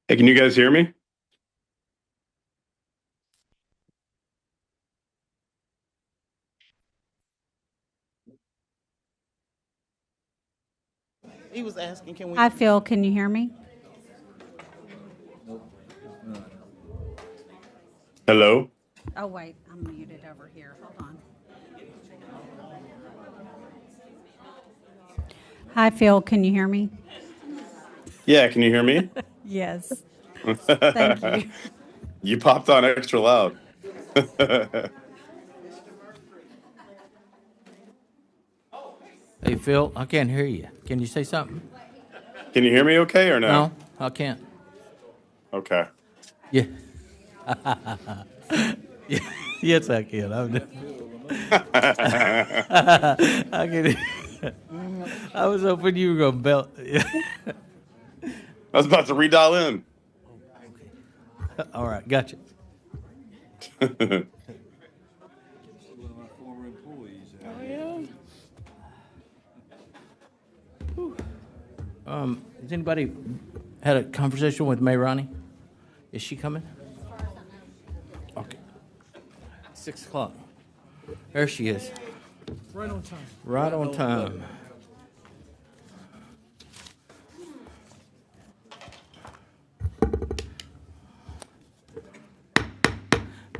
Hey, can you guys hear me? He was asking, can we? Hi, Phil. Can you hear me? Hello? Oh, wait. I'm muted over here. Hold on. Hi, Phil. Can you hear me? Yeah, can you hear me? Yes. Thank you. You popped on extra loud. Hey, Phil, I can't hear you. Can you say something? Can you hear me okay or no? No, I can't. Okay. Yeah. Yeah, yes, I can. I can. I was hoping you were going to belt. I was about to redial in. All right, gotcha. Has anybody had a conversation with May Ronnie? Is she coming? Okay. 6 o'clock. There she is. Right on time. Right on time.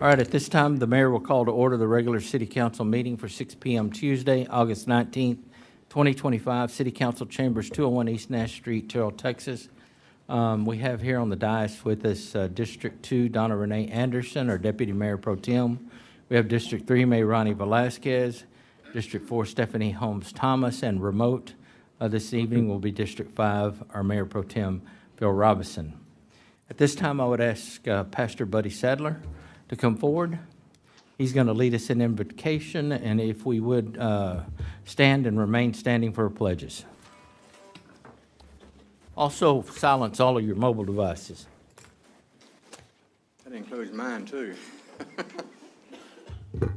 All right, at this time, the mayor will call to order the regular city council meeting for 6 p.m. Tuesday, August 19th, 2025, City Council Chambers, 201 East Nash Street, Terrell, Texas. We have here on the dais with us District 2, Donna Renee Anderson, our Deputy Mayor Pro Tem. We have District 3, Mayor Ronnie Velasquez, District 4, Stephanie Holmes Thomas, and remote this evening will be District 5, our Mayor Pro Tem, Phil Robinson. At this time, I would ask Pastor Buddy Sadler to come forward. He's going to lead us in invocation, and if we would stand and remain standing for pledges. Also, silence all of your mobile devices. That includes mine, too. Give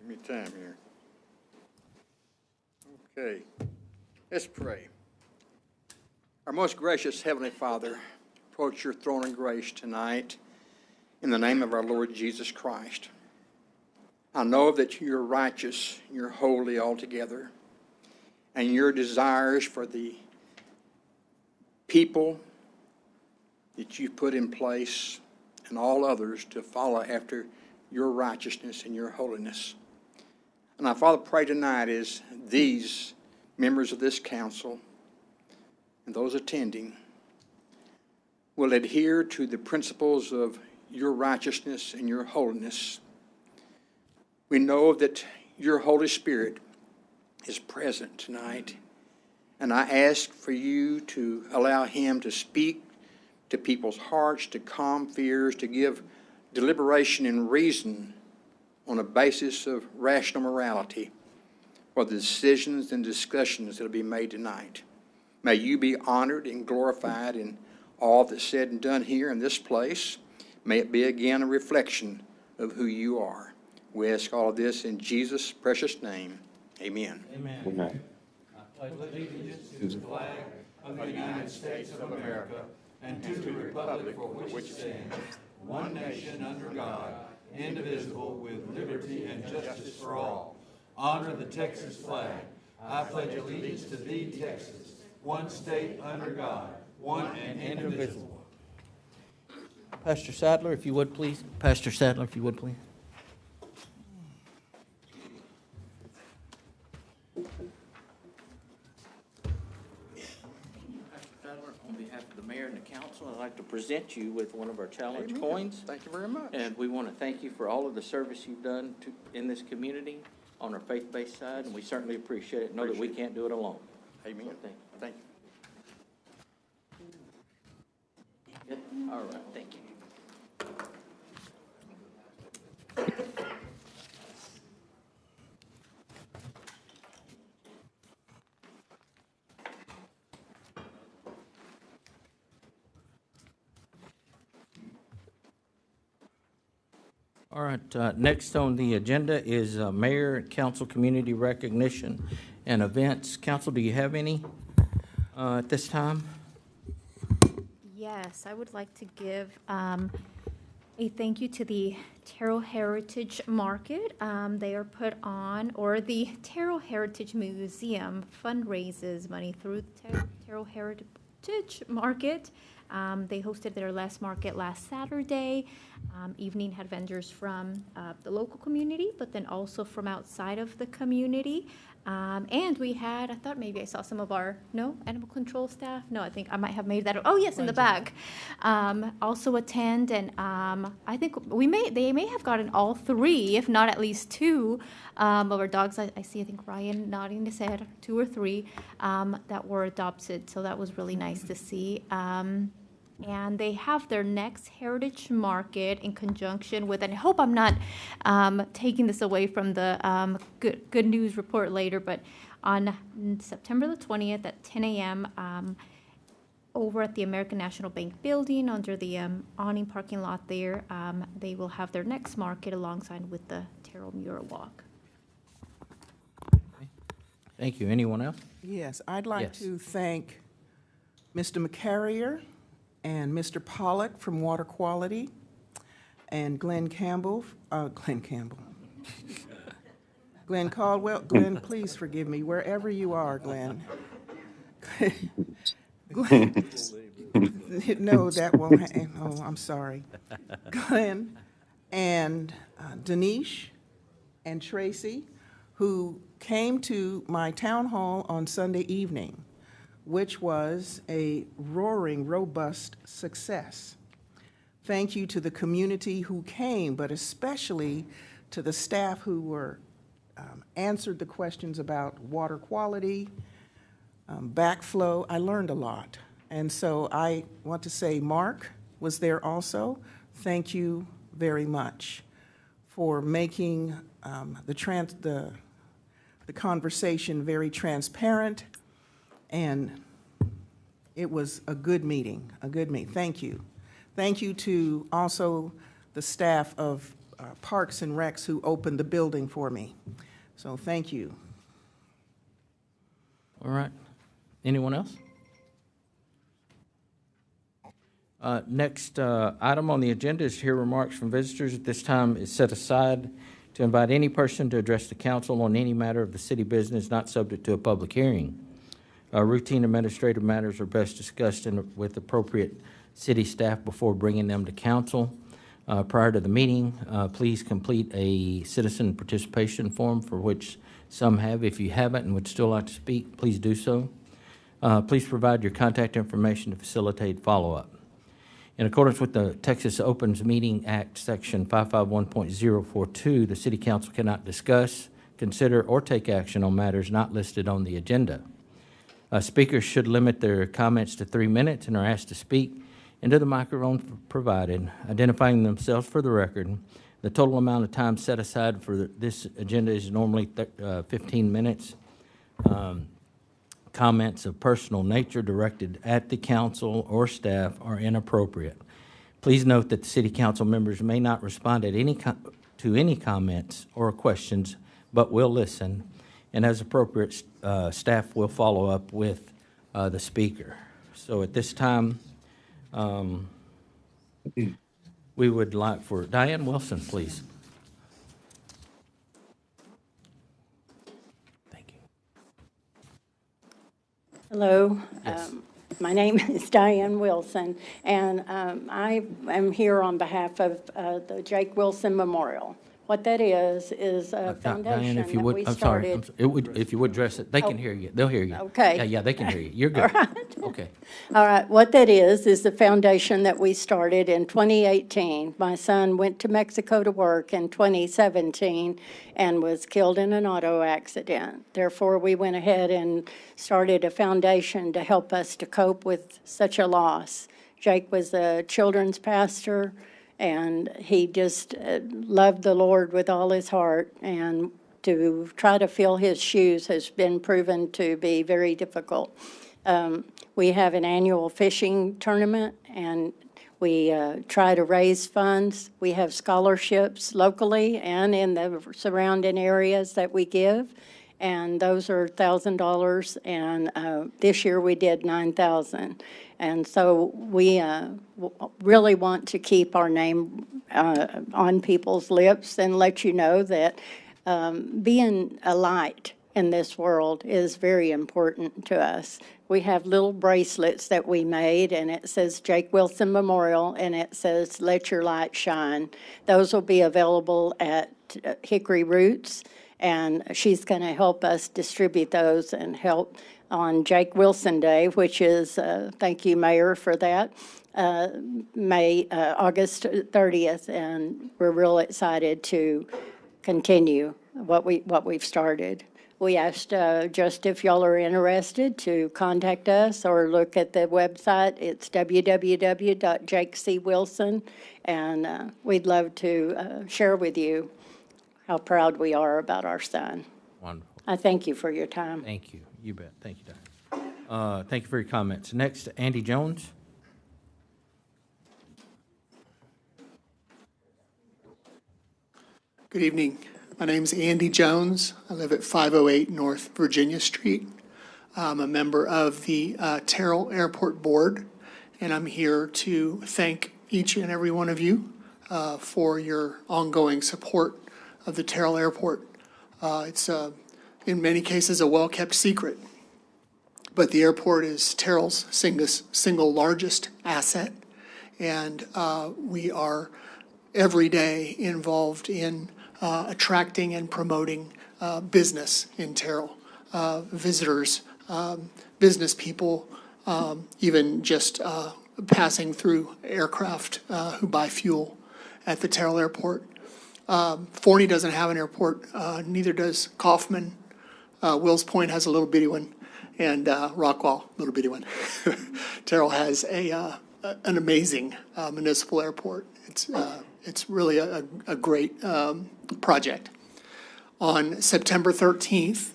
me time here. Okay, let's pray. Our most gracious Heavenly Father, approach your throne of grace tonight in the name of our Lord Jesus Christ. I know that you're righteous, you're holy altogether, and your desires for the people that you put in place and all others to follow after your righteousness and your holiness. And I, Father, pray tonight as these members of this council and those attending will adhere to the principles of your righteousness and your holiness. We know that your Holy Spirit is present tonight, and I ask for you to allow him to speak to people's hearts, to calm fears, to give deliberation and reason on a basis of rational morality for the decisions and discussions that will be made tonight. May you be honored and glorified in all that's said and done here in this place. May it be again a reflection of who you are. We ask all of this in Jesus' precious name. Amen. Amen. Okay. I pledge allegiance to the flag of the United States of America and to the republic for which it stands, one nation under God, indivisible, with liberty and justice for all. Honor the Texas flag. I pledge allegiance to thee, Texas, one state under God, one and indivisible. Pastor Sadler, if you would, please. Pastor Sadler, if you would, please. On behalf of the mayor and the council, I'd like to present you with one of our challenge Amen. coins. Thank you very much. And we want to thank you for all of the service you've done in this community on our faith-based side, and we certainly appreciate it. Know that we can't do it alone. Amen. So thank you. Thank you. Good? All right, thank you. All right, next on the agenda is mayor and council community recognition and events. Council, do you have any at this time? Yes, I would like to give a thank you to the Terrell Heritage Market. They are put on, or the Terrell Heritage Museum fundraises money through the Terrell Heritage Market. They hosted their last market last Saturday. Evening had vendors from the local community, but then also from outside of the community. And we had, I thought maybe I saw some of our, no, animal control staff? No, I think I might have made that, oh, yes, in the back. Also attend, and I think they may have gotten all three, if not at least two, of our dogs. I see, I think Ryan nodding his head, 2 or 3, that were adopted, so that was really nice to see. And they have their next Heritage Market in conjunction with, and I hope I'm not taking this away from the good news report later, but on September the 20th at 10 a.m. Over at the American National Bank building under the awning parking lot there, they will have their next market alongside with the Terrell Mural Walk. Thank you. Anyone else? Yes, I'd like Yes. to thank Mr. McCarrier and Mr. Pollock from Water Quality, and Glenn Caldwell. Glenn, please forgive me, wherever you are, Glenn. Glenn, no, that won't, oh, I'm sorry. Glenn and Denise and Tracy, who came to my town hall on Sunday evening, which was a roaring, robust success. Thank you to the community who came, but especially to the staff who were answered the questions about water quality, backflow. I learned a lot. And so I want to say Mark was there also. Thank you very much for making the conversation very transparent. And it was a good meeting, Thank you. Thank you to also the staff of Parks and Recs who opened the building for me. So thank you. All right. Anyone else? Next item on the agenda is to hear remarks from visitors. At this time is set aside to invite any person to address the council on any matter of the city business not subject to a public hearing. Routine administrative matters are best discussed with appropriate city staff before bringing them to council. Prior to the meeting, please complete a citizen participation form, for which some have. If you haven't and would still like to speak, please do so. Please provide your contact information to facilitate follow-up. In accordance with the Texas Opens Meeting Act, Section 551.042, the City Council cannot discuss, consider, or take action on matters not listed on the agenda. Speakers should limit their comments to 3 minutes and are asked to speak into the microphone provided, identifying themselves for the record. The total amount of time set aside for this agenda is normally 15 minutes. Comments of personal nature directed at the council or staff are inappropriate. Please note that the city council members may not respond at to any comments or questions, but will listen, and as appropriate, staff will follow up with the speaker. So at this time, we would like for Diane Wilson, please. Thank you. Hello. Yes. My name is Diane Wilson, and I am here on behalf of the Jake Wilson Memorial. What that is a foundation Diane, if you that would, we I'm sorry, started. if you would address it, they can hear you. They'll hear you. Okay. Yeah, they can hear you. You're good. All right. Okay. All right, what that is the foundation that we started in 2018. My son went to Mexico to work in 2017 and was killed in an auto accident. Therefore, we went ahead and started a foundation to help us to cope with such a loss. Jake was a children's pastor, and he just loved the Lord with all his heart, and to try to fill his shoes has been proven to be very difficult. We have an annual fishing tournament, and we try to raise funds. We have scholarships locally and in the surrounding areas that we give, and those are $1,000, and this year we did $9,000. And so we really want to keep our name on people's lips and let you know that being a light in this world is very important to us. We have little bracelets that we made, and it says Jake Wilson Memorial, and it says Let Your Light Shine. Those will be available at Hickory Roots, and she's going to help us distribute those and help on Jake Wilson Day, which is, thank you, Mayor, for that, August 30th, and we're real excited to continue what we've started. We asked just if y'all are interested to contact us or look at the website. It's www.jakecwilson, and we'd love to share with you how proud we are about our son. Wonderful. I thank you for your time. Thank you. You bet. Thank you, Diane. Thank you for your comments. Next, Andy Jones. Good evening. My name's Andy Jones. I live at 508 North Virginia Street. I'm a member of the Terrell Airport Board, and I'm here to thank each and every one of you for your ongoing support of the Terrell Airport. It's, in many cases, a well-kept secret, but the airport is Terrell's single largest asset, and we are every day involved in attracting and promoting business in Terrell, visitors, business people, even just passing through aircraft who buy fuel at the Terrell Airport. Forney doesn't have an airport, neither does Kaufman. Wills Point has a little bitty one, and Rockwall, little bitty one. Terrell has an amazing municipal airport. It's really a great project. On September 13th,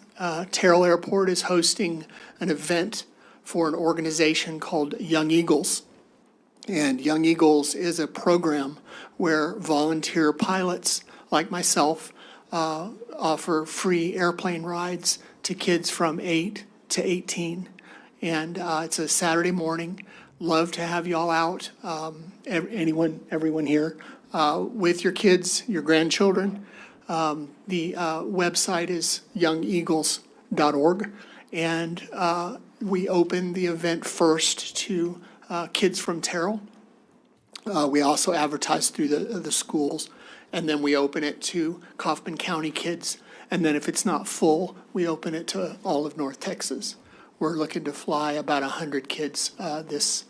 Terrell Airport is hosting an event for an organization called Young Eagles. And Young Eagles is a program where volunteer pilots like myself offer free airplane rides to kids from 8 to 18. And it's a Saturday morning. Love to have y'all out, everyone here, with your kids, your grandchildren. The website is youngeagles.org, and we open the event first to kids from Terrell. We also advertise through the schools, and then we open it to Kaufman County kids. And then if it's not full, we open it to all of North Texas. We're looking to fly about 100 kids this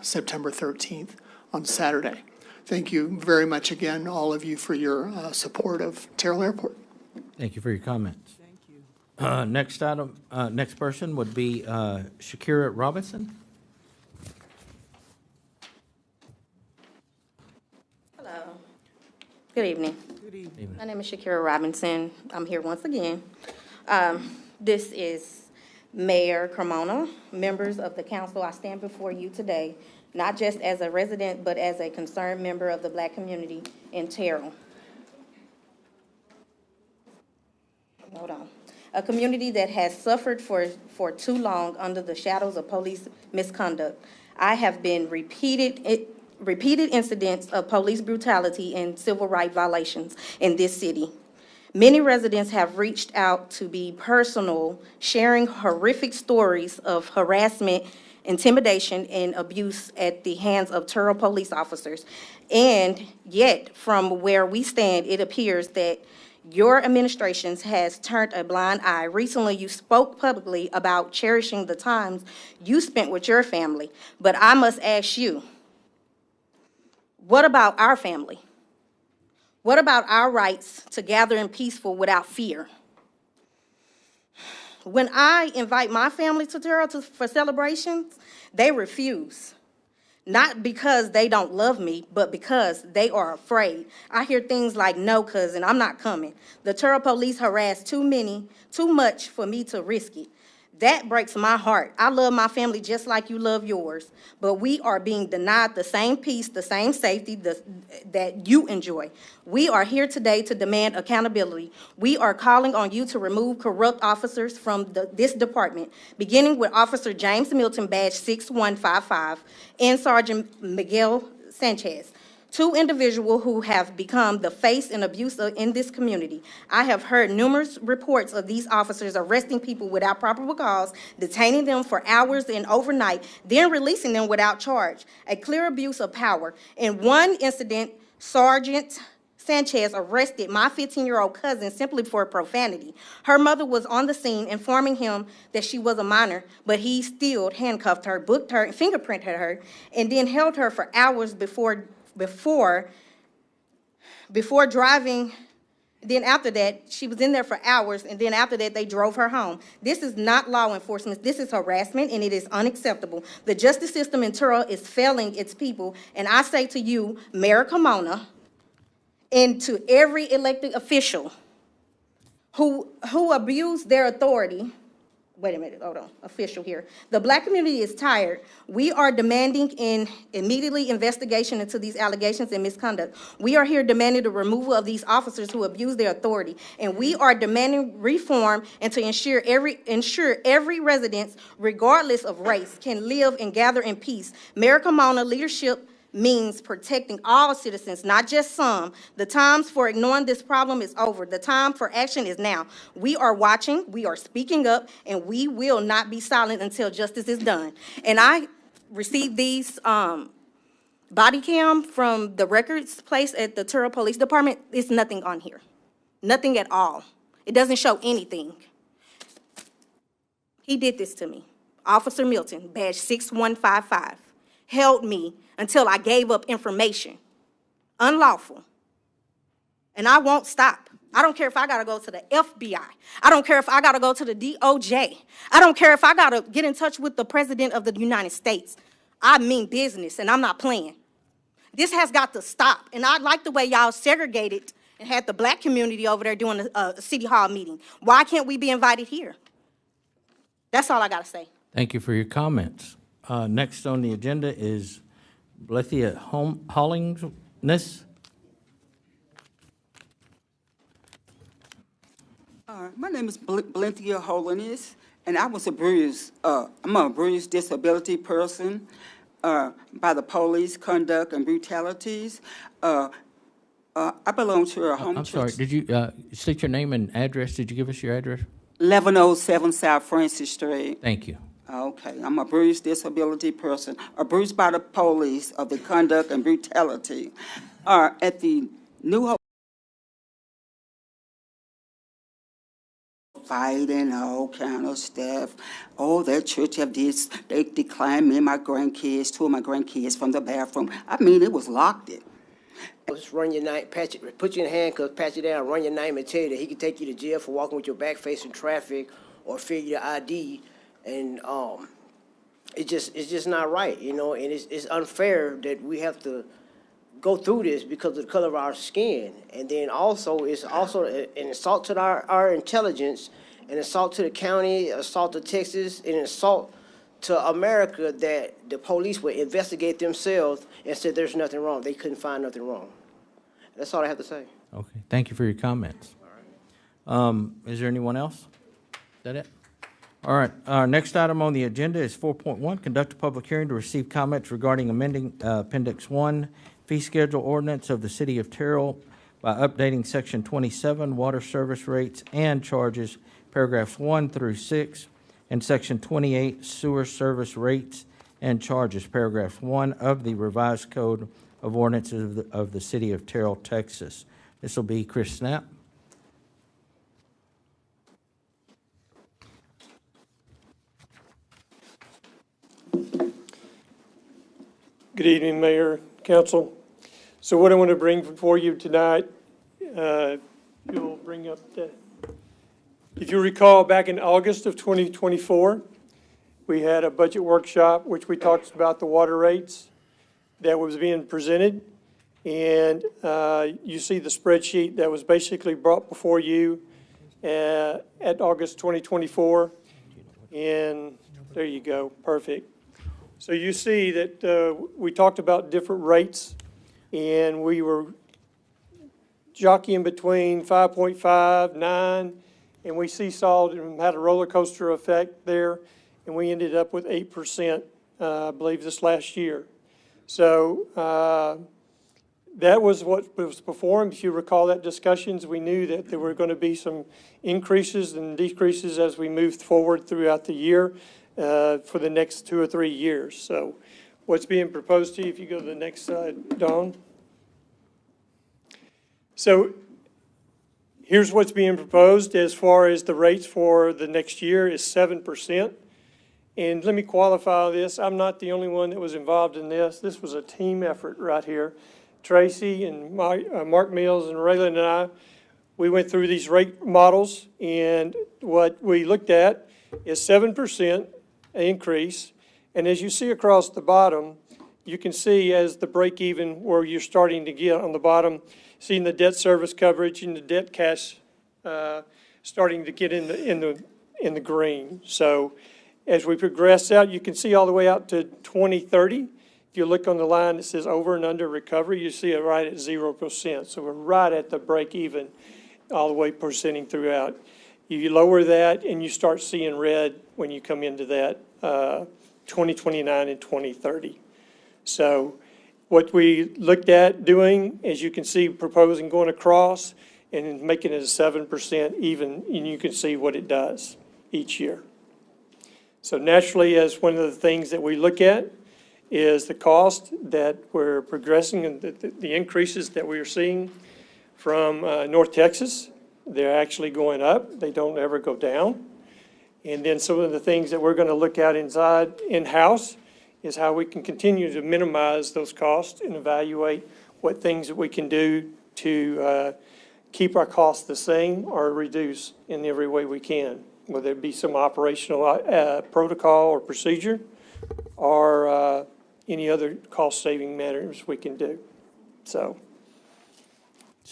September 13th on Saturday. Thank you very much again, all of you, for your support of Terrell Airport. Thank you for your comments. Thank you. Next person would be Shakira Robinson. Hello. Good evening. Good evening. My name is Shakira Robinson. I'm here once again. This is Mayor Cremona, members of the council. I stand before you today, not just as a resident, but as a concerned member of the Black community in Terrell. Hold on. A community that has suffered for too long under the shadows of police misconduct. I have been repeated incidents of police brutality and civil rights violations in this city. Many residents have reached out to be personal, sharing horrific stories of harassment, intimidation, and abuse at the hands of Terrell police officers. And yet, from where we stand, it appears that your administration has turned a blind eye. Recently, you spoke publicly about cherishing the times you spent with your family. But I must ask you, what about our family? What about our rights to gather in peaceful without fear? When I invite my family to Terrell for celebrations, they refuse. Not because they don't love me, but because they are afraid. I hear things like, "No, cousin, I'm not coming. The Terrell police harass too much for me to risk it." That breaks my heart. I love my family just like you love yours, but we are being denied the same peace, the same safety that you enjoy. We are here today to demand accountability. We are calling on you to remove corrupt officers from this department, beginning with Officer James Milton, badge 6155, and Sergeant Miguel Sanchez. Two individuals who have become the face and abuse in this community. I have heard numerous reports of these officers arresting people without probable cause, detaining them for hours and overnight, then releasing them without charge. A clear abuse of power. In one incident, Sergeant Sanchez arrested my 15-year-old cousin simply for profanity. Her mother was on the scene informing him that she was a minor, but he still handcuffed her, booked her, fingerprinted her, and then held her for hours before driving. Then after that, she was in there for hours, and then after that, they drove her home. This is not law enforcement. This is harassment, and it is unacceptable. The justice system in Turl is failing its people, and I say to you, Mayor Kimona, and to every elected official who abused their authority. Wait a minute, hold on, official here. The Black community is tired. We are demanding an immediately investigation into these allegations and misconduct. We are here demanding the removal of these officers who abuse their authority. And we are demanding reform and to ensure every resident, regardless of race, can live and gather in peace. Mayor Kimona leadership means protecting all citizens, not just some. The times for ignoring this problem is over. The time for action is now. We are watching, we are speaking up, and we will not be silent until justice is done. And I received these body cam from the records place at the Turl Police Department. There's nothing on here. Nothing at all. It doesn't show anything. He did this to me. Officer Milton, badge 6155, held me until I gave up information. Unlawful. And I won't stop. I don't care if I gotta go to the FBI. I don't care if I gotta go to the DOJ. I don't care if I gotta get in touch with the President of the United States. I mean business, and I'm not playing. This has got to stop. And I like the way y'all segregated and had the Black community over there doing a city hall meeting. Why can't we be invited here? That's all I gotta say. Thank you for your comments. Next on the agenda is Blethia Hollingness. My name is Blenthia Holiness, and I was abused. I'm a bruised disability person by the police conduct and brutalities. I belong to a home I'm church. sorry, did you state your name and address? Did you give us your address? 1107 South Francis Street. Thank you. Okay, I'm a bruised disability person, abused by the police of the conduct and brutality. At the New Hope, fighting, all kind of stuff. Oh, that church have this, they declined me and my grandkids, two of my grandkids from the bathroom. I mean, it was locked in. Just run your name, put you in handcuffs, pat you down, run your name, and tell you that he can take you to jail for walking with your back facing traffic or fail your ID. And it's just not right, you know, and it's unfair that we have to go through this because of the color of our skin. And then also, it's also an assault to our intelligence, an assault to the county, assault to Texas, and an assault to America that the police would investigate themselves and said there's nothing wrong. They couldn't find nothing wrong. That's all I have to say. Okay, thank you for your comments. Is there anyone else? Is that it? All right, our next item on the agenda is 4.1, conduct a public hearing to receive comments regarding amending Appendix 1 fee schedule ordinance of the City of Terrell by updating Section 27, water service rates and charges, paragraphs 1 through 6, and Section 28, sewer service rates and charges, paragraph 1 of the revised Code of Ordinances of the City of Terrell, Texas. This will be Chris Snap. Good evening, Mayor, Council. So what I want to bring before you tonight, you'll bring up the, if you recall, back in August of 2024, we had a budget workshop which we talked about the water rates that was being presented. And you see the spreadsheet that was basically brought before you at August 2024. And there you go, perfect. So you see that we talked about different rates, and we were jockeying between 5.5, 9, and we seesawed and had a roller coaster effect there, and we ended up with 8%, I believe, this last year. So that was what was performed. If you recall that discussions, we knew that there were going to be some increases and decreases as we moved forward throughout the year for the next 2 or 3 years. So what's being proposed to you, if you go to the next slide, Dawn. So here's what's being proposed as far as the rates for the next year is 7%. And let me qualify this. I'm not the only one that was involved in this. This was a team effort right here. Tracy and Mark Mills and Raylan and I, we went through these rate models, and what we looked at is 7% increase. And as you see across the bottom, you can see as the break even where you're starting to get on the bottom, seeing the debt service coverage and the debt cash starting to get in the green. So as we progress out, you can see all the way out to 2030. If you look on the line that says over and under recovery, you see it right at 0%. So we're right at the break even all the way percenting throughout. You lower that and you start seeing red when you come into that 2029 and 2030. So what we looked at doing, as you can see, proposing going across and making it a 7% even, and you can see what it does each year. So naturally, as one of the things that we look at is the cost that we're progressing and the increases that we are seeing from North Texas. They're actually going up. They don't ever go down. And then some of the things that we're going to look at in-house is how we can continue to minimize those costs and evaluate what things that we can do to keep our costs the same or reduce in every way we can, whether it be some operational protocol or procedure or any other cost-saving matters we can do. So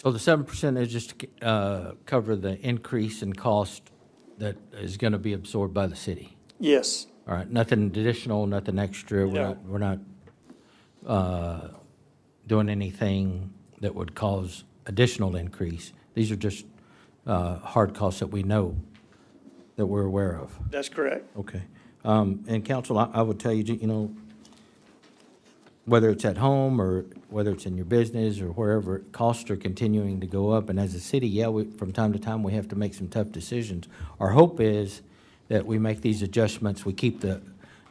the 7% is just to cover the increase in cost that is going to be absorbed by the city? Yes. All right, nothing additional, nothing extra. No. We're not doing anything that would cause additional increase. These are just hard costs that we know that we're aware of. That's correct. Okay. And council, I would tell you, you know, whether it's at home or whether it's in your business or wherever, costs are continuing to go up. And as a city, yeah, from time to time, we have to make some tough decisions. Our hope is that we make these adjustments, we keep the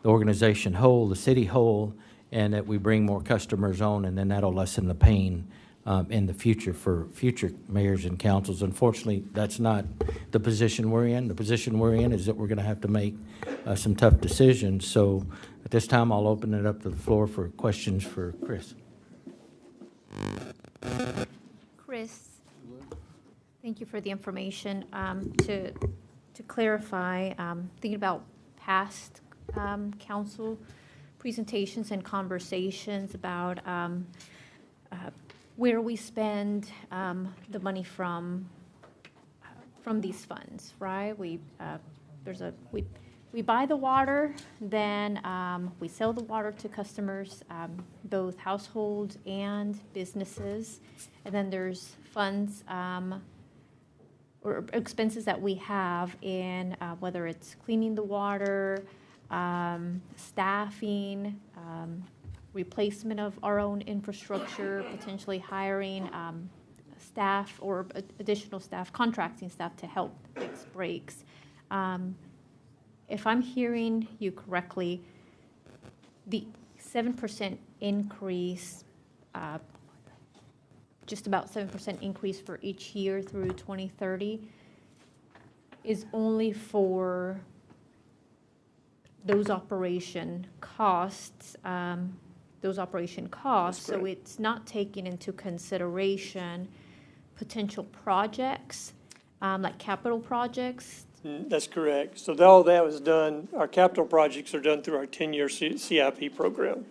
organization whole, the city whole, and that we bring more customers on, and then that'll lessen the pain in the future for future mayors and councils. Unfortunately, that's not the position we're in. The position we're in is that we're going to have to make some tough decisions. So at this time, I'll open it up to the floor for questions for Chris. Chris, thank you for the information. To clarify, thinking about past council presentations and conversations about where we spend the money from these funds, right? We buy the water, then we sell the water to customers, both households and businesses, and then there's funds or expenses that we have in whether it's cleaning the water, staffing, replacement of our own infrastructure, potentially hiring staff or additional staff, contracting staff to help fix breaks. If I'm hearing you correctly, the 7% increase, just about 7% increase for each year through 2030 is only for those operation costs, so it's not taking into consideration potential projects, like capital projects. That's correct. So all that was done, our capital projects are done through our 10-year CIP program.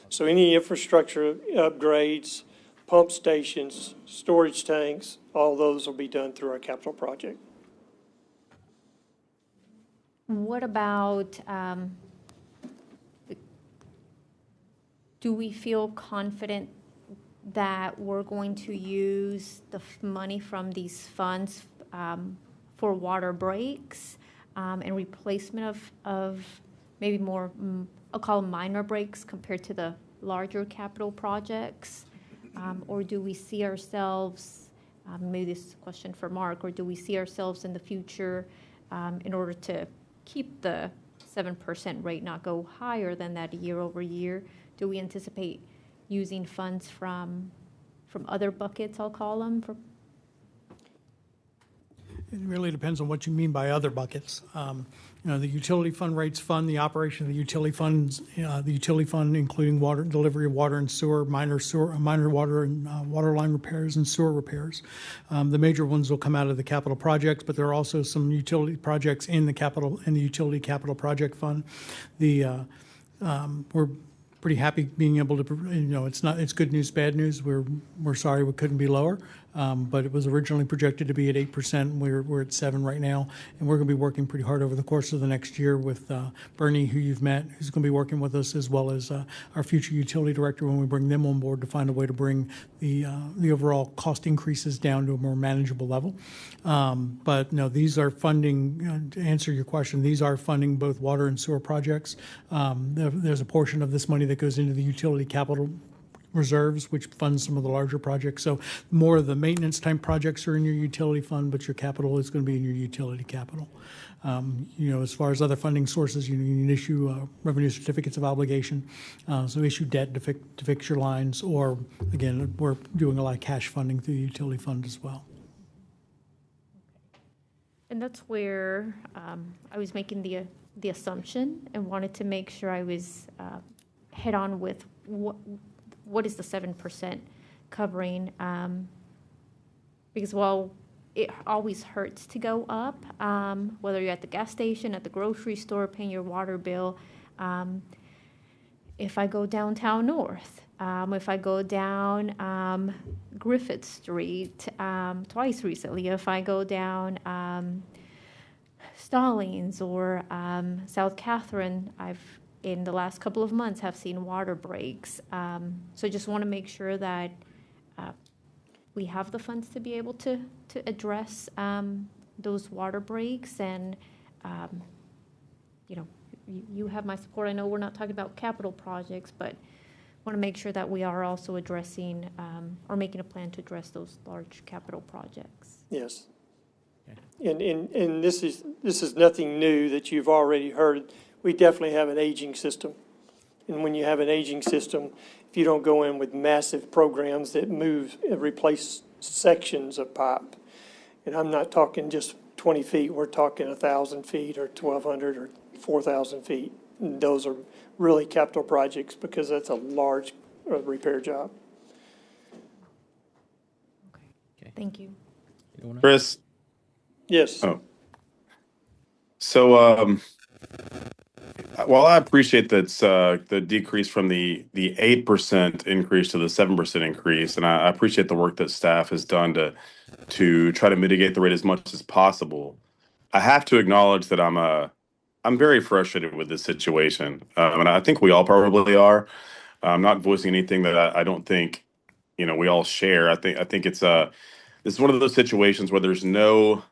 So any infrastructure upgrades, pump stations, storage tanks, all those will be done through our capital project. What about, do we feel confident that we're going to use the money from these funds for water breaks and replacement of maybe more, I'll call them minor breaks compared to the larger capital projects? Or do we see ourselves, maybe this is a question for Mark, or do we see ourselves in the future in order to keep the 7% rate, not go higher than that year over year? Do we anticipate using funds from other buckets, I'll call them? It really depends on what you mean by other buckets. The utility fund rates fund the operation of the utility funds, the utility fund including water, delivery of water and sewer, minor water and water line repairs and sewer repairs. The major ones will come out of the capital projects, but there are also some utility projects in the utility capital project fund. We're pretty happy being able to, it's good news, bad news. We're sorry we couldn't be lower, but it was originally projected to be at 8%. We're at 7% right now, and we're going to be working pretty hard over the course of the next year with Bernie, who you've met, who's going to be working with us, as well as our future utility director when we bring them on board to find a way to bring the overall cost increases down to a more manageable level. But no, these are funding, to answer your question, these are funding both water and sewer projects. There's a portion of this money that goes into the utility capital reserves, which funds some of the larger projects. So more of the maintenance type projects are in your utility fund, but your capital is going to be in your utility capital. As far as other funding sources, you can issue revenue certificates of obligation. So issue debt to fix your lines, or again, we're doing a lot of cash funding through the utility fund as well. And that's where I was making the assumption and wanted to make sure I was head on with what is the 7% covering, because while it always hurts to go up, whether you're at the gas station, at the grocery store, paying your water bill, if I go downtown North, if I go down Griffith Street twice recently, if I go down Stallings or South Catherine, in the last couple of months have seen water breaks. So I just want to make sure that we have the funds to be able to address those water breaks. And, you have my support. I know we're not talking about capital projects, but want to make sure that we are also addressing or making a plan to address those large capital projects. Yes. And this is nothing new that you've already heard. We definitely have an aging system. And when you have an aging system, if you don't go in with massive programs that replace sections of pipe, and I'm not talking just 20 feet, we're talking 1,000 feet or 1,200 or 4,000 feet. And those are really capital projects because that's a large repair job. Okay. Thank you. Chris? Yes. Oh. So, well, I appreciate that the decrease from the 8% increase to the 7% increase, and I appreciate the work that staff has done to try to mitigate the rate as much as possible. I have to acknowledge that I'm very frustrated with this situation, and I think we all probably are. I'm not voicing anything that I don't think we all share. I think it's this is one of those situations where there's no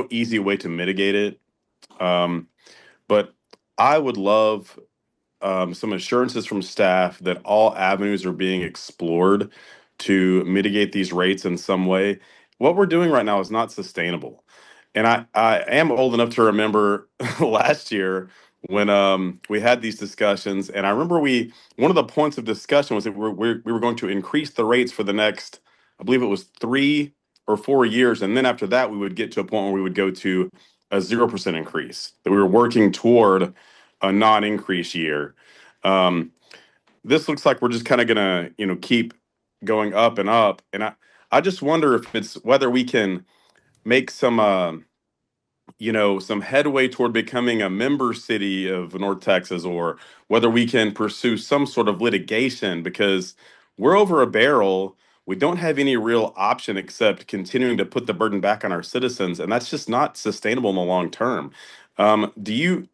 easy way to mitigate it. But I would love some assurances from staff that all avenues are being explored to mitigate these rates in some way. What we're doing right now is not sustainable. And I am old enough to remember last year when we had these discussions. And I remember one of the points of discussion was that we were going to increase the rates for the next, I believe it was 3 or 4 years. And then after that, we would get to a point where we would go to a 0% increase, that we were working toward a non-increase year. This looks like we're just kind of going to, keep going up and up. And I just wonder if it's whether we can make some headway toward becoming a member city of North Texas, or whether we can pursue some sort of litigation, because we're over a barrel. We don't have any real option except continuing to put the burden back on our citizens, and that's just not sustainable in the long term. Do you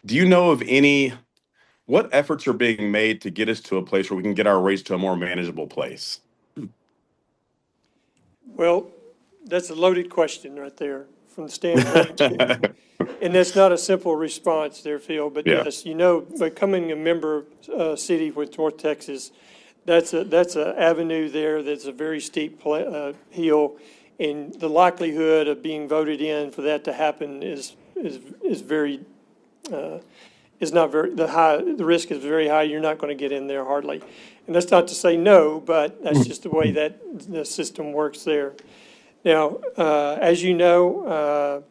know of what efforts are being made to get us to a place where we can get our rates to a more manageable place? Well, that's a loaded question right there from the standpoint. And that's not a simple response there, Phil, but Yeah. yes, becoming a member city with North Texas, that's a avenue there that's a very steep hill, and the likelihood of being voted in for that to happen is very not very the risk is very high. You're not going to get in there hardly, and that's not to say no, but that's just the way that the system works there. Now, as you know,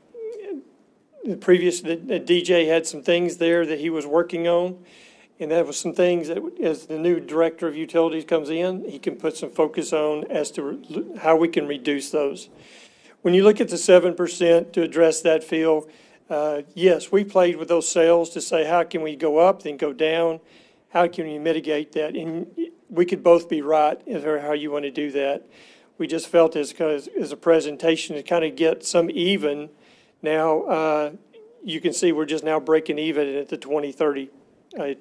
the DJ had some things there that he was working on, and that was some things that, as the new director of utilities comes in, he can put some focus on as to how we can reduce those. When you look at the 7% to address that, Phil, yes, we played with those sales to say, how can we go up, then go down? How can we mitigate that? And we could both be right as to how you want to do that. We just felt as a presentation to kind of get some even. Now, you can see we're just now breaking even at the 2030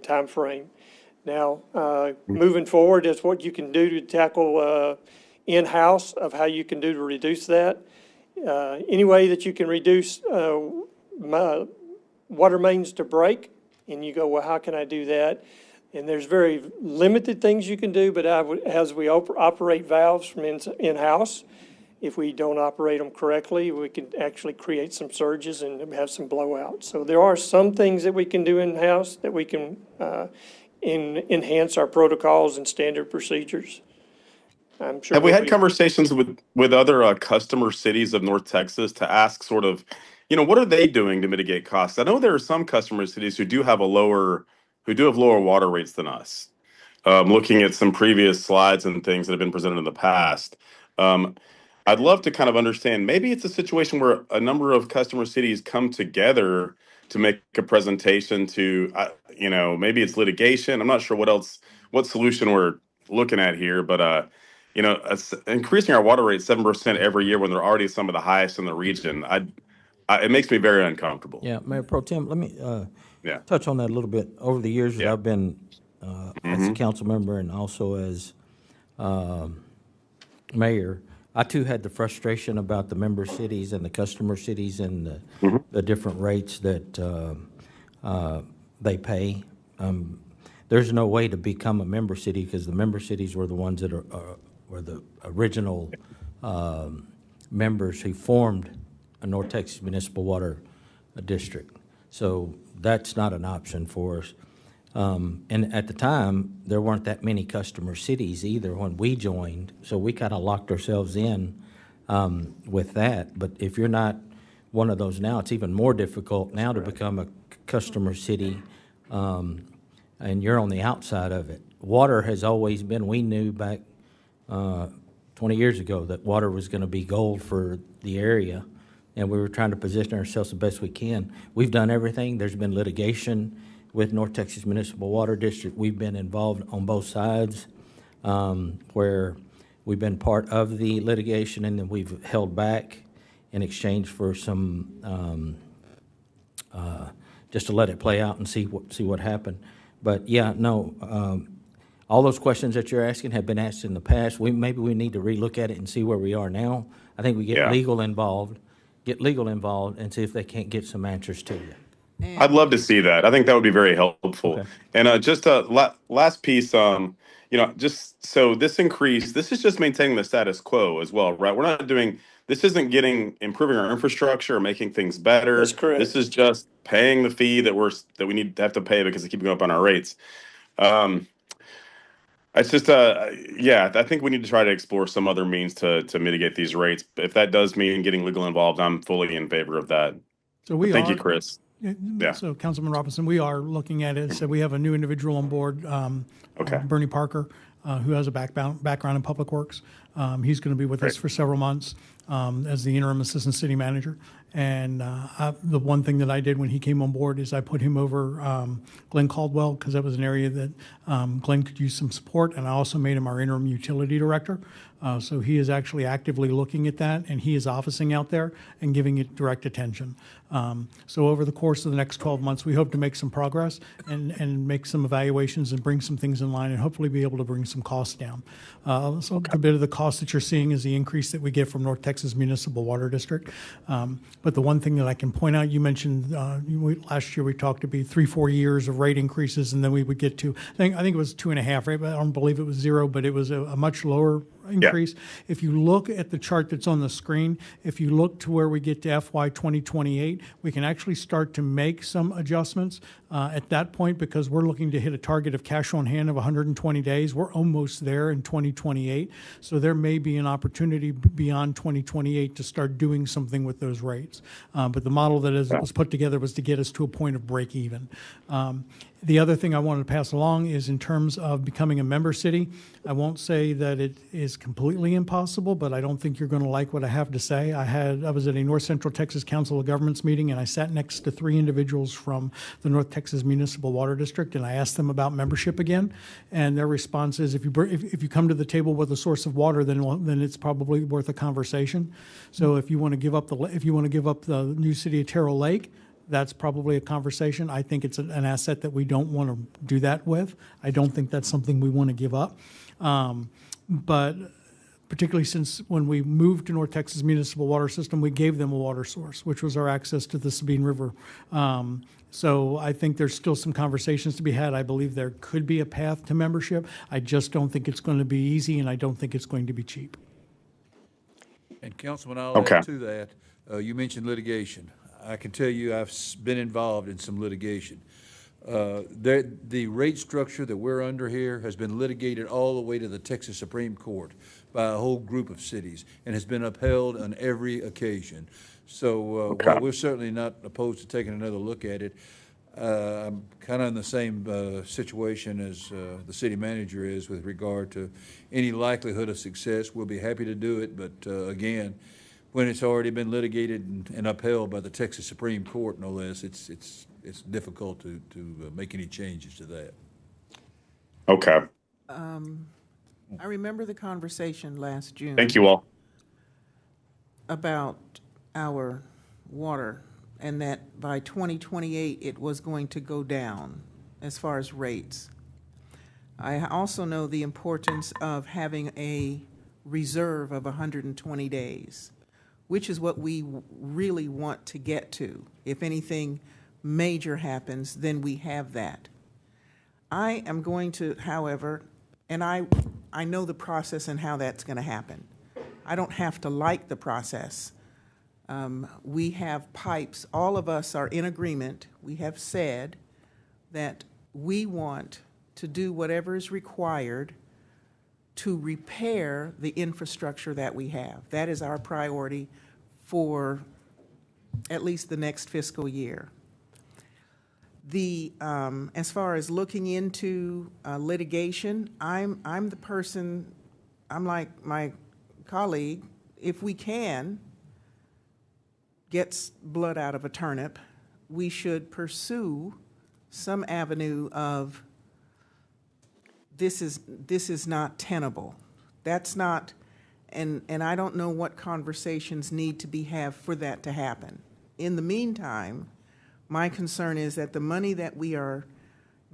time frame. Now, moving forward, that's what you can do to tackle in-house of how you can do to reduce that. Any way that you can reduce water mains to break, and you go, well, how can I do that? And there's very limited things you can do, but as we operate valves from in-house, if we don't operate them correctly, we can actually create some surges and have some blowouts. So there are some things that we can do in-house that we can enhance our protocols and standard procedures. I'm sure. Have we had conversations with other customer cities of North Texas to ask sort of, what are they doing to mitigate costs? I know there are some customer cities who do have lower water rates than us. Looking at some previous slides and things that have been presented in the past, I'd love to kind of understand, maybe it's a situation where a number of customer cities come together to make a presentation to, maybe it's litigation. I'm not sure what solution we're looking at here, but, increasing our water rate 7% every year when they're already some of the highest in the region, it makes me very uncomfortable. Yeah, Mayor Pro Tem, let me Yeah. touch on that a little bit. Over the years that I've been as a council member and also as mayor, I too had the frustration about the member cities and the customer cities and the different rates that they pay. There's no way to become a member city because the member cities were the ones that were the original members who formed a North Texas Municipal Water District. So that's not an option for us. And at the time, there weren't that many customer cities either when we joined, so we kind of locked ourselves in with that. But if you're not one of those now, it's even more difficult now to become a customer city, and you're on the outside of it. Water has always been, we knew back 20 years ago that water was going to be gold for the area, and we were trying to position ourselves the best we can. We've done everything. There's been litigation with North Texas Municipal Water District. We've been involved on both sides, where we've been part of the litigation and then we've held back in exchange for some, just to let it play out and see what happened. But yeah, no, all those questions that you're asking have been asked in the past. Maybe we need to relook at it and see where we are now. I think we get legal involved and see if they can't get some answers to you. I'd love to see that. I think that would be very helpful. Okay. And just a last piece, just so this increase, this is just maintaining the status quo as well, right? We're not doing, this isn't improving our infrastructure or making things better. That's correct. This is just paying the fee that we need to have to pay because they keep going up on our rates. It's just, I think we need to try to explore some other means to mitigate these rates. If that does mean getting legal involved, I'm fully in favor of that. So thank you, Chris. Yeah. So Councilman Robinson, we are looking at it. So we have a new individual on board, Bernie Parker, who has a background in public works. He's going to be with us for several months as the interim assistant city manager. And the one thing that I did when he came on board is I put him over Glenn Caldwell because that was an area that Glenn could use some support. And I also made him our interim utility director So he is actually actively looking at that, and he is officing out there and giving it direct attention. So over the course of the next 12 months, we hope to make some progress and make some evaluations and bring some things in line and hopefully be able to bring some costs down. So a bit of the cost that you're seeing is the increase that we get from North Texas Municipal Water District. But the one thing that I can point out, you mentioned last year we talked to be 3-4 years of rate increases, and then we would get to, I think it was 2.5, right? But I don't believe it was 0, but it was a much lower increase. Yeah. If you look at the chart that's on the screen, if you look to where we get to FY 2028, we can actually start to make some adjustments at that point, because we're looking to hit a target of cash on hand of 120 days. We're almost there in 2028. So there may be an opportunity beyond 2028 to start doing something with those rates. But the model that was put together was to get us to a point of break even. The other thing I wanted to pass along is in terms of becoming a member city. I won't say that it is completely impossible, but I don't think you're going to like what I have to say. I was at a North Central Texas Council of Governments meeting, and I sat next to 3 individuals from the North Texas Municipal Water District, and I asked them about membership again, and their response is, if you come to the table with a source of water, then it's probably worth a conversation. So if you want to give up the new city of Terrell Lake, that's probably a conversation. I think it's an asset that we don't want to do that with. I don't think that's something we want to give up. But particularly since when we moved to North Texas Municipal Water System, we gave them a water source, which was our access to the Sabine River. So I think there's still some conversations to be had. I believe there could be a path to membership. I just don't think it's going to be easy, and I don't think it's going to be cheap. And Councilman, I'll add to that. You mentioned litigation. I can tell you I've been involved in some litigation. The rate structure that we're under here has been litigated all the way to the Texas Supreme Court by a whole group of cities and has been upheld on every occasion. So while we're certainly not opposed to taking another look at it, I'm kind of in the same situation as the city manager is with regard to any likelihood of success. We'll be happy to do it, but again, when it's already been litigated and upheld by the Texas Supreme Court, no less, it's difficult to make any changes to that. Okay. I remember the conversation last June. Thank you all. About our water, and that by 2028 it was going to go down as far as rates. I also know the importance of having a reserve of 120 days. Which is what we really want to get to. If anything major happens, then we have that. I am going to, however, and I know the process and how that's going to happen. I don't have to like the process. We have pipes. All of us are in agreement. We have said that we want to do whatever is required to repair the infrastructure that we have. That is our priority for at least the next fiscal year. As far as looking into litigation, I'm the person, I'm like my colleague, if we can get blood out of a turnip, we should pursue some avenue of this is not tenable. That's not, and I don't know what conversations need to be had for that to happen. In the meantime, my concern is that the money that we are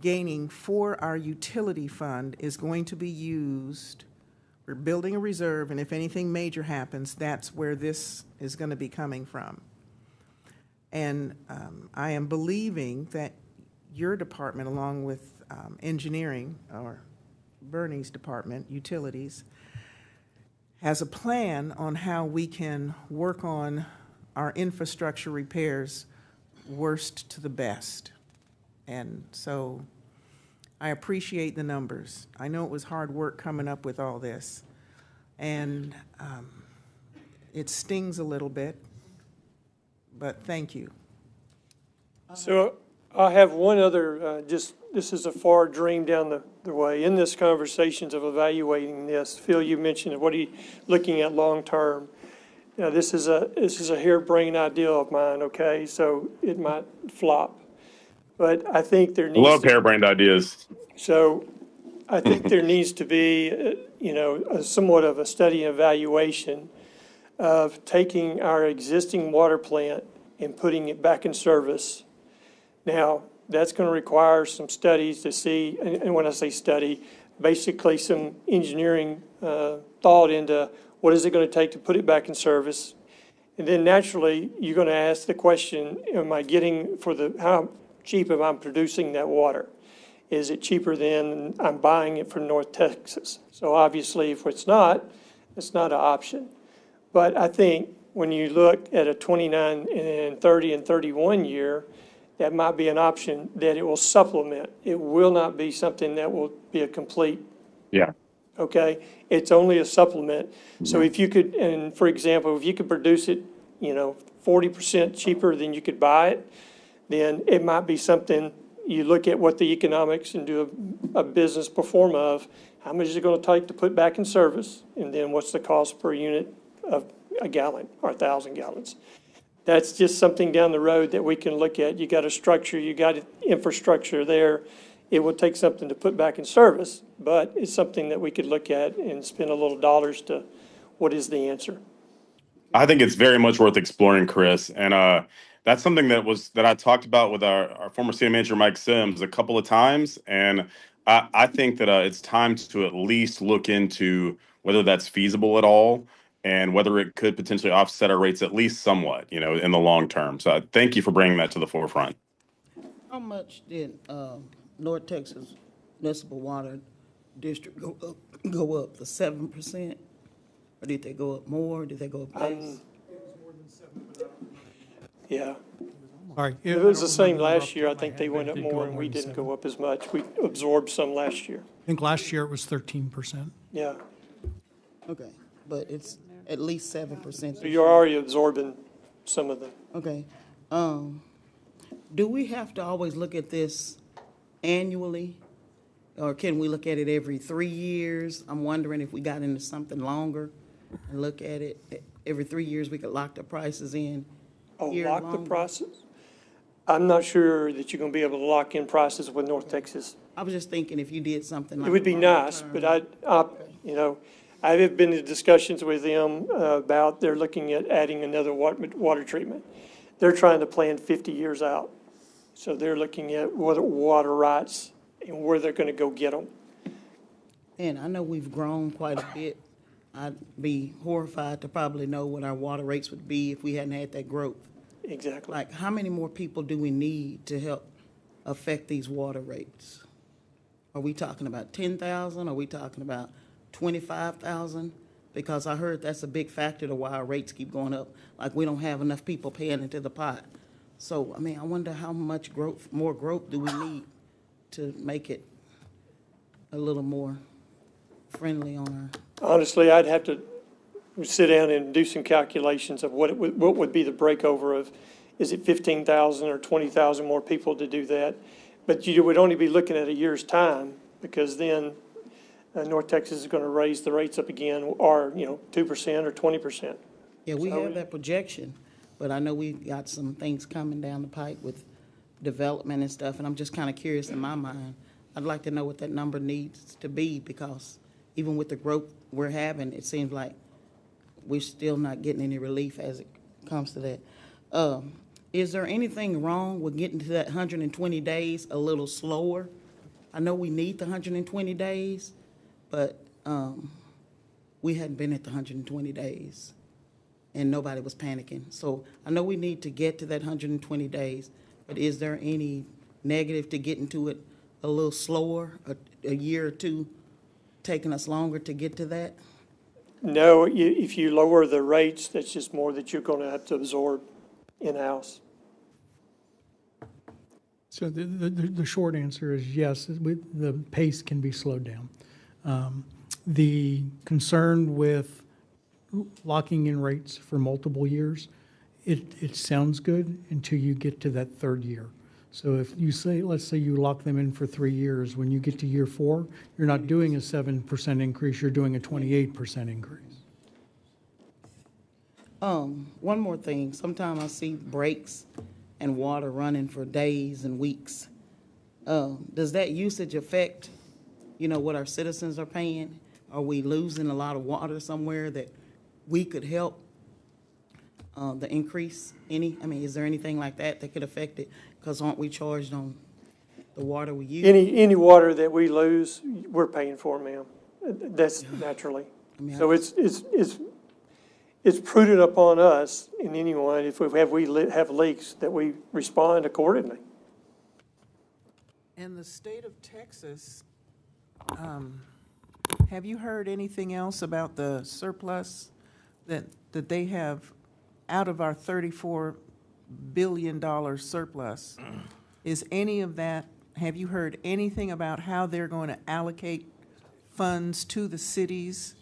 gaining for our utility fund is going to be used. We're building a reserve, and if anything major happens, that's where this is going to be coming from. And I am believing that your department, along with engineering, or Bernie's department, utilities, has a plan on how we can work on our infrastructure repairs worst to the best. And so I appreciate the numbers. I know it was hard work coming up with all this. And it stings a little bit, but thank you. So I have one other, this is a far dream down the way. In this conversations of evaluating this, Phil, you mentioned what are you looking at long-term? Now, this is a harebrained idea of mine, okay? So it might flop. But I think there needs I love harebrained ideas. So I think there needs to be, somewhat of a study and evaluation of taking our existing water plant and putting it back in service. Now, that's going to require some studies to see, and when I say study, basically some engineering thought into what is it going to take to put it back in service. And then naturally, you're going to ask the question, am I getting how cheap am I producing that water? Is it cheaper than I'm buying it from North Texas? So obviously, if it's not an option. But I think when you look at a 29 and 30 and 31 year, that might be an option that it will supplement. It will not be something that will be a complete. Yeah. Okay, it's only a supplement. So if you could, and for example, if you could produce it, 40% cheaper than you could buy it, then it might be something you look at what the economics and do a business pro forma of how much is it going to take to put back in service, and then what's the cost per unit of a gallon or 1,000 gallons. That's just something down the road that we can look at. You got a structure, you got infrastructure there. It will take something to put back in service, but it's something that we could look at and spend a little dollars to what is the answer. I think it's very much worth exploring, Chris. And that's something that I talked about with our former city manager, Mike Sims, a couple of times. And I think that it's time to at least look into whether that's feasible at all and whether it could potentially offset our rates at least somewhat, in the long term. So thank you for bringing that to the forefront. How much did North Texas Municipal Water District go up? The 7%? Or did they go up more? Did they go up less? Yeah. All right. It was the same last year. I think they went up more and we didn't go up as much. We absorbed some last year. I think last year it was 13%. Yeah. Okay, but it's at least 7%. So you're already absorbing some of the. Okay. Do we have to always look at this annually? Or can we look at it every 3 years? I'm wondering if we got into something longer and look at it. Every 3 years, we could lock the prices in. Lock the prices? I'm not sure that you're going to be able to lock in prices with North Texas. I was just thinking if you did something like. It would be nice, but I have been in discussions with them about they're looking at adding another water treatment. They're trying to plan 50 years out. So they're looking at water rights and where they're going to go get them. And I know we've grown quite a bit. I'd be horrified to probably know what our water rates would be if we hadn't had that growth. Exactly. Like, how many more people do we need to help affect these water rates? Are we talking about 10,000? Are we talking about 25,000? Because I heard that's a big factor to why our rates keep going up. Like, we don't have enough people paying into the pot. So, I wonder how much more growth do we need to make it a little more friendly on our. Honestly, I'd have to sit down and do some calculations of what would be the breakover of, is it 15,000 or 20,000 more people to do that? But you would only be looking at a year's time, because then North Texas is going to raise the rates up again, or 2% or 20%. Yeah, we have that projection, but I know we've got some things coming down the pipe with development and stuff, and I'm just kind of curious in my mind. I'd like to know what that number needs to be, because even with the growth we're having, it seems like we're still not getting any relief as it comes to that. Is there anything wrong with getting to that 120 days a little slower? I know we need the 120 days, but we hadn't been at the 120 days, and nobody was panicking. So I know we need to get to that 120 days, but is there any negative to getting to it a little slower, a year or two, taking us longer to get to that? No, if you lower the rates, that's just more that you're going to have to absorb in-house. So the short answer is yes, the pace can be slowed down. The concern with locking in rates for multiple years, it sounds good until you get to that third year. So if you say, let's say you lock them in for 3 years, when you get to year 4, you're not doing a 7% increase, you're doing a 28% increase. One more thing. Sometimes I see breaks and water running for days and weeks. Does that usage affect, what our citizens are paying? Are we losing a lot of water somewhere that we could help the increase any? I mean, is there anything like that that could affect it? Because aren't we charged on the water we use? Any water that we lose, we're paying for, ma'am. That's naturally. I mean, So it's prudent upon us and anyone, if we have leaks, that we respond accordingly. In the state of Texas, have you heard anything else about the surplus that they have out of our $34 billion surplus? Is any of that, have you heard anything about how they're going to allocate funds to the cities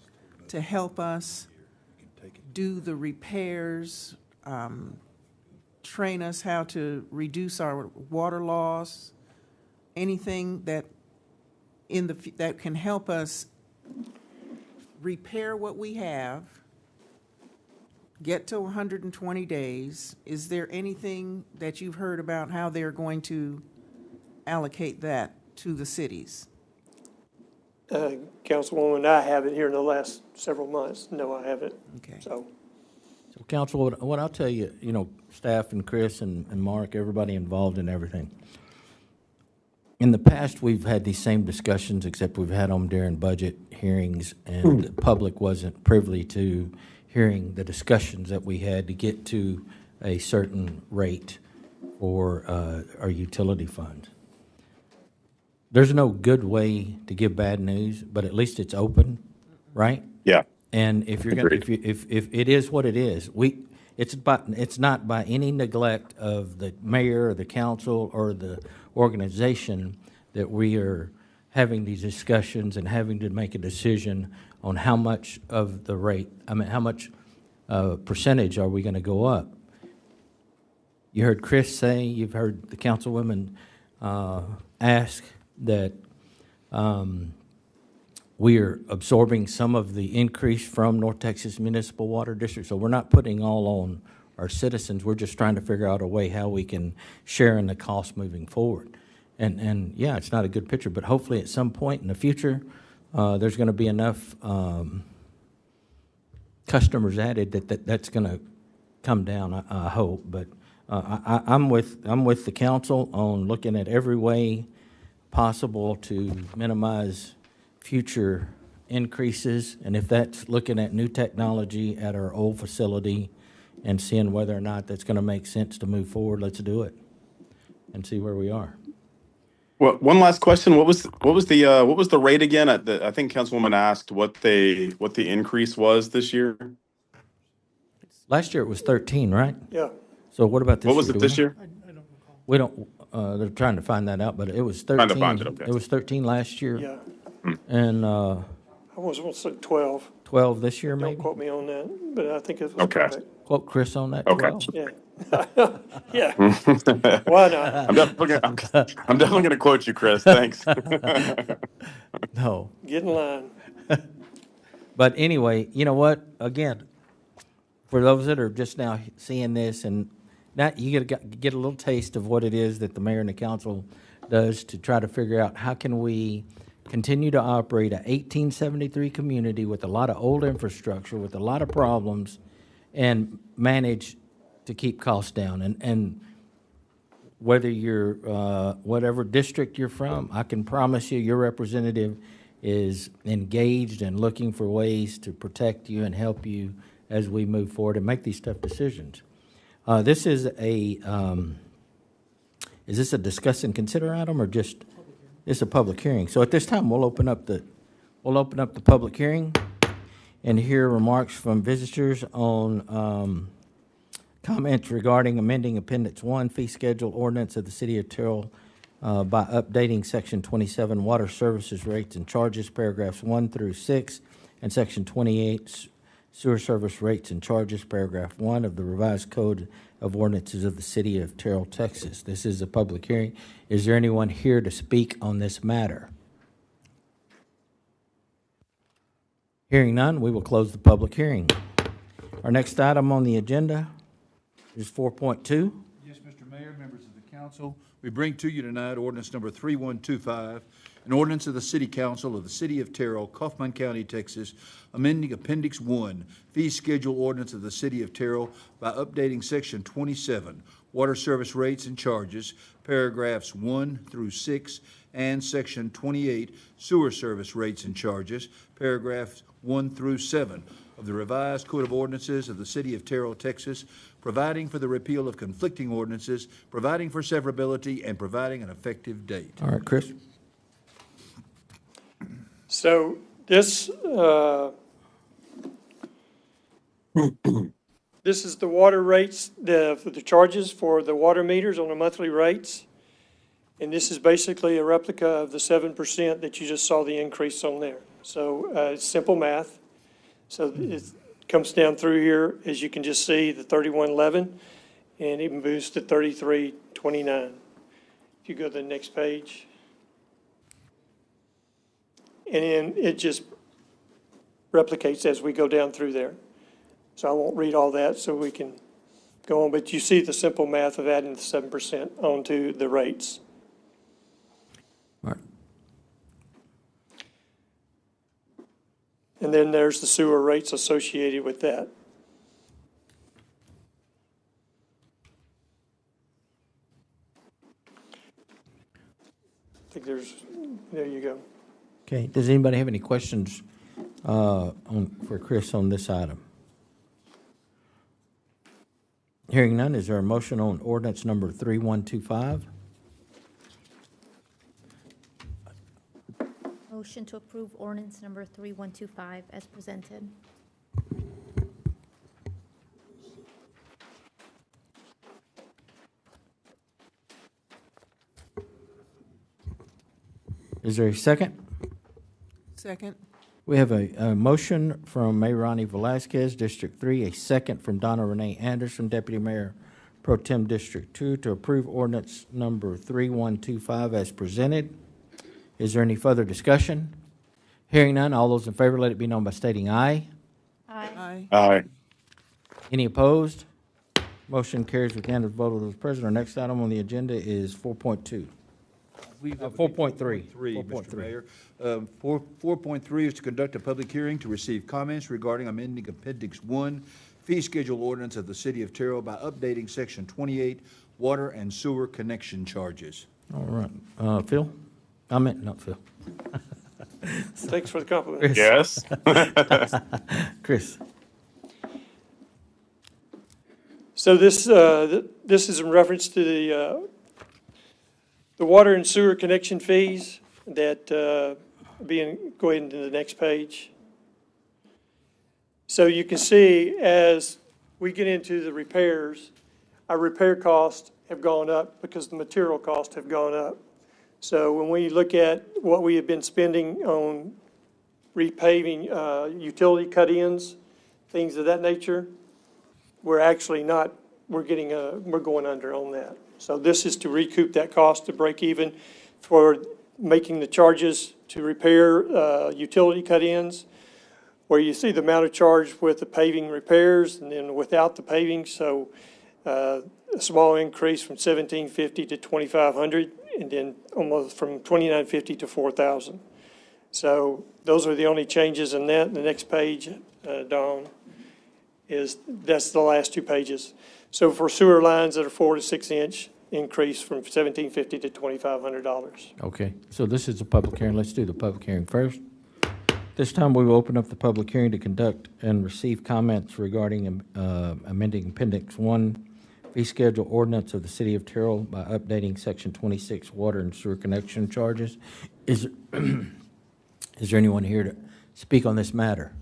to help us do the repairs, train us how to reduce our water loss? Anything that that can help us repair what we have, get to 120 days? Is there anything that you've heard about how they're going to allocate that to the cities? Councilwoman, I haven't here in the last several months. No, I haven't. Okay. So, Council, what I'll tell you, staff and Chris and Mark, everybody involved in everything. In the past, we've had these same discussions, except we've had them during budget hearings, and the public wasn't privy to hearing the discussions that we had to get to a certain rate for our utility funds. There's no good way to give bad news, but at least it's open, right? Yeah. And if you're going, if it is what it is, it's not by any neglect of the mayor or the council or the organization that we are having these discussions and having to make a decision on how much of the rate, how much percentage are we going to go up. You heard Chris say, you've heard the councilwoman ask that we are absorbing some of the increase from North Texas Municipal Water District. So we're not putting all on our citizens. We're just trying to figure out a way how we can share in the cost moving forward. And yeah, it's not a good picture, but hopefully at some point in the future, there's going to be enough customers added that's going to come down, I hope. But I'm with the council on looking at every way possible to minimize future increases, and if that's looking at new technology at our old facility and seeing whether or not that's going to make sense to move forward, let's do it and see where we are. Well, one last question. What was the rate again? I think Councilwoman asked what the increase was this year. Last year it was 13, right? yeah. So what about this year? What was it this year? We don't, they're trying to find that out, but it was 13. Trying to find it, okay. It was 13 last year. Yeah. And I was going to say 12. 12 this year, Don't maybe? quote me on that, but I think it was Okay. correct. Quote Chris on that, Okay. 12. Yeah. Yeah. Why not? I'm definitely going to quote you, Chris. Thanks. No. Get in line. But anyway, you know what? Again, for those that are just now seeing this, and now you get a little taste of what it is that the mayor and the council does to try to figure out how can we continue to operate a 1873 community with a lot of old infrastructure, with a lot of problems, and manage to keep costs down. And whether you're, whatever district you're from, I can promise you your representative is engaged and looking for ways to protect you and help you as we move forward and make these tough decisions. This is this a discuss and consider item or just, it's a public hearing? So at this time, we'll open up the public hearing and hear remarks from visitors on comments regarding amending Appendix 1 fee schedule ordinance of the City of Terrell by updating Section 27 water services rates and charges, paragraphs 1 through 6, and Section 28 sewer service rates and charges, paragraph 1 of the revised Code of Ordinances of the City of Terrell, Texas. This is a public hearing. Is there anyone here to speak on this matter? Hearing none, we will close the public hearing. Our next item on the agenda is 4.2. Yes, Mr. Mayor, members of the council, we bring to you tonight ordinance number 3125, an ordinance of the City Council of the City of Terrell, Kaufman County, Texas, amending Appendix 1, Fee Schedule Ordinance of the City of Terrell by updating Section 27, Water Service Rates and Charges, paragraphs 1 through 6, and Section 28, Sewer Service Rates and Charges, paragraphs 1 through 7 of the revised Code of Ordinances of the City of Terrell, Texas, providing for the repeal of conflicting ordinances, providing for severability, and providing an effective date. All right, Chris? So this, this is the water rates, the charges for the water meters on the monthly rates. And this is basically a replica of the 7% that you just saw the increase on there. So it's simple math. So it comes down through here, as you can just see, the 3111, and it moves to 3329. If you go to the next page. And then it just replicates as we go down through there. So I won't read all that so we can go on, but you see the simple math of adding the 7% onto the rates. All right. And then there's the sewer rates associated with that. I think there you go. Okay, does anybody have any questions for Chris on this item? Hearing none, is there a motion on ordinance number 3125? Motion to approve ordinance number 3125 as presented. Is there a second? Second. We have a motion from Mayor Ronnie Velazquez, District 3, a second from Donna Renee Anderson, Deputy Mayor Pro Tem District 2, to approve ordinance number 3125 as presented. Is there any further discussion? Hearing none, all those in favor, let it be known by stating aye. Aye. Aye. Any opposed? Motion carries with unanimous vote of those present. Our next item on the agenda is 4.2. 4.3. 4.3, Mr. Mayor. 4.3 is to conduct a public hearing to receive comments regarding amending Appendix 1, Fee Schedule Ordinance of the City of Terrell by updating Section 28, Water and Sewer Connection Charges. All right. Phil? I meant, not Phil. Thanks for the compliment. Yes. Chris? So this is in reference to the water and sewer connection fees that go ahead into the next page. So you can see as we get into the repairs, our repair costs have gone up because the material costs have gone up. So when we look at what we have been spending on repaving, utility cut-ins, things of that nature, we're actually not, we're going under on that. So this is to recoup that cost to break even for making the charges to repair utility cut-ins, where you see the amount of charge with the paving repairs and then without the paving. So a small increase from $1,750 to $2,500, and then almost from $2,950 to $4,000. So those are the only changes in that. The next page, Dawn, that's the last two pages. So for sewer lines that are 4 to 6 inch, increase from $1,750 to $2,500. Okay, so this is a public hearing. Let's do the public hearing first. This time we will open up the public hearing to conduct and receive comments regarding amending Appendix 1, Fee Schedule Ordinance of the City of Terrell by updating Section 26, Water and Sewer Connection Charges. Is there anyone here to speak on this matter?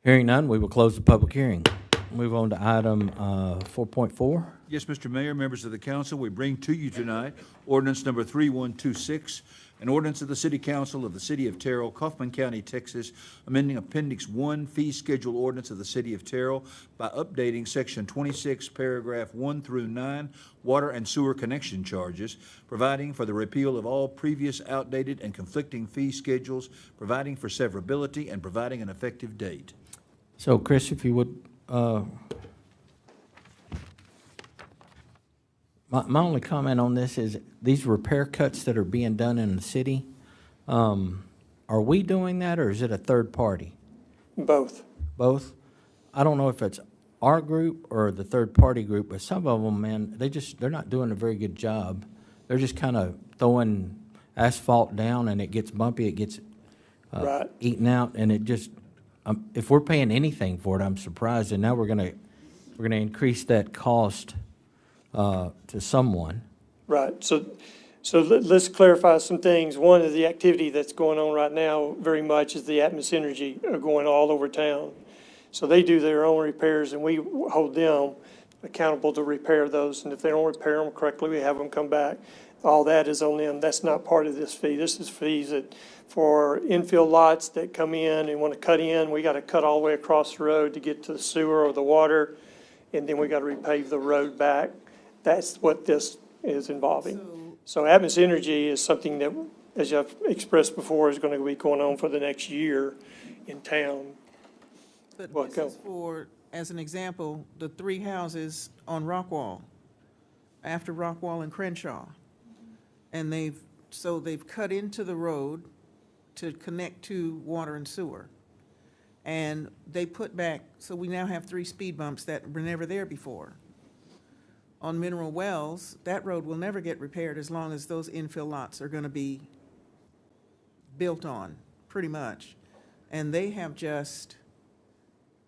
Hearing none, we will close the public hearing. Move on to item 4.4. Yes, Mr. Mayor, members of the council, we bring to you tonight ordinance number 3126, an ordinance of the City Council of the City of Terrell, Kaufman County, Texas, amending Appendix 1, Fee Schedule Ordinance of the City of Terrell by updating Section 26, Paragraph 1 through 9, Water and Sewer Connection Charges, providing for the repeal of all previous outdated and conflicting fee schedules, providing for severability, and providing an effective date. So, Chris, if you would My only comment on this is these repair cuts that are being done in the city, are we doing that or is it a third party? Both. Both? I don't know if it's our group or the third party group, but some of them, man, they're not doing a very good job. They're just kind of throwing asphalt down and it gets bumpy, it gets Right. eaten out, and it just, if we're paying anything for it, I'm surprised, and now we're gonna increase that cost to someone. Right, so let's clarify some things. One is the activity that's going on right now very much is the Atmos Energy are going all over town. So they do their own repairs and we hold them accountable to repair those. And if they don't repair them correctly, we have them come back. All that is on them. That's not part of this fee. This is fees that for infill lots that come in and want to cut in, we got to cut all the way across the road to get to the sewer or the water. And then we got to repave the road back. That's what this is involving. So Atmos Energy is something that, as I've expressed before, is going to be going on for the next year in town. But this is for, as an example, the 3 houses on Rockwall, after Rockwall and Crenshaw. And they've cut into the road to connect to water and sewer. And they put back, so we now have 3 speed bumps that were never there before. On Mineral Wells, that road will never get repaired as long as those infill lots are gonna be built on, pretty much. And they have just,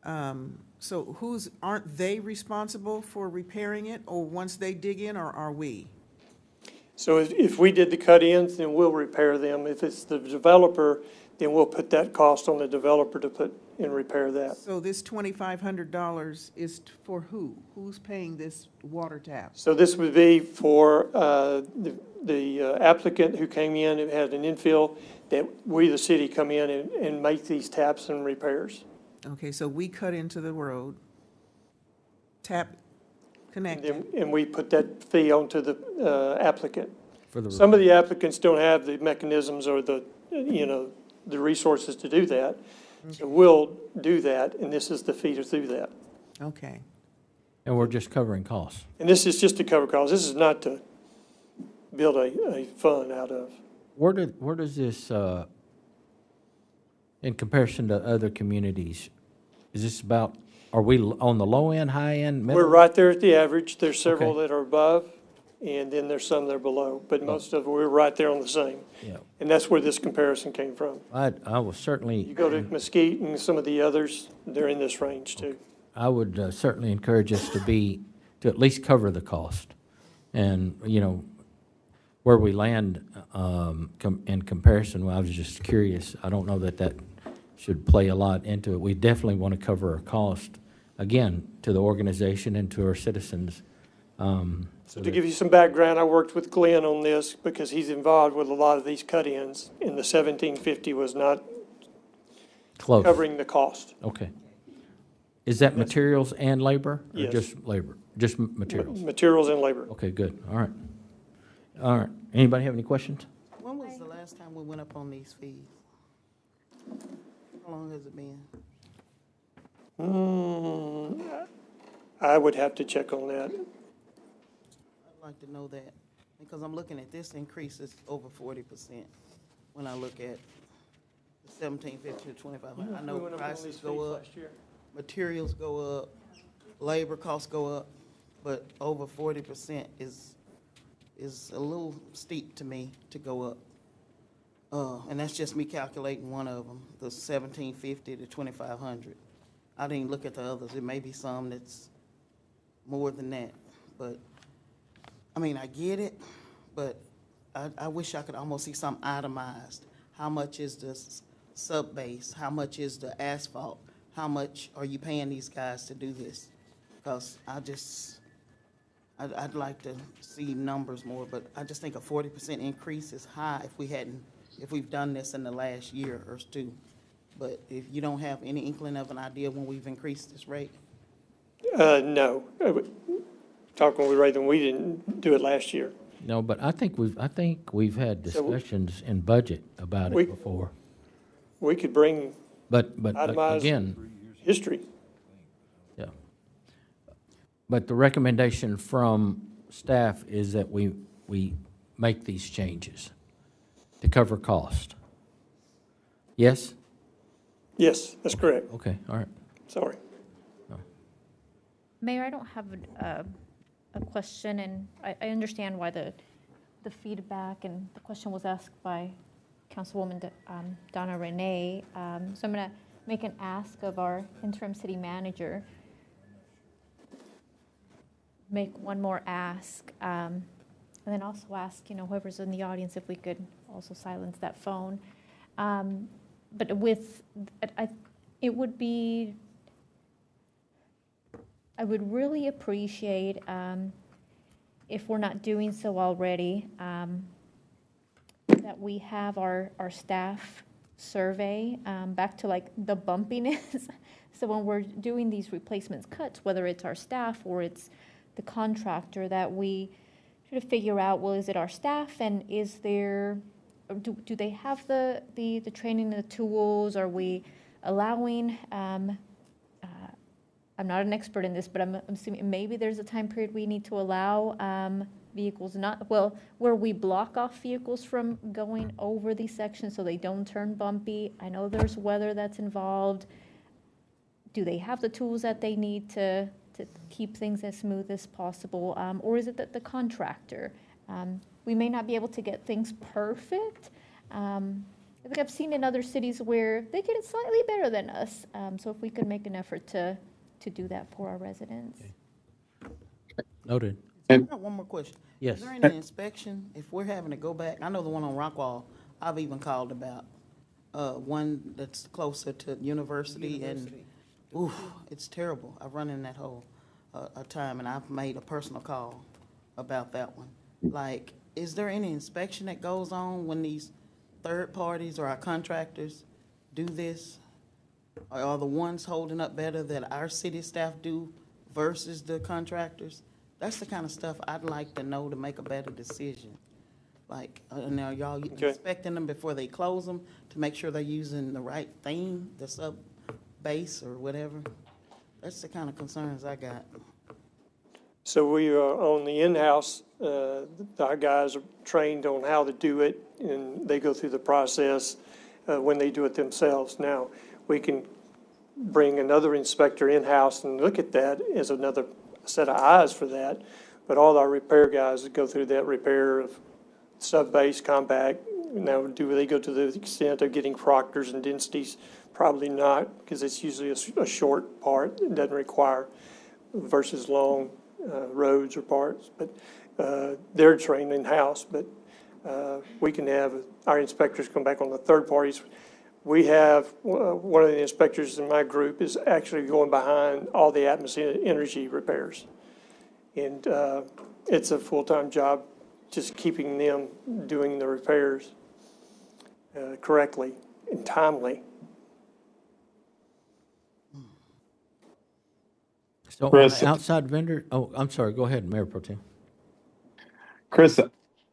so aren't they responsible for repairing it, or once they dig in, or are we? So if we did the cut-ins, then we'll repair them. If it's the developer, then we'll put that cost on the developer to put and repair that. So this $2,500 is for who? Who's paying this water tap? So this would be for the applicant who came in and had an infill, that we, the city, come in and make these taps and repairs. Okay, so we cut into the road, tap connected. And we put that fee onto the applicant. For the Some of the applicants don't have the mechanisms or the resources to do that. So we'll do that, and this is the fee to do that. Okay. And we're just covering costs. And this is just to cover costs. This is not to build a fund out of. Where does this, in comparison to other communities, is this about, are we on the low end, high end, middle? We're right there at the average. There's several Okay. that are above, and then there's some that are below. But most of them, we're right there on the same. Yeah. And that's where this comparison came from. I will certainly. You go to Mesquite and some of the others, they're in this range too. I would certainly encourage us to at least cover the cost. And, where we land in comparison, well, I was just curious. I don't know that should play a lot into it. We definitely want to cover our cost, again, to the organization and to our citizens. So to give you some background, I worked with Glenn on this because he's involved with a lot of these cut-ins, and the 1750 was not Close. covering the cost. Okay. Is that materials and labor? Or Yes. just labor? Just materials? Materials and labor. Okay, good. All right. All right. Anybody have any questions? When was the last time we went up on these fees? How long has it been? I would have to check on that. I'd like to know that, because I'm looking at this increase is over 40% when I look at the 1750 to 2500. I know We went up on prices these go fees up, last year. materials go up, labor costs go up, but over 40% is a little steep to me to go up. And that's just me calculating one of them, the 1750 to 2500. I didn't look at the others. There may be some that's more than that, but I mean, I get it, but I wish I could almost see something itemized. How much is the sub-base? How much is the asphalt? How much are you paying these guys to do this? Because I'd like to see numbers more, but I just think a 40% increase is high if we've done this in the last year or two. But if you don't have any inkling of an idea when we've increased this rate? No. Talking with Ray, then we didn't do it last year. No, but I think we've had discussions in budget about it before. We could bring But itemized again, history. yeah. But the recommendation from staff is that we make these changes to cover cost. Yes? Yes, that's correct. Okay, all right. Sorry. Mayor, I don't have a question, and I understand why the feedback and the question was asked by Councilwoman Donna Renee. So I'm going to make an ask of our interim city manager. Make one more ask, and then also ask, whoever's in the audience if we could also silence that phone. But it would be, I would really appreciate if we're not doing so already, that we have our staff survey back to like the bumpiness. So when we're doing these replacements cuts, whether it's our staff or it's the contractor, that we try to figure out, well, is it our staff, and is there, do they have the training and the tools? Are we allowing, I'm not an expert in this, but I'm assuming maybe there's a time period we need to allow vehicles where we block off vehicles from going over these sections so they don't turn bumpy. I know there's weather that's involved. Do they have the tools that they need to keep things as smooth as possible? Or is it that the contractor, we may not be able to get things perfect. I think I've seen in other cities where they get it slightly better than us. So if we could make an effort to do that for our residents. Noted. I got one more question. Yes. Is there any inspection, if we're having to go back, I know the one on Rockwall, I've even called about, one that's closer to University. And, ooh, it's terrible. I've run in that hole a time, and I've made a personal call about that one. Like, is there any inspection that goes on when these third parties or our contractors do this? Are the ones holding up better that our city staff do versus the contractors? That's the kind of stuff I'd like to know to make a better decision. Like, now y'all inspecting them before they close them to make sure they're using the right thing, the sub base or whatever? That's the kind of concerns I got. So we are on the in-house, our guys are trained on how to do it, and they go through the process when they do it themselves. Now, we can bring another inspector in-house and look at that as another set of eyes for that. But all our repair guys that go through that repair of sub-base, compact, now do they go to the extent of getting proctors and densities? Probably not, because it's usually a short part. It doesn't require versus long roads or parts. But they're trained in-house. But we can have our inspectors come back on the third parties. We have, one of the inspectors in my group is actually going behind all the atmosphere energy repairs. And it's a full-time job, just keeping them doing the repairs correctly and timely. So Chris, outside vendor, I'm sorry, go ahead, Mayor Pro Tem. Chris,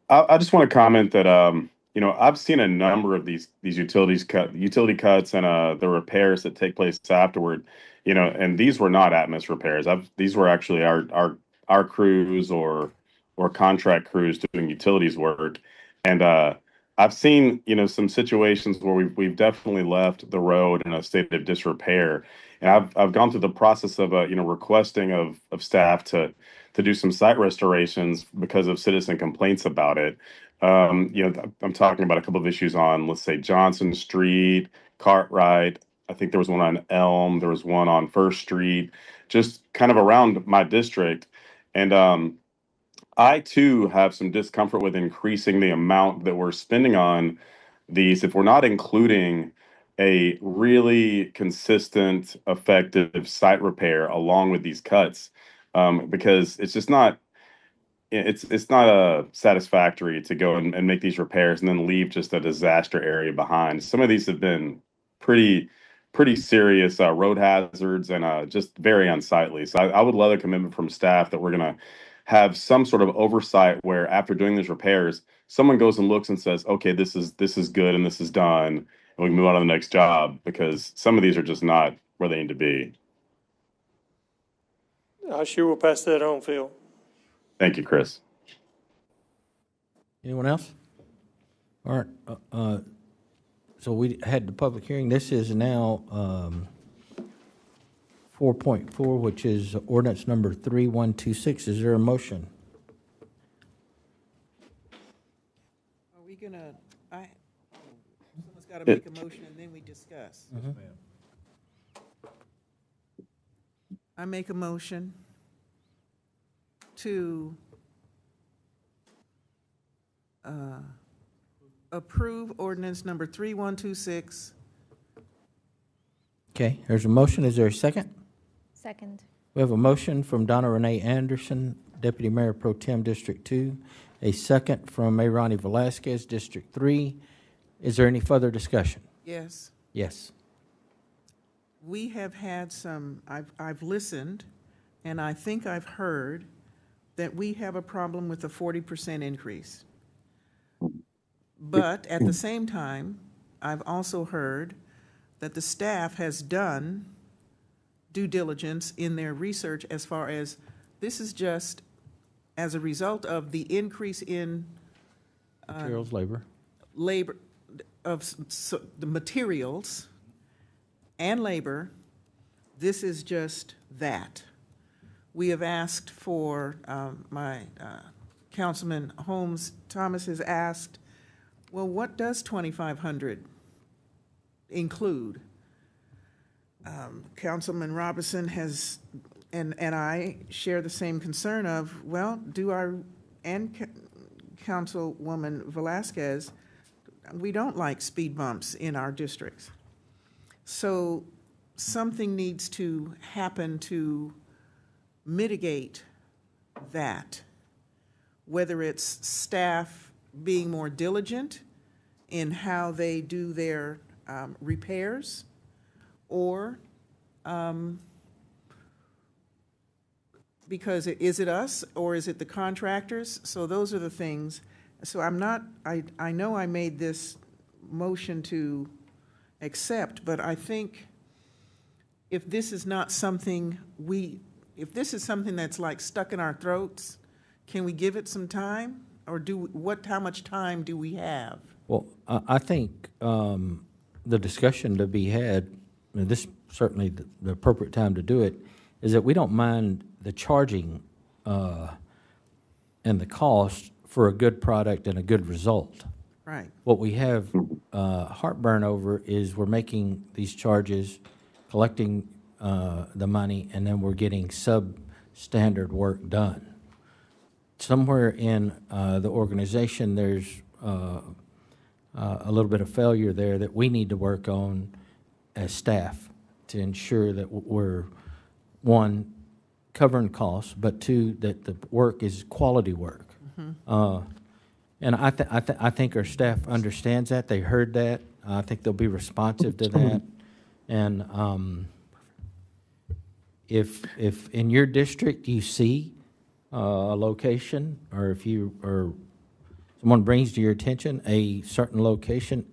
I just want to comment that I've seen a number of these utility cuts and the repairs that take place afterward. And these were not Atmos repairs. These were actually our crews or contract crews doing utilities work. And I've seen some situations where we've definitely left the road in a state of disrepair. And I've gone through the process of requesting of staff to do some site restorations because of citizen complaints about it. I'm talking about a couple of issues on, let's say, Johnson Street, Cartwright. I think there was one on Elm. There was one on First Street, just kind of around my district. And I, too, have some discomfort with increasing the amount that we're spending on these if we're not including a really consistent, effective site repair along with these cuts, because it's just not it's not satisfactory to go and make these repairs and then leave just a disaster area behind. Some of these have been pretty serious road hazards and just very unsightly. So I would love a commitment from staff that we're going to have some sort of oversight where after doing these repairs, someone goes and looks and says, okay, this is good and this is done, and we can move on to the next job, because some of these are just not where they need to be. I sure will pass that on, Phil. Thank you, Chris. Anyone else? All right, so we had the public hearing. This is now 4.4, which is ordinance number 3126. Is there a motion? Are we gonna, someone's gotta make a motion and then we discuss. I make a motion to approve ordinance number 3126. Okay, there's a motion. Is there a second? Second. We have a motion from Donna Renee Anderson, Deputy Mayor Pro Tem District 2, a second from Mayor Ronnie Velasquez, District 3. Is there any further discussion? Yes. Yes. We have had some, I've listened, and I think I've heard that we have a problem with the 40% increase. But at the same time, I've also heard that the staff has done due diligence in their research as far as this is just as a result of the increase in Materials, labor. labor, the materials and labor, this is just that. We have asked for, Councilman Holmes Thomas has asked, well, what does 2,500 include? Councilman Robinson has, and I share the same concern of, well, Councilwoman Velasquez, we don't like speed bumps in our districts. So something needs to happen to mitigate that, whether it's staff being more diligent in how they do their repairs, or because is it us or is it the contractors? So those are the things. So I'm not, I know I made this motion to accept, but I think if this is not something if this is something that's like stuck in our throats, can we give it some time? Or how much time do we have? Well, I think the discussion to be had, and this is certainly the appropriate time to do it, is that we don't mind the charging and the cost for a good product and a good result. Right. What we have heartburn over is we're making these charges, collecting the money, and then we're getting substandard work done. Somewhere in the organization, there's a little bit of failure there that we need to work on as staff to ensure that we're, one, covering costs, but two, that the work is quality work. And I think our staff understands that. They heard that. I think they'll be responsive to that. And if in your district you see a location, or if someone brings to your attention a certain location,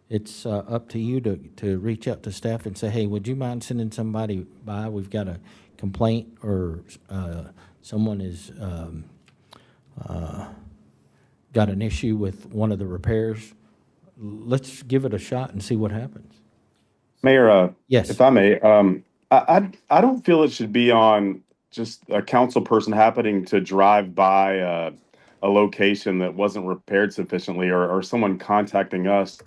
it's up to you to reach out to staff and say, hey, would you mind sending somebody by? We've got a complaint, or someone is got an issue with one of the repairs. Let's give it a shot and see what happens. Mayor, yes, if I may, I don't feel it should be on just a council person happening to drive by a location that wasn't repaired sufficiently, or someone contacting us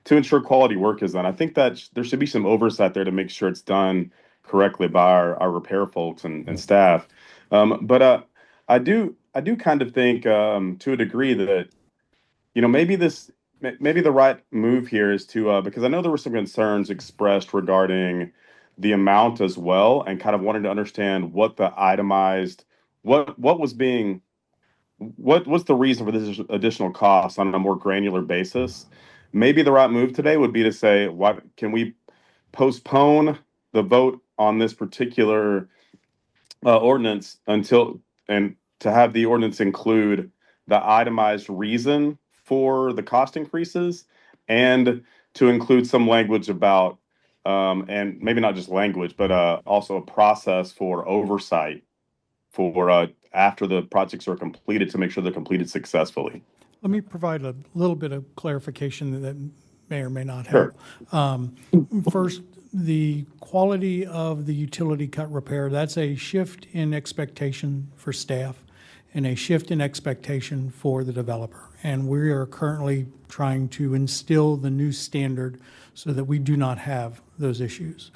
to ensure quality work is done. I think that there should be some oversight there to make sure it's done correctly by our repair folks and staff. But I do kind of think to a degree that, maybe the right move here is to, because I know there were some concerns expressed regarding the amount as well, and kind of wanting to understand what the itemized, what's the reason for this additional cost on a more granular basis. Maybe the right move today would be to say, what can we postpone the vote on this particular ordinance and to have the ordinance include the itemized reason for the cost increases, and to include some language about, and maybe not just language, but also a process for oversight for after the projects are completed to make sure they're completed successfully? Let me provide a little bit of clarification that may or may not help. First, the quality of the utility cut repair, that's a shift in expectation for staff and a shift in expectation for the developer. And we are currently trying to instill the new standard so that we do not have those issues.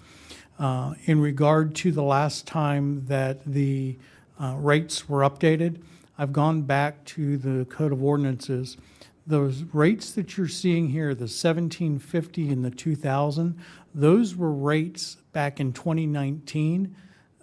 In regard to the last time that the rates were updated, I've gone back to the Code of Ordinances. Those rates that you're seeing here, the 1750 and the 2000, those were rates back in 2019.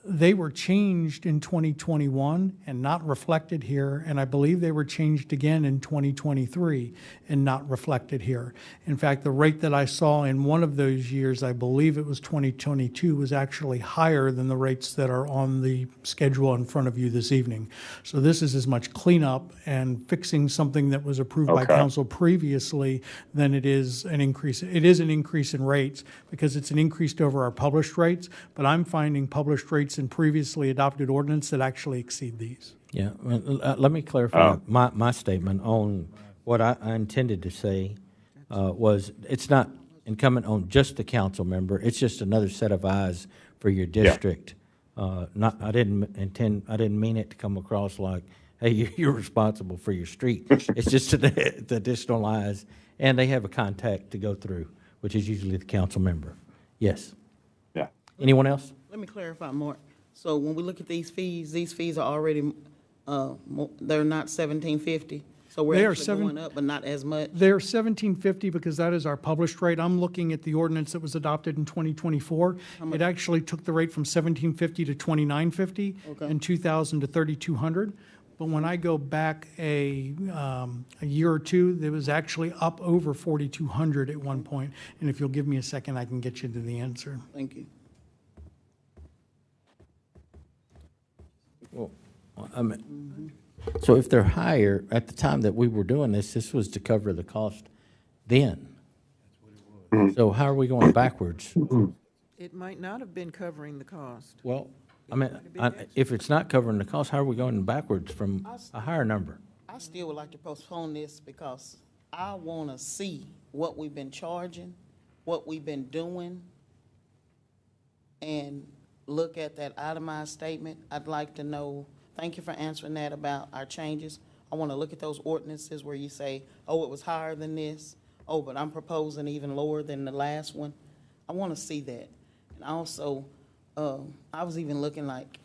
They were changed in 2021 and not reflected here, and I believe they were changed again in 2023 and not reflected here. In fact, the rate that I saw in one of those years, I believe it was 2022, was actually higher than the rates that are on the schedule in front of you this evening. So this is as much cleanup and fixing something that was approved by council previously than it is an increase. It is an increase in rates because it's an increase over our published rates, but I'm finding published rates in previously adopted ordinance that actually exceed these. Yeah, well, let me clarify my statement on what I intended to say was it's not incumbent on just the council member. It's just another set of eyes for your district. I didn't mean it to come across like, hey, you're responsible for your street. It's just the additional eyes, and they have a contact to go through, which is usually the council member. Yes. Yeah. Anyone else? Let me clarify more. So when we look at these fees are already, they're not 1750. So we're actually going up, but not as much. They're 1750 because that is our published rate. I'm looking at the ordinance that was adopted in 2024. It actually took the rate from 1750 to 2950 and 2000 to 3200. But when I go back a year or two, it was actually up over 4200 at one point. And if you'll give me a second, I can get you to the answer. Thank you. Well, so if they're higher, at the time that we were doing this was to cover the cost then. So how are we going backwards? It might not have been covering the cost. Well, I mean, if it's not covering the cost, how are we going backwards from a higher number? I still would like to postpone this because I want to see what we've been charging, what we've been doing, and look at that itemized statement. I'd like to know, thank you for answering that about our changes. I want to look at those ordinances where you say, oh, it was higher than this. Oh, but I'm proposing even lower than the last one. I want to see that. And also, I was even looking like,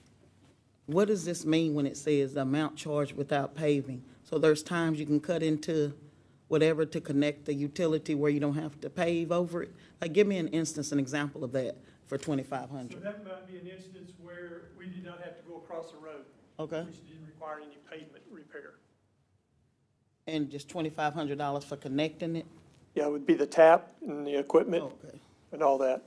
what does this mean when it says the amount charged without paving? So there's times you can cut into whatever to connect the utility where you don't have to pave over it. Like, give me an instance, an example of that for 2,500. So that might be an instance where we did not have to go across the road. Okay. Which didn't require any pavement repair. And just $2,500 for connecting it? Yeah, it would be the tap and the equipment and all that.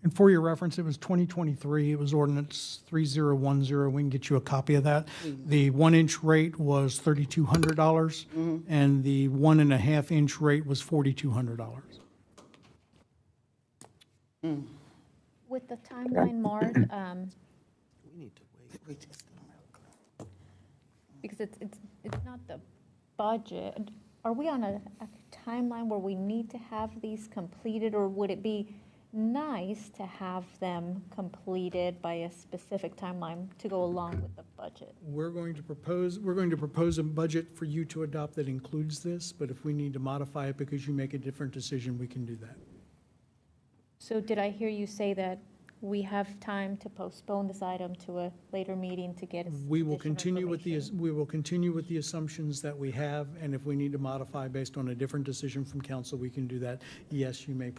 And for your reference, it was 2023. It was ordinance 3010. We can get you a copy of that. The 1-inch rate was $3,200, and the 1.5-inch rate was $4,200. With the timeline, Mark, We need to wait. because it's not the budget, are we on a timeline where we need to have these completed, or would it be nice to have them completed by a specific timeline to go along with the budget? We're going to propose a budget for you to adopt that includes this, but if we need to modify it because you make a different decision, we can do that. So did I hear you say that we have time to postpone this item to a later meeting to get We will continue with the assumptions that we have, and if we need to modify based on a different decision from council, we can do that. Yes, you may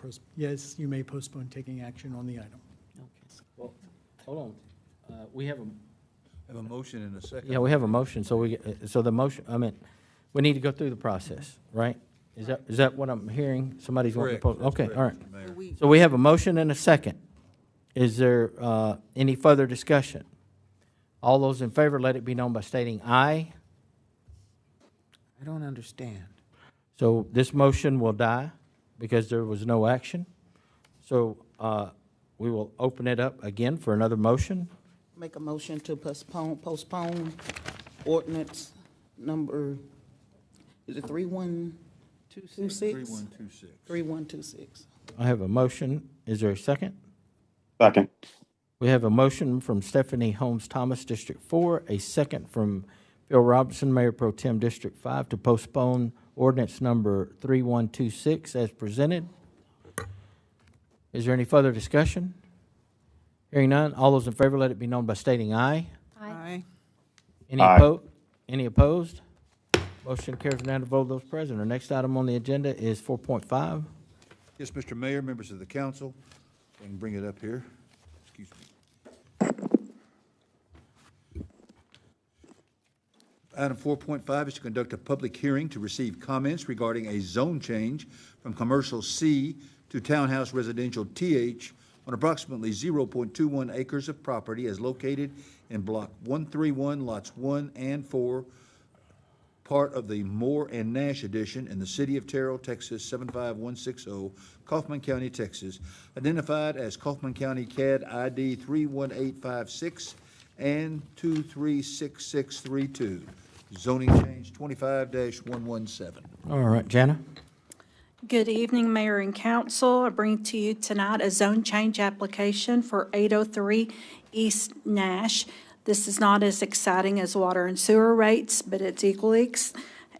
postpone taking action on the item. Well, hold on. We have Have a motion and a second. Yeah, we have a motion, so the motion, we need to go through the process, right? Is that what I'm hearing? Somebody's wanting to Correct. post? Okay, That's all correct, right. Mayor. So we have a motion and a second. Is there any further discussion? All those in favor, let it be known by stating aye. I don't understand. So this motion will die because there was no action. So we will open it up again for another motion Make a motion to postpone ordinance number, is it 3126? 3126. 3126. I have a motion. Is there a second? Second. We have a motion from Stephanie Holmes Thomas, District 4, a second from Phil Robinson, Mayor Pro Tem, District 5, to postpone ordinance number 3126 as presented. Is there any further discussion? Hearing none, all those in favor, let it be known by stating aye. Aye. Aye. Any opposed? Motion carries now to vote those present. Our next item on the agenda is 4.5. Yes, Mr. Mayor, members of the council, I can bring it up here. Excuse me. Item 4.5 is to conduct a public hearing to receive comments regarding a zone change from commercial C to townhouse residential TH on approximately 0.21 acres of property as located in Block 131, Lots 1 and 4, part of the Moore and Nash Edition in the city of Terrell, Texas, 75160, Kaufman County, Texas, identified as Kaufman County CAD ID 31856 and 236632. Zoning change 25-117. All right, Jana? Good evening, Mayor and Council. I bring to you tonight a zone change application for 803 East Nash. This is not as exciting as water and sewer rates, but it's equally,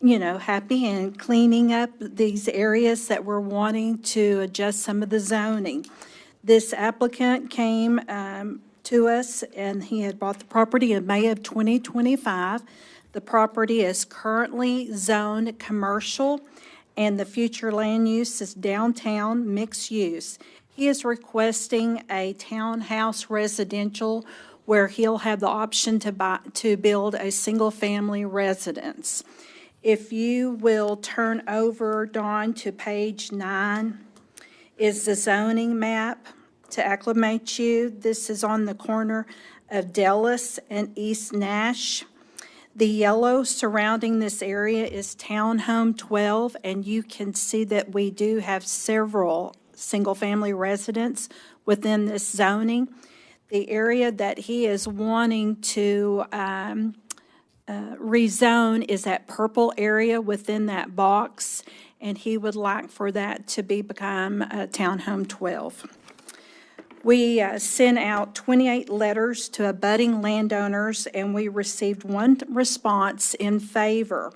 happy and cleaning up these areas that we're wanting to adjust some of the zoning. This applicant came to us, and he had bought the property in May of 2025. The property is currently zoned commercial, and the future land use is downtown mixed use. He is requesting a townhouse residential where he'll have the option to build a single-family residence. If you will turn over, Dawn, to page 9, is the zoning map to acclimate you. This is on the corner of Dallas and East Nash. The yellow surrounding this area is Townhome 12, and you can see that we do have several single-family residents within this zoning. The area that he is wanting to rezone is that purple area within that box, and he would like for that to become Townhome 12. We sent out 28 letters to abutting landowners, and we received one response in favor.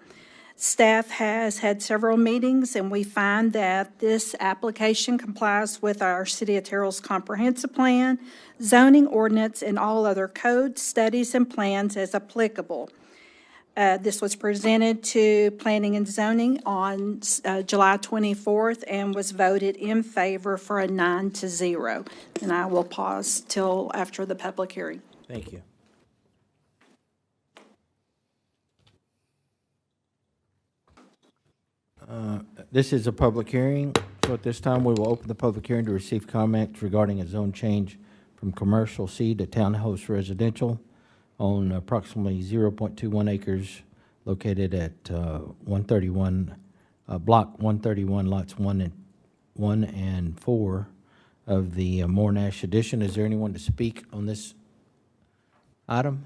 Staff has had several meetings, and we find that this application complies with our City of Terrell's comprehensive plan, zoning ordinance, and all other codes, studies, and plans as applicable. This was presented to Planning and Zoning on July 24th and was voted in favor for a 9-0. And I will pause till after the public hearing. Thank you. This is a public hearing, so at this time we will open the public hearing to receive comments regarding a zone change from commercial C to townhouse residential on approximately 0.21 acres located at 131, Block 131, Lots 1 and 4 of the Moore Nash Edition. Is there anyone to speak on this item?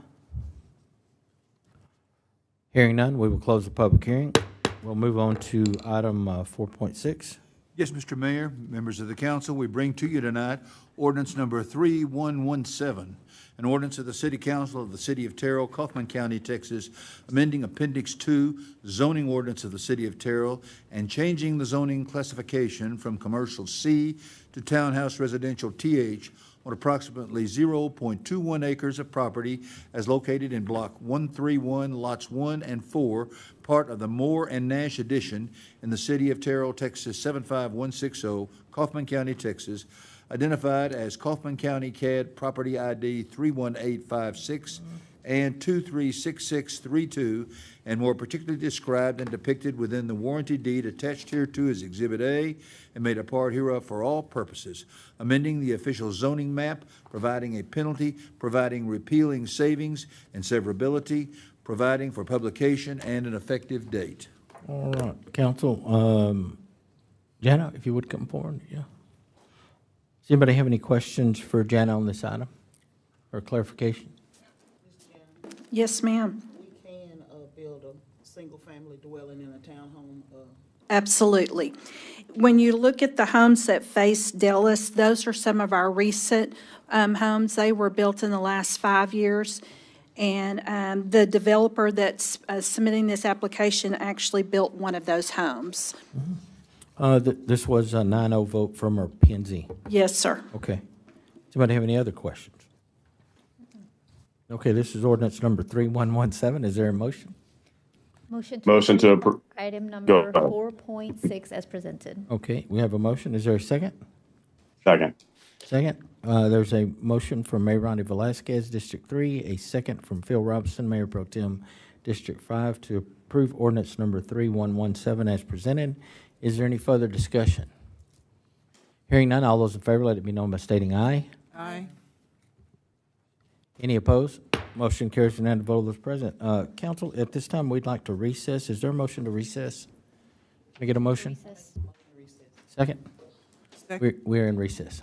Hearing none, we will close the public hearing. We'll move on to item 4.6. Yes, Mr. Mayor, members of the council, we bring to you tonight ordinance number 3117, an ordinance of the City Council of the City of Terrell, Kaufman County, Texas, amending Appendix 2, zoning ordinance of the City of Terrell, and changing the zoning classification from commercial C to townhouse residential TH on approximately 0.21 acres of property as located in Block 131, Lots 1 and 4, part of the Moore and Nash Edition in the City of Terrell, Texas, 75160, Kaufman County, Texas, identified as Kaufman County CAD Property ID 31856 and 236632, and more particularly described and depicted within the warranty deed attached hereto as Exhibit A and made a part hereof for all purposes, amending the official zoning map, providing a penalty, providing repealing savings and severability, providing for publication and an effective date. All right, council. Jana, if you would come forward, yeah. Does anybody have any questions for Jana on this item or clarification? Yes, ma'am. We can build a single-family dwelling in a townhome. Absolutely. When you look at the homes that face Dallas, those are some of our recent homes. They were built in the last 5 years. And the developer that's submitting this application actually built one of those homes. This was a 9-0 vote from our P and Z. Yes, sir. Okay. Does anybody have any other questions? Okay, this is ordinance number 3117. Is there a motion? Motion to approve. Item Go number ahead. 4.6 as presented. Okay, we have a motion. Is there a second? Second. Second. There's a motion from Mayor Ronnie Velasquez, District 3, a second from Phil Robinson, Mayor Pro Tem, District 5, to approve ordinance number 3117 as presented. Is there any further discussion? Hearing none, all those in favor, let it be known by stating aye. Aye. Any opposed? Motion carries unanimous vote of those present. Council, at this time, we'd like to recess. Is there a motion to recess? Can I get a motion? Second? Second. We're in recess.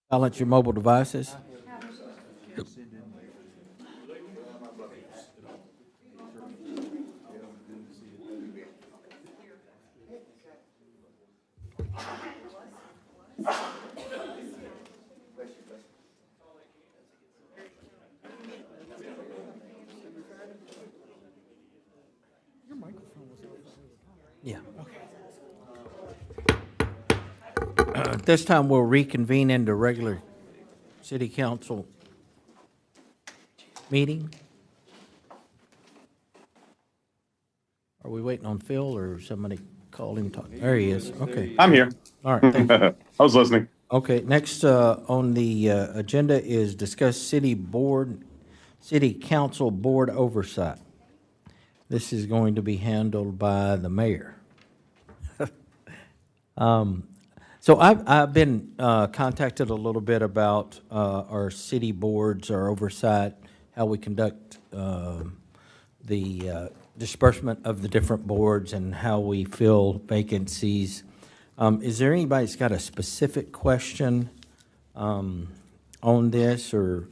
Silence your mobile devices. Yeah. At this time, we'll reconvene into regular city council meeting. Are we waiting on Phil or somebody called him? There he is. Okay. I'm here. All right. Thank you. I was listening. Okay, next on the agenda is discuss city council board oversight. This is going to be handled by the mayor. So I've been contacted a little bit about our city boards, our oversight, how we conduct the disbursement of the different boards and how we fill vacancies. Is there anybody that's got a specific question on this, or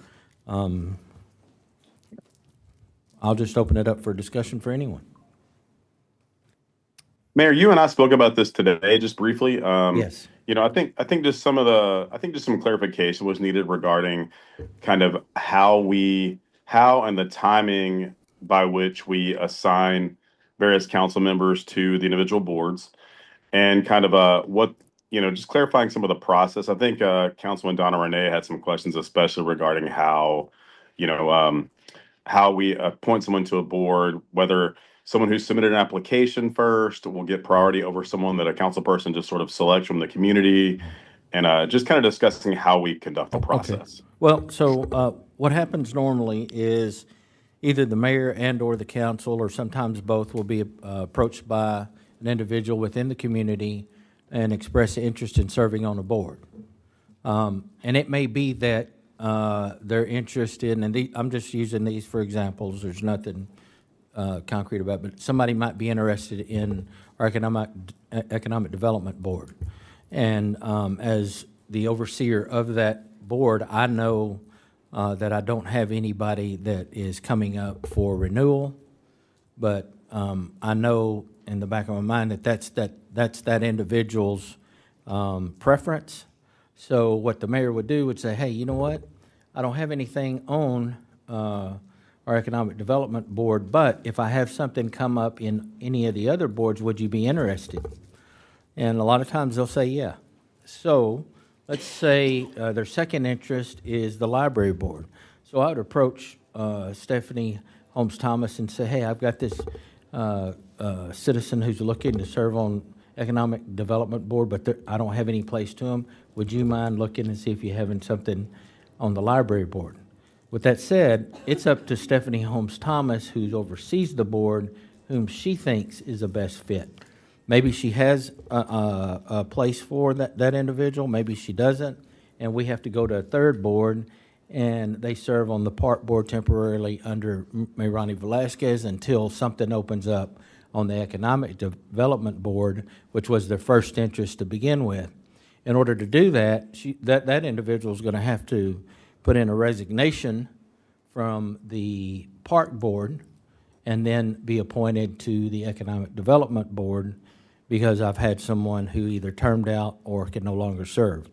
I'll just open it up for discussion for anyone. Mayor, you and I spoke about this today, just briefly. Yes. I think just some clarification was needed regarding kind of how and the timing by which we assign various council members to the individual boards, and kind of just clarifying some of the process. I think Councilman Donna Renee had some questions, especially regarding how we appoint someone to a board, whether someone who submitted an application first will get priority over someone that a council person just sort of selects from the community, and just kind of discussing how we conduct the process. Okay. Well, so what happens normally is either the mayor and or the council, or sometimes both, will be approached by an individual within the community and express interest in serving on a board. And it may be that they're interested, and I'm just using these for examples. There's nothing concrete about it, but somebody might be interested in our economic development board. And as the overseer of that board, I know that I don't have anybody that is coming up for renewal, but I know in the back of my mind that that's that individual's preference. So what the mayor would do would say, hey, you know what? I don't have anything on our economic development board, but if I have something come up in any of the other boards, would you be interested? And a lot of times they'll say, yeah. So let's say their second interest is the library board. So I would approach Stephanie Holmes Thomas and say, hey, I've got this citizen who's looking to serve on economic development board, but I don't have any place to him. Would you mind looking and see if you're having something on the library board? With that said, it's up to Stephanie Holmes Thomas, who oversees the board, whom she thinks is the best fit. Maybe she has a place for that individual, maybe she doesn't, and we have to go to a third board, and they serve on the park board temporarily under Mayrani Velasquez until something opens up on the economic development board, which was their first interest to begin with. In order to do that, that individual is going to have to put in a resignation from the park board and then be appointed to the economic development board, because I've had someone who either termed out or can no longer serve.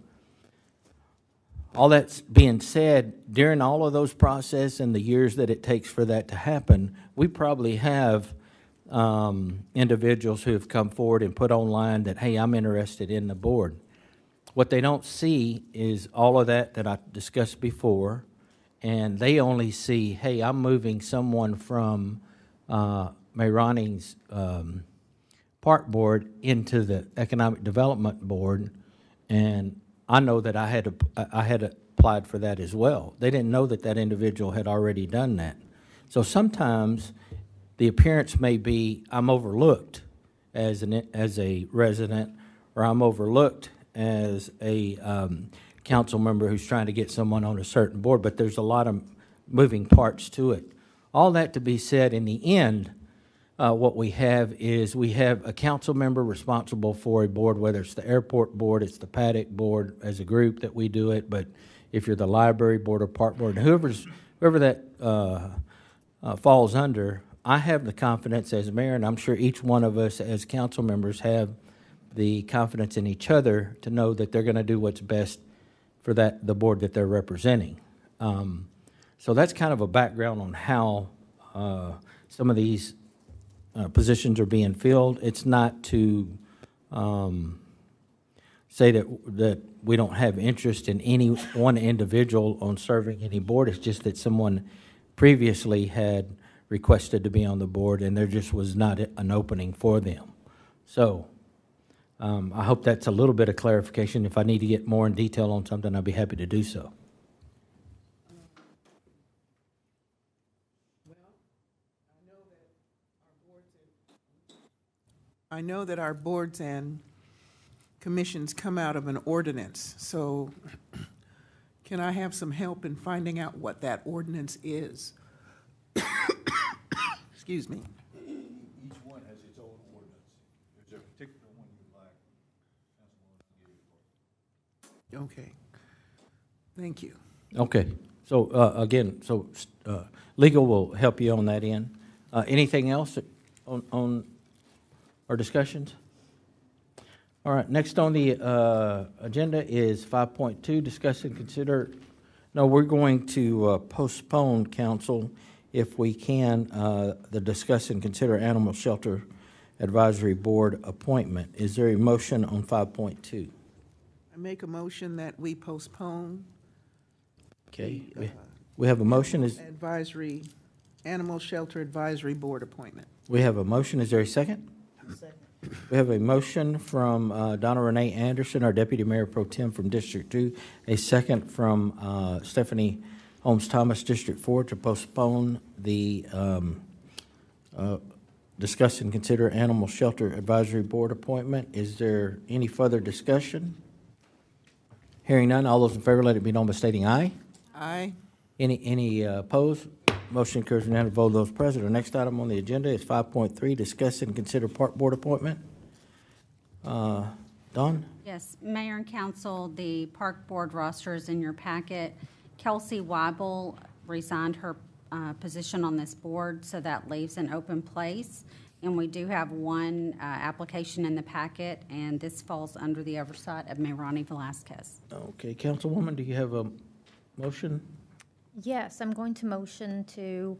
All that's being said, during all of those processes and the years that it takes for that to happen, we probably have individuals who have come forward and put online that, hey, I'm interested in the board. What they don't see is all of that I discussed before, and they only see, hey, I'm moving someone from Mayrani's park board into the economic development board, and I know that I had applied for that as well. They didn't know that individual had already done that. So sometimes the appearance may be I'm overlooked as a resident, or I'm overlooked as a council member who's trying to get someone on a certain board, but there's a lot of moving parts to it. All that to be said, in the end, what we have is we have a council member responsible for a board, whether it's the airport board, it's the paddock board as a group that we do it, but if you're the library board or park board, whoever that falls under, I have the confidence as mayor, and I'm sure each one of us as council members have the confidence in each other to know that they're going to do what's best for the board that they're representing. So that's kind of a background on how some of these positions are being filled. It's not to say that we don't have interest in any one individual on serving any board. It's just that someone previously had requested to be on the board and there just was not an opening for them. So I hope that's a little bit of clarification. If I need to get more in detail on something, I'd be happy to do so. I know that our boards and commissions come out of an ordinance, so can I have some help in finding out what that ordinance is? Excuse me. Each one has its own ordinance. Is there a particular one you'd like, Councilwoman, to give you? Okay. Thank you. Okay. So again, legal will help you on that end. Anything else on our discussions? All right, next on the agenda is 5.2, discuss and consider. No, we're going to postpone, council, if we can, the discuss and consider Animal Shelter Advisory Board appointment. Is there a motion on 5.2? I make a motion that we postpone. Okay, we have a motion. Advisory, Animal Shelter Advisory Board appointment. We have a motion. Is there a second? Second. We have a motion from Donna Renee Anderson, our Deputy Mayor Pro Tem from District 2, a second from Stephanie Holmes Thomas, District 4, to postpone the discuss and consider Animal Shelter Advisory Board appointment. Is there any further discussion? Hearing none, all those in favor, let it be known by stating aye. Aye. Any opposed? Motion carries unanimous vote of those present. Our next item on the agenda is 5.3, discuss and consider park board appointment. Dawn? Yes, Mayor and Council, the park board roster is in your packet. Kelsey Weibel resigned her position on this board, so that leaves an open place. And we do have one application in the packet, and this falls under the oversight of Mayor Ronnie Velasquez. Okay, Councilwoman, do you have a motion? Yes, I'm going to motion to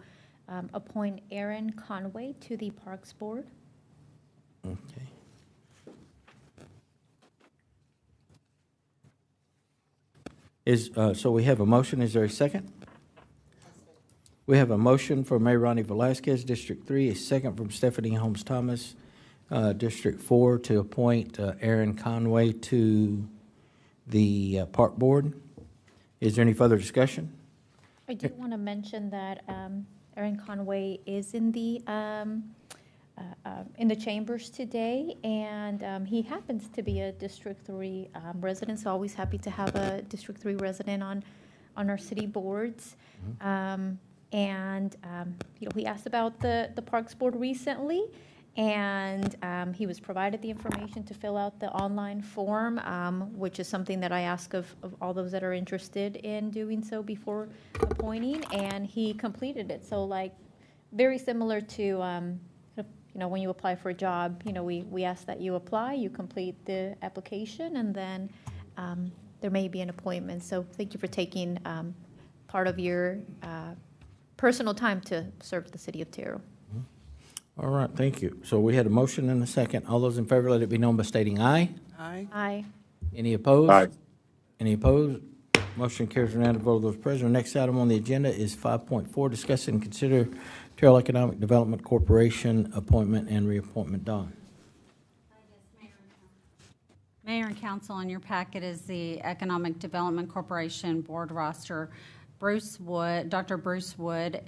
appoint Aaron Conway to the Parks Board. Okay. So we have a motion. Is there a second? We have a motion for Mayor Ronnie Velasquez, District 3, a second from Stephanie Holmes Thomas, District 4, to appoint Aaron Conway to the Park Board. Is there any further discussion? I do want to mention that Aaron Conway is in the chambers today, and he happens to be a District 3 resident, so always happy to have a District 3 resident on our city boards. Mm-hmm. He asked about the Parks Board recently, and he was provided the information to fill out the online form, which is something that I ask of all those that are interested in doing so before appointing, and he completed it. So very similar to, when you apply for a job, we ask that you apply, you complete the application, and then there may be an appointment. So thank you for taking part of your personal time to serve the city of Terrell. All right, thank you. So we had a motion and a second. All those in favor, let it be known by stating aye. Aye. Aye. Any opposed? Aye. Any opposed? Motion carries unanimous vote of those present. Our next item on the agenda is 5.4, discuss and consider Terrell Economic Development Corporation appointment and reappointment. Dawn. Mayor and Council, in your packet is the Economic Development Corporation board roster. Dr. Bruce Wood,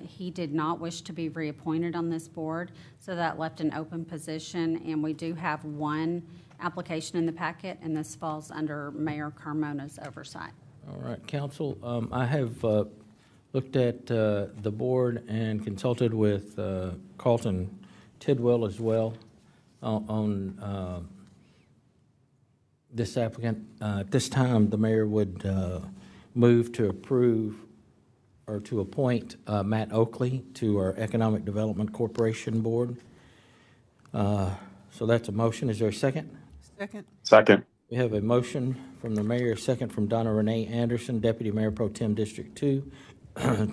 he did not wish to be reappointed on this board, so that left an open position, and we do have one application in the packet, and this falls under Mayor Carmona's oversight. All right, Council, I have looked at the board and consulted with Carlton Tidwell as well on this applicant. At this time, the mayor would move to approve or to appoint Matt Oakley to our Economic Development Corporation Board. So that's a motion. Is there a second? Second. Second. We have a motion from the mayor, a second from Donna Renee Anderson, Deputy Mayor Pro Tem District 2,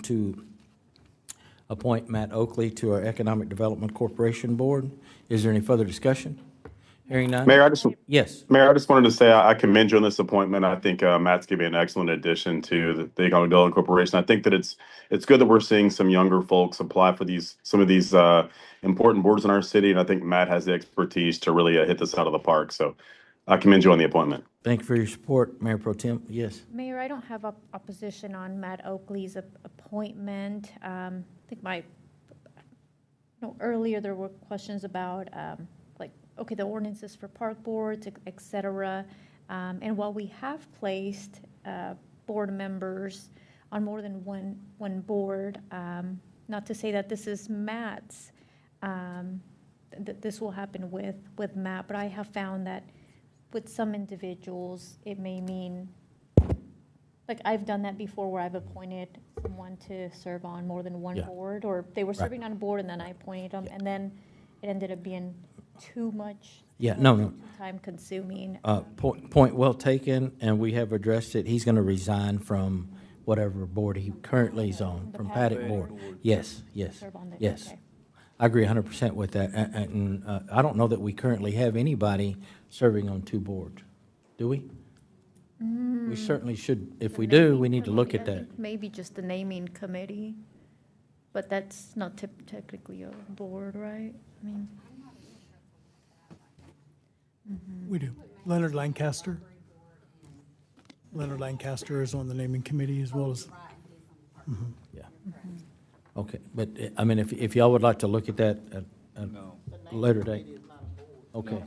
to appoint Matt Oakley to our Economic Development Corporation Board. Is there any further discussion? Hearing none? Mayor, Yes. Mayor, I just wanted to say I commend you on this appointment. I think Matt's going to be an excellent addition to the Economic Development Corporation. I think that it's good that we're seeing some younger folks apply for some of these important boards in our city, and I think Matt has the expertise to really hit this out of the park. So I commend you on the appointment. Thank you for your support, Mayor Pro Tem. Yes. Mayor, I don't have opposition on Matt Oakley's appointment. I think earlier there were questions about, the ordinances for park boards, et cetera. And while we have placed board members on more than one board, not to say that this is Matt's, that this will happen with Matt, but I have found that with some individuals, it may mean, I've done that before where I've appointed someone to serve on more than one board, or they were serving on a board and then I appointed them, and then it ended up being too much. Time consuming. Point well taken, and we have addressed it. He's going to resign from whatever board he currently is on, from Paddock Board. Yes. Okay. I agree 100% with that. And I don't know that we currently have anybody serving on two boards. Do we? We certainly should. If we do, we need to look at that. Maybe just the naming committee, but that's not technically a board, right? I mean. We do. Leonard Lancaster. Leonard Lancaster is on the naming committee as well as. Yeah. Okay, but I mean, if y'all would like to look at that at a later date. Okay.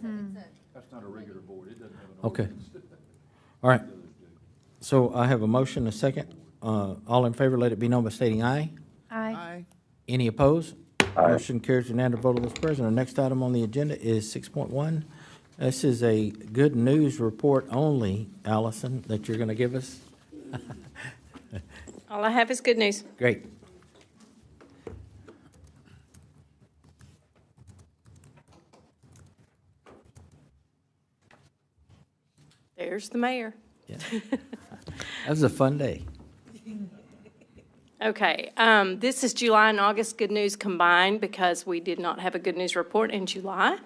That's not a regular board. It doesn't have an Okay. All right. So I have a motion, a second. All in favor, let it be known by stating aye. Aye. Any opposed? Aye. Motion carries unanimous vote of this president. Our next item on the agenda is 6.1. This is a good news report only, Allison, that you're going to give us. All I have is good news. Great. There's the mayor. Yeah. That was a fun day. Okay, this is July and August good news combined because we did not have a good news report in July.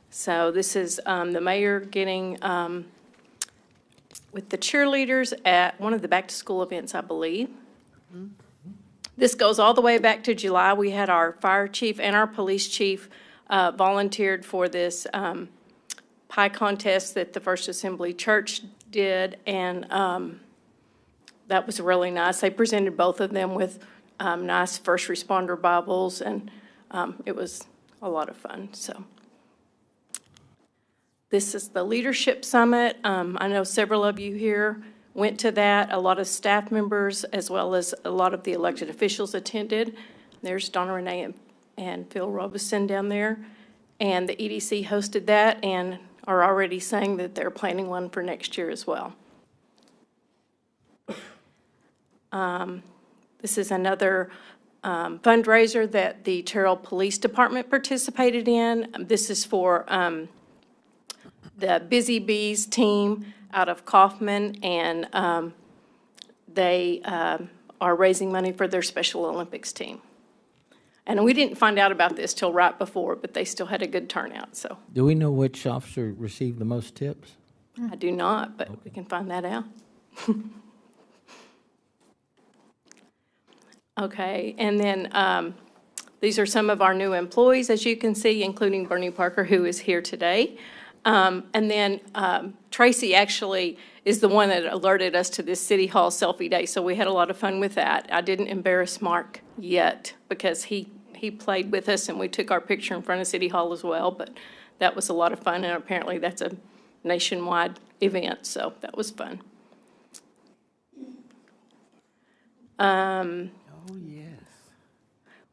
So this is the mayor getting with the cheerleaders at one of the back-to-school events, I believe. This goes all the way back to July. We had our fire chief and our police chief volunteered for this pie contest that the First Assembly Church did, and that was really nice. They presented both of them with nice first responder Bibles, and it was a lot of fun. So this is the Leadership Summit. I know several of you here went to that. A lot of staff members, as well as a lot of the elected officials attended. There's Donna Renee and Phil Robeson down there. And the EDC hosted that and are already saying that they're planning one for next year as well. This is another fundraiser that the Terrell Police Department participated in. This is for the Busy Bees team out of Kaufman, and they are raising money for their Special Olympics team. And we didn't find out about this till right before, but they still had a good turnout, so. Do we know which officer received the most tips? I do not, but we can find that out. Okay, and then these are some of our new employees, as you can see, including Bernie Parker, who is here today. And then Tracy actually is the one that alerted us to this City Hall selfie day, so we had a lot of fun with that. I didn't embarrass Mark yet because he played with us and we took our picture in front of City Hall as well, but that was a lot of fun, and apparently that's a nationwide event, so that was fun. Oh, yes.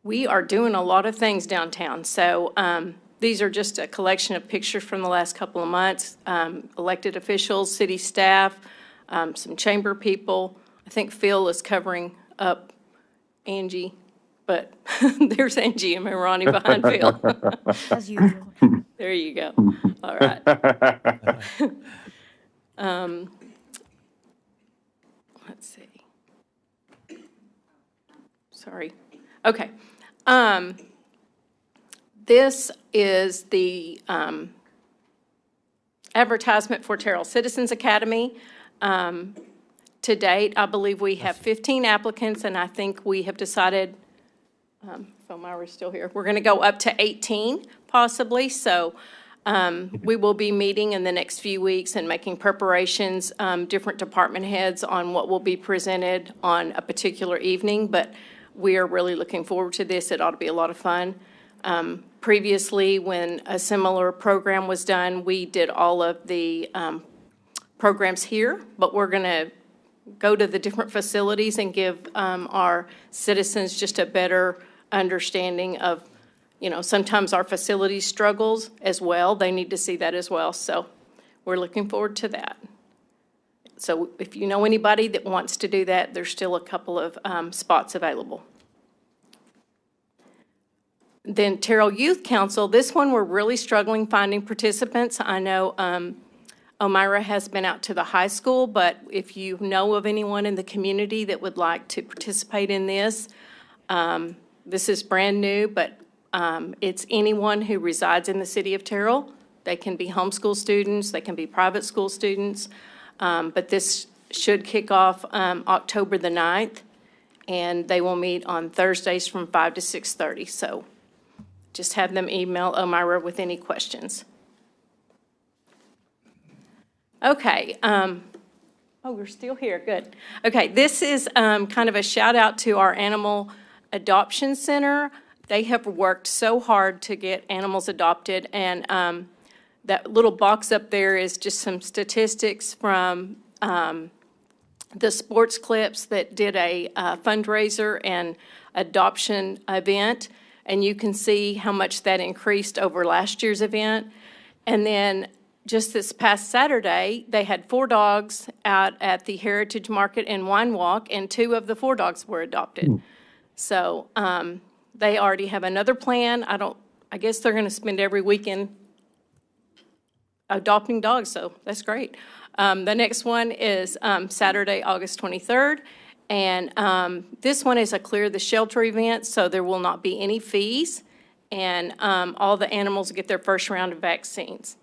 we are doing a lot of things downtown. So these are just a collection of pictures from the last couple of months. Elected officials, city staff, some chamber people. I think Phil is covering up Angie, but there's Angie and Ronnie behind Phil. As usual. There you go. All right. Let's see. Sorry. Okay. This is the advertisement for Terrell Citizens Academy. To date, I believe we have 15 applicants, and I think we have decided, if Elmira's still here, we're going to go up to 18 possibly. So we will be meeting in the next few weeks and making preparations, different department heads on what will be presented on a particular evening. But we are really looking forward to this. It ought to be a lot of fun. Previously, when a similar program was done, we did all of the programs here, but we're going to go to the different facilities and give our citizens just a better understanding of, sometimes our facilities struggles as well. They need to see that as well. So we're looking forward to that. So if you know anybody that wants to do that, there's still a couple of spots available. Then Terrell Youth Council, this one we're really struggling finding participants. I know Elmira has been out to the high school, but if you know of anyone in the community that would like to participate in this, this is brand new, but it's anyone who resides in the city of Terrell. They can be homeschool students, they can be private school students, but this should kick off October the 9th, and they will meet on Thursdays from 5 to 6:30. So just have them email Elmira with any questions. Okay. Oh, we're still here. Good. Okay. This is kind of a shout out to our Animal Adoption Center. They have worked so hard to get animals adopted, and that little box up there is just some statistics from the Sports Clips that did a fundraiser and adoption event, and you can see how much that increased over last year's event. And then just this past Saturday, they had 4 dogs out at the Heritage Market and Wine Walk, and 2 of the 4 dogs were adopted. So they already have another plan. I guess they're going to spend every weekend adopting dogs, so that's great. The next one is Saturday, August 23rd, and this one is a Clear the Shelter event, so there will not be any fees, and all the animals get their first round of vaccines.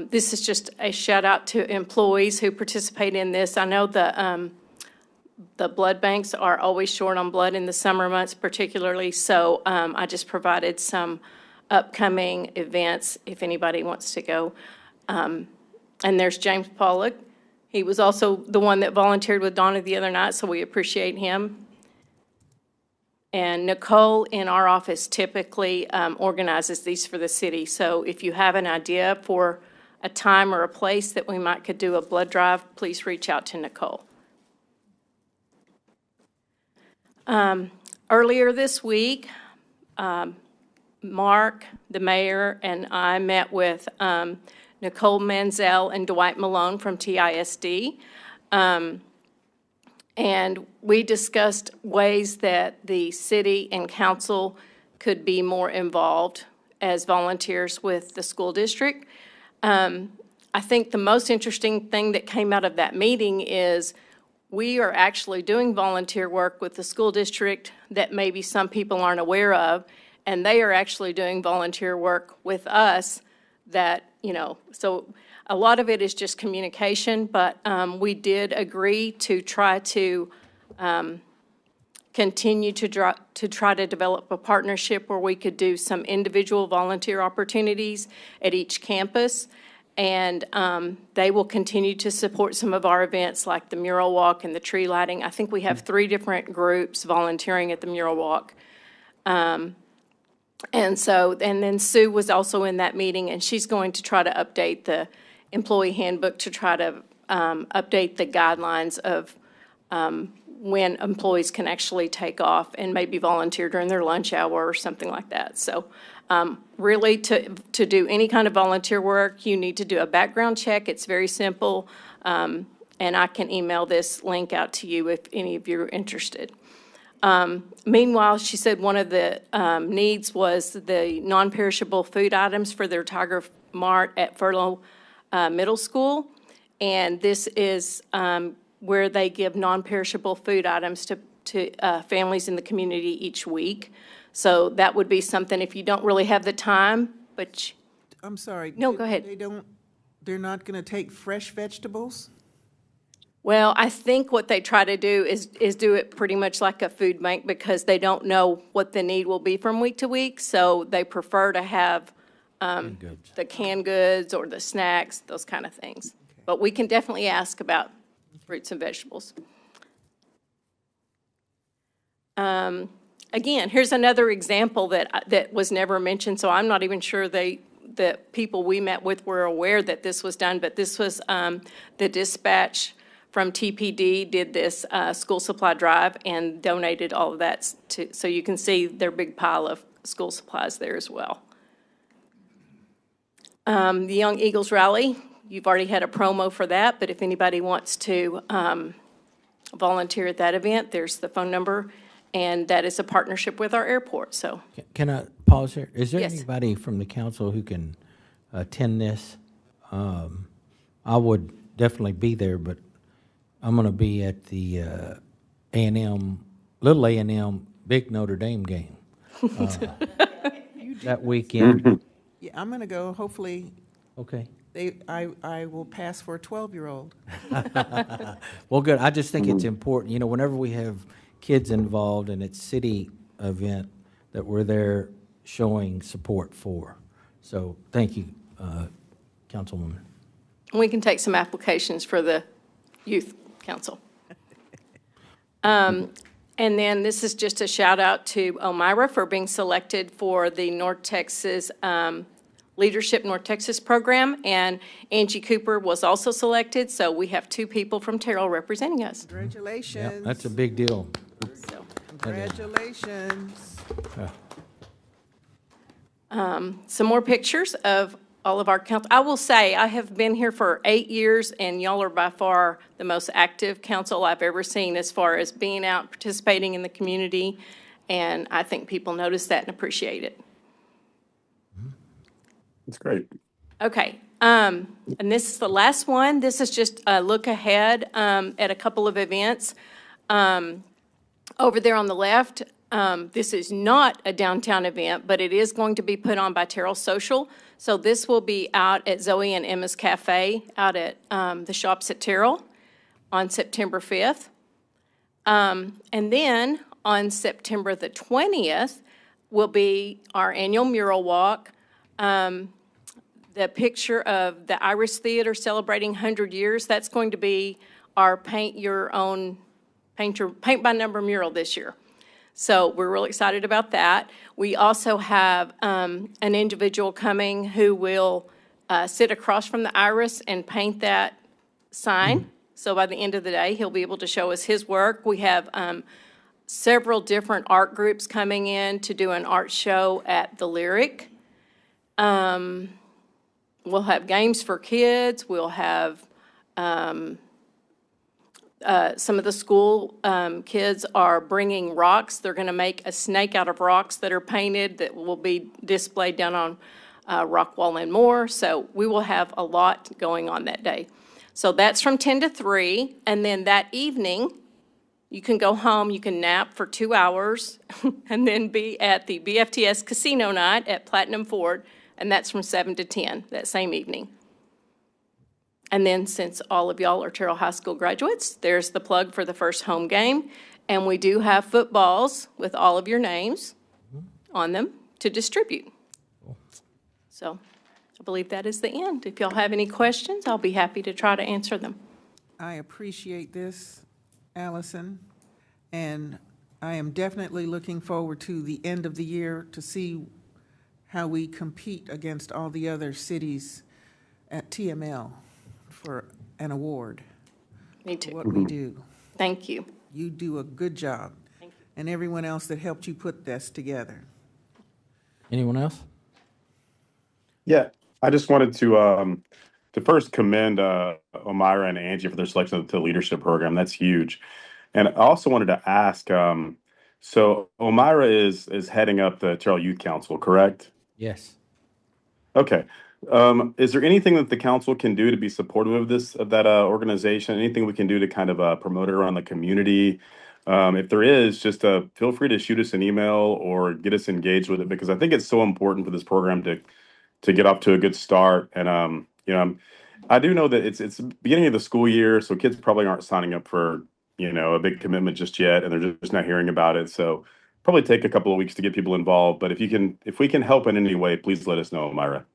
This is just a shout out to employees who participate in this. I know the blood banks are always short on blood in the summer months particularly, so I just provided some upcoming events if anybody wants to go. And there's James Pollock. He was also the one that volunteered with Donna the other night, so we appreciate him. And Nicole in our office typically organizes these for the city. So if you have an idea for a time or a place that we could do a blood drive, please reach out to Nicole. Earlier this week, Mark, the mayor, and I met with Nicole Manzel and Dwight Malone from TISD. And we discussed ways that the city and council could be more involved as volunteers with the school district. I think the most interesting thing that came out of that meeting is we are actually doing volunteer work with the school district that maybe some people aren't aware of, and they are actually doing volunteer work with us that, so a lot of it is just communication, but we did agree to try to continue to try to develop a partnership where we could do some individual volunteer opportunities at each campus. And they will continue to support some of our events like the mural walk and the tree lighting. I think we have 3 different groups volunteering at the mural walk. And then Sue was also in that meeting, and she's going to try to update the employee handbook to try to update the guidelines of when employees can actually take off and maybe volunteer during their lunch hour or something like that. So really, to do any kind of volunteer work, you need to do a background check. It's very simple. And I can email this link out to you if any of you are interested. Meanwhile, she said one of the needs was the non-perishable food items for their Tiger Mart at Furlough Middle School. And this is where they give non-perishable food items to families in the community each week. So that would be something if you don't really have the time, but. I'm sorry. No, go ahead. They're not going to take fresh vegetables? Well, I think what they try to do is do it pretty much like a food bank because they don't know what the need will be from week to week. So they prefer to have the canned goods or the snacks, those kind of things. Okay. But we can definitely ask about fruits and vegetables. Again, here's another example that was never mentioned, so I'm not even sure the people we met with were aware that this was done, but this was the dispatch from TPD did this school supply drive and donated all of that so you can see their big pile of school supplies there as well. The Young Eagles Rally, you've already had a promo for that, but if anybody wants to volunteer at that event, there's the phone number, and that is a partnership with our airport, so. Can I pause here? Is there Yes. anybody from the council who can attend this? I would definitely be there, but I'm going to be at the A&M, little A&M, big Notre Dame game that weekend. Yeah, I'm going to go, hopefully. Okay. I will pass for a 12-year-old. Well, good. I just think it's important, you know, whenever we have kids involved and it's city event, that we're there showing support for. So thank you, Councilwoman. We can take some applications for the youth council. And then this is just a shout out to Omira for being selected for the North Texas Leadership North Texas program, and Angie Cooper was also selected, so we have 2 people from Terrell representing us. Congratulations. Yeah, that's a big deal. So, congratulations. some more pictures of all of our council. I will say, I have been here for 8 years, and y'all are by far the most active council I've ever seen as far as being out, participating in the community, and I think people notice that and appreciate it. That's great. Okay, and this is the last one. This is just a look ahead at a couple of events. Over there on the left, this is not a downtown event, but it is going to be put on by Terrell Social. So this will be out at Zoe and Emma's Cafe out at the Shops at Terrell on September 5th. And then on September the 20th will be our annual mural walk. The picture of the Iris Theater celebrating 100 years, that's going to be our paint by number mural this year. So we're really excited about that. We also have an individual coming who will sit across from the Iris and paint that sign. So by the end of the day, he'll be able to show us his work. We have several different art groups coming in to do an art show at the Lyric. We'll have games for kids. We'll have some of the school kids are bringing rocks. They're going to make a snake out of rocks that are painted that will be displayed down on Rockwall and Moore. So we will have a lot going on that day. So that's from 10 to 3. And then that evening, you can go home, you can nap for 2 hours, and then be at the BFTS Casino Night at Platinum Ford. And that's from 7 to 10 that same evening. And then since all of y'all are Terrell High School graduates, there's the plug for the first home game. And we do have footballs with all of your names on them to distribute. So I believe that is the end. If y'all have any questions, I'll be happy to try to answer them. I appreciate this, Allison, and I am definitely looking forward to the end of the year to see how we compete against all the other cities at TML for an award. Me too. For what we do. Thank you. You do a good job. Thank you. And everyone else that helped you put this together. Anyone else? Yeah, I just wanted to first commend Omira and Angie for their selection to the leadership program. That's huge. And I also wanted to ask, so Omira is heading up the Terrell Youth Council, correct? Yes. Okay. Is there anything that the council can do to be supportive of that organization? Anything we can do to kind of promote it around the community? If there is, just feel free to shoot us an email or get us engaged with it, because I think it's so important for this program to get off to a good start. And I do know that it's the beginning of the school year, so kids probably aren't signing up for a big commitment just yet, and they're just not hearing about it. So probably take a couple of weeks to get people involved. But if we can help in any way, please let us know, Myra.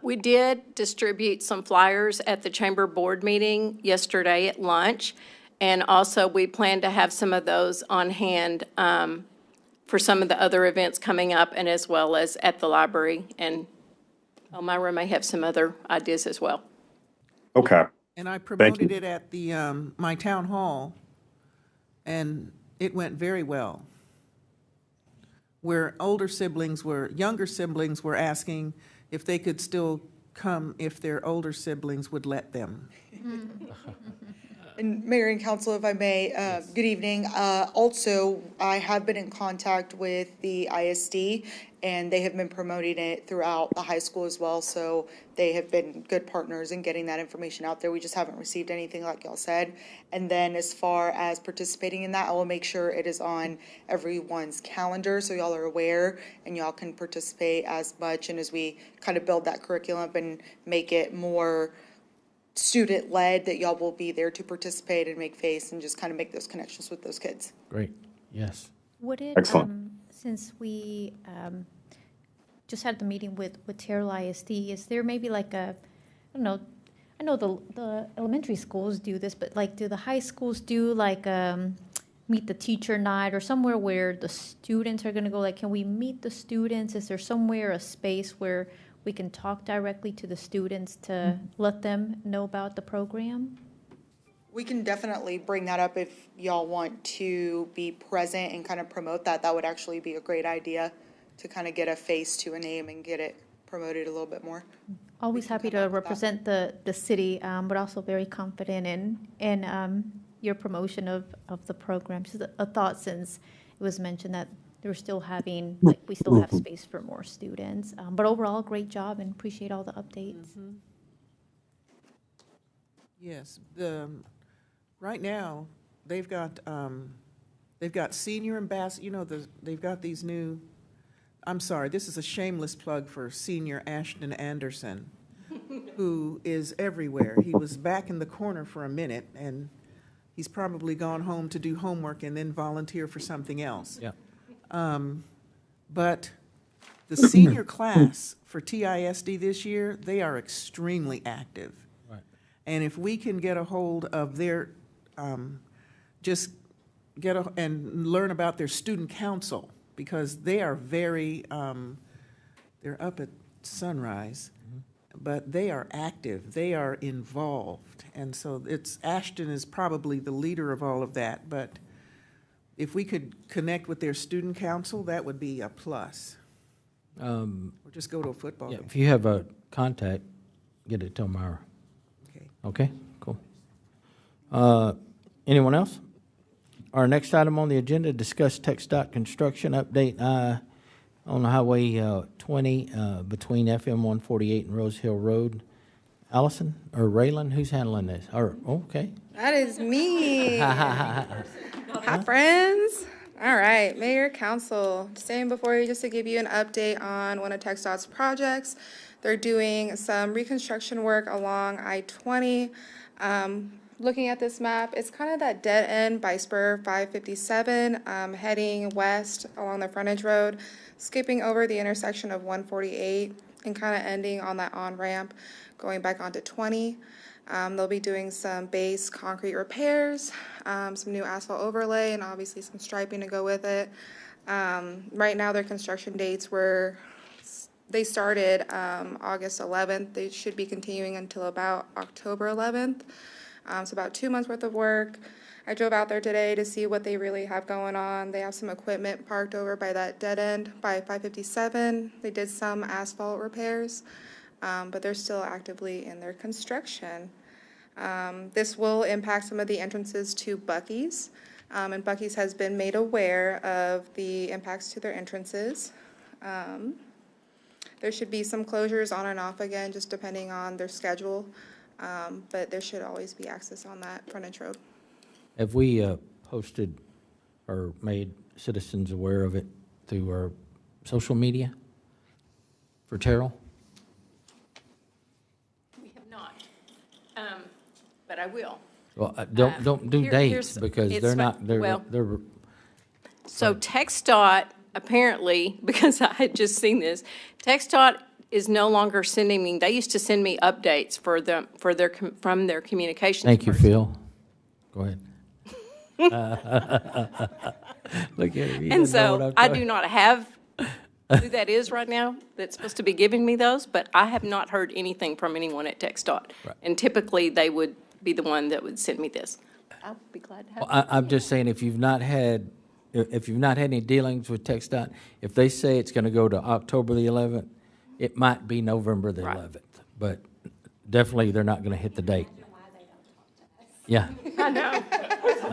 We did distribute some flyers at the chamber board meeting yesterday at lunch. And also, we plan to have some of those on hand for some of the other events coming up, and as well as at the library. And Myra may have some other ideas as well. Okay. And I Thank promoted you. it at the, my town hall, and it went very well. Where younger siblings were asking if they could still come if their older siblings would let them. And Mayor and Council, if I may, good evening. Also, I have been in contact with the ISD, and they have been promoting it throughout the high school as well. So they have been good partners in getting that information out there. We just haven't received anything like y'all said. And then as far as participating in that, I will make sure it is on everyone's calendar so y'all are aware and y'all can participate as much. And as we kind of build that curriculum and make it more student-led, that y'all will be there to participate and make face and just kind of make those connections with those kids. Great. Yes. Would it, Excellent. since we just had the meeting with Terrell ISD, is there maybe like a, I don't know, I know the elementary schools do this, but like do the high schools do like meet the teacher night or somewhere where the students are going to go? Like, can we meet the students? Is there somewhere, a space where we can talk directly to the students to let them know about the program? We can definitely bring that up if y'all want to be present and kind of promote that. That would actually be a great idea to kind of get a face to a name and get it promoted a little bit more. Always happy to represent the city, but also very confident in your promotion of the program. Just a thought, since it was mentioned that we're still having, like, we still have space for more students. But overall, great job, and appreciate all the updates. Yes, right now, they've got senior ambassador, they've got these new, I'm sorry, this is a shameless plug for Senior Ashton Anderson, who is everywhere. He was back in the corner for a minute, and he's probably gone home to do homework and then volunteer for something else. Yeah. But the senior class for TISD this year, they are extremely active. Right. And if we can get a hold of their, and learn about their student council, because they are very, they're up at sunrise, but they are active, they are involved. And so Ashton is probably the leader of all of that, but if we could connect with their student council, that would be a plus. Or just go to a football Yeah, game. if you have a contact, get it to Myra. Okay. Okay, cool. Anyone else? Our next item on the agenda, discuss TxDOT construction update on Highway 20 between FM 148 and Rose Hill Road. Allison or Raylan, who's handling this? Okay. That is me. Hi, friends. All right, Mayor, Council, standing before you just to give you an update on one of TxDOT's projects. They're doing some reconstruction work along I-20. Looking at this map, it's kind of that dead end by Spur 557, heading west along the frontage road, skipping over the intersection of 148 and kind of ending on that on-ramp, going back onto 20. They'll be doing some base concrete repairs, some new asphalt overlay, and obviously some striping to go with it. Right now, their construction dates they started August 11th. They should be continuing until about October 11th. So about 2 months worth of work. I drove out there today to see what they really have going on. They have some equipment parked over by that dead end by 557. They did some asphalt repairs, but they're still actively in their construction. This will impact some of the entrances to Buc-ee's, and Buc-ee's has been made aware of the impacts to their entrances. There should be some closures on and off again, just depending on their schedule, but there should always be access on that frontage road. Have we posted or made citizens aware of it through our social media for Terrell? We have not, but I will. Well, don't do dates because it's they're fine. not, they're, Well, they're, So TxDOT, apparently, because I had just seen this, TxDOT is no longer sending me, they used to send me updates from their communications. thank you, person. Phil. Go ahead. Look at him. He And doesn't know what so I'm I talking- do not have who that is right now that's supposed to be giving me those, but I have not heard anything from anyone at TxDOT. Right. And typically, they would be the one that would send me this. I'll be glad to have Well, I'm just saying, if you've not had any dealings with TxDOT, if they say it's going to go to October the 11th, it might be November the 11th, but definitely they're not going to hit the date. Yeah. I know.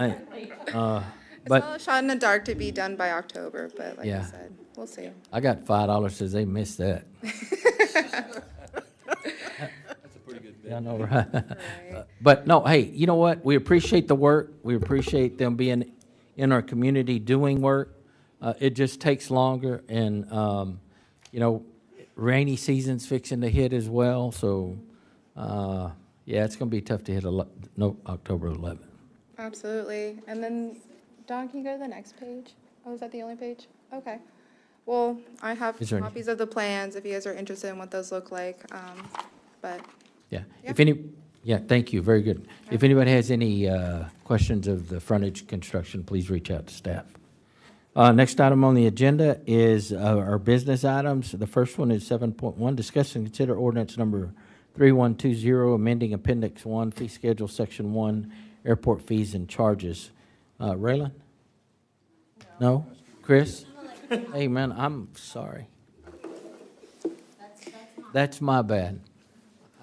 It's But all a shot in the dark to be done by October, but like Yeah. I said, we'll see. I got $5 says they missed that. Yeah, I know, right? But no, hey, you know what? We appreciate the work. We appreciate them being in our community doing work. It just takes longer, and you know, rainy season's fixing to hit as well. So, yeah, it's going to be tough to hit October 11th. Absolutely. And then, Don, can you go to the next page? Oh, is that the only page? Okay. Well, I have Is there copies of the plans if you guys are interested in what those look like. But Yeah. Yeah, thank you. Very good. If anybody has any questions of the frontage construction, please reach out to staff. Next item on the agenda is our business items. The first one is 7.1, discuss and consider ordinance number 3120, amending Appendix 1, Fee Schedule, Section 1, Airport Fees and Charges. Raylan? No? Chris? Hey, man, I'm sorry. That's my bad.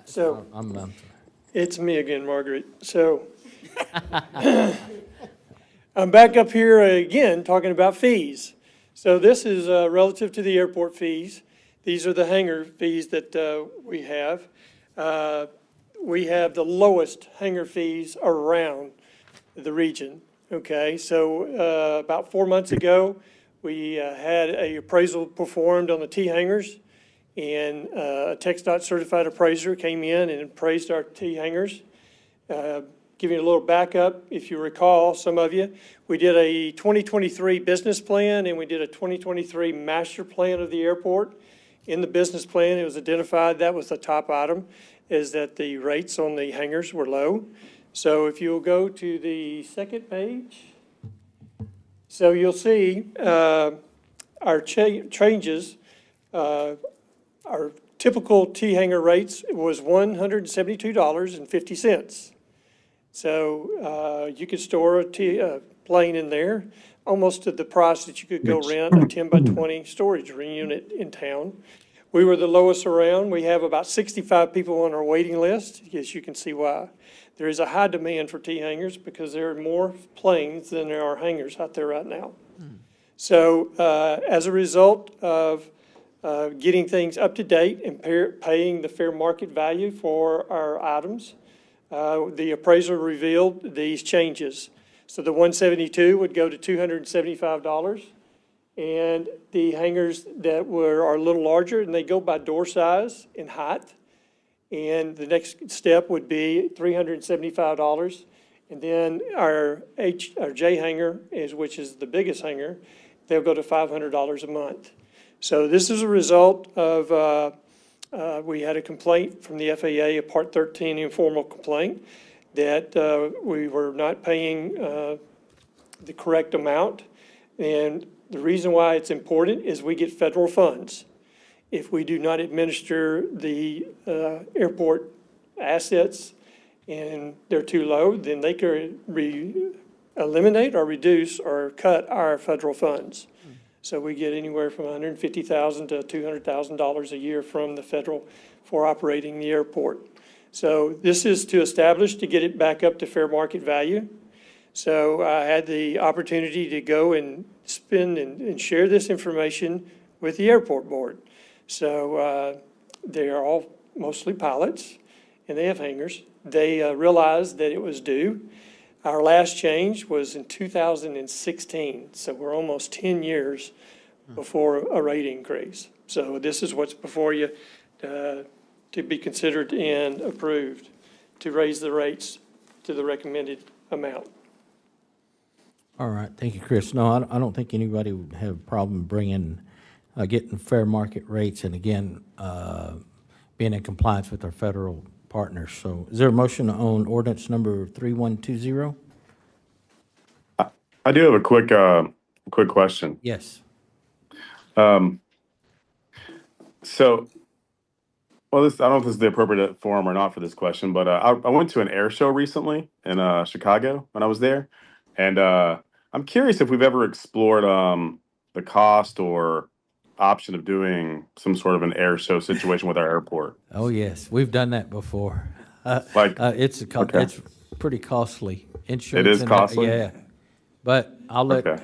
So, I'm sorry. it's me again, Margaret. So, I'm back up here again talking about fees. So this is relative to the airport fees. These are the hangar fees that we have. We have the lowest hangar fees around the region, okay? So about 4 months ago, we had a appraisal performed on the T hangars, and a TxDOT certified appraiser came in and appraised our T hangars. Give you a little backup, if you recall, some of you, we did a 2023 business plan and we did a 2023 master plan of the airport. In the business plan, it was identified, that was the top item, is that the rates on the hangars were low. So if you'll go to the second page, so you'll see our changes. Our typical T hanger rates was $172.50. So you could store a plane in there, almost at the price that you could go rent a 10 by 20 storage unit in town. We were the lowest around. We have about 65 people on our waiting list, as you can see why. There is a high demand for T hangars because there are more planes than there are hangars out there right now. So as a result of getting things up to date and paying the fair market value for our items, the appraiser revealed these changes. So the 172 would go to $275, and the hangars that are a little larger, and they go by door size and height, and the next step would be $375. And then our J hanger, which is the biggest hanger, they'll go to $500 a month. So this is a result of we had a complaint from the FAA, a Part 13 informal complaint, that we were not paying the correct amount. And the reason why it's important is we get federal funds. If we do not administer the airport assets and they're too low, then they could eliminate or reduce or cut our federal funds. So we get anywhere from $150,000 to $200,000 a year from the federal for operating the airport. So this is to establish, to get it back up to fair market value. So I had the opportunity to go and spend and share this information with the airport board. So they are all mostly pilots, and they have hangars. They realized that it was due. Our last change was in 2016, so we're almost 10 years before a rate increase. So this is what's before you to be considered and approved, to raise the rates to the recommended amount. All right, thank you, Chris. No, I don't think anybody would have a problem bringing, getting fair market rates, and again, being in compliance with our federal partners. So is there a motion on ordinance number 3120? I do have a quick question. Yes. So, well, I don't know if this is the appropriate forum or not for this question, but I went to an air show recently in Chicago when I was there, and I'm curious if we've ever explored the cost or option of doing some sort of an air show situation with our airport. Oh, yes, we've done that before. It's pretty costly. Insurance. It is and costly? Yeah. But I'll let,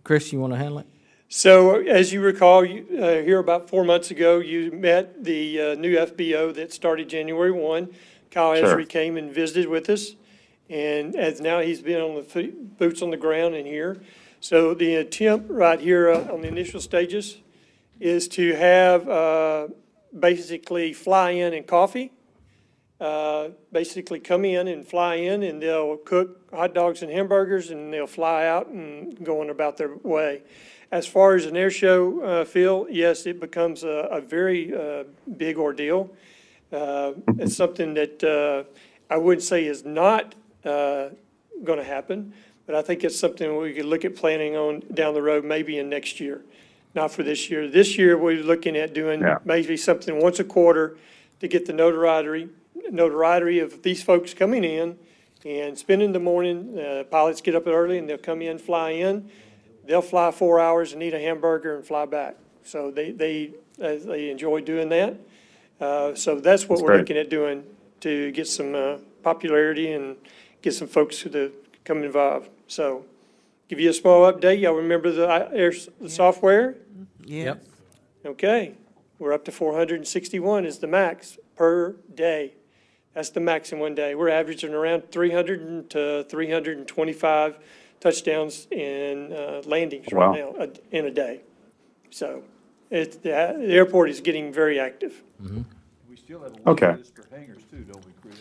Chris, you want to handle it? So as you recall, here about 4 months ago, you met the new FBO that started January 1. Kyle Esri came and visited with us, and as now he's been on the boots on the ground in here. So the attempt right here on the initial stages is to have basically fly in and coffee. Basically come in and fly in, and they'll cook hot dogs and hamburgers, and they'll fly out and go on about their way. As far as an air show feel, yes, it becomes a very big ordeal. It's something that I wouldn't say is not going to happen, but I think it's something we could look at planning on down the road, maybe in next year, not for this year. This year, we're looking at doing maybe something once a quarter to get the notoriety of these folks coming in and spending the morning. Pilots get up early and they'll come in, fly in. They'll fly 4 hours and eat a hamburger and fly back. So they enjoy doing that. So that's what we're looking at doing to get some popularity and get some folks to come involved. So give you a small update. Y'all remember the software? Yep. Okay. We're up to 461 is the max per day. That's the max in one day. We're averaging around 300 to 325 touchdowns and landings right now in a day. So the airport is getting very active. Mm-hmm. We still have a waiting list for hangars too, don't we, Chris?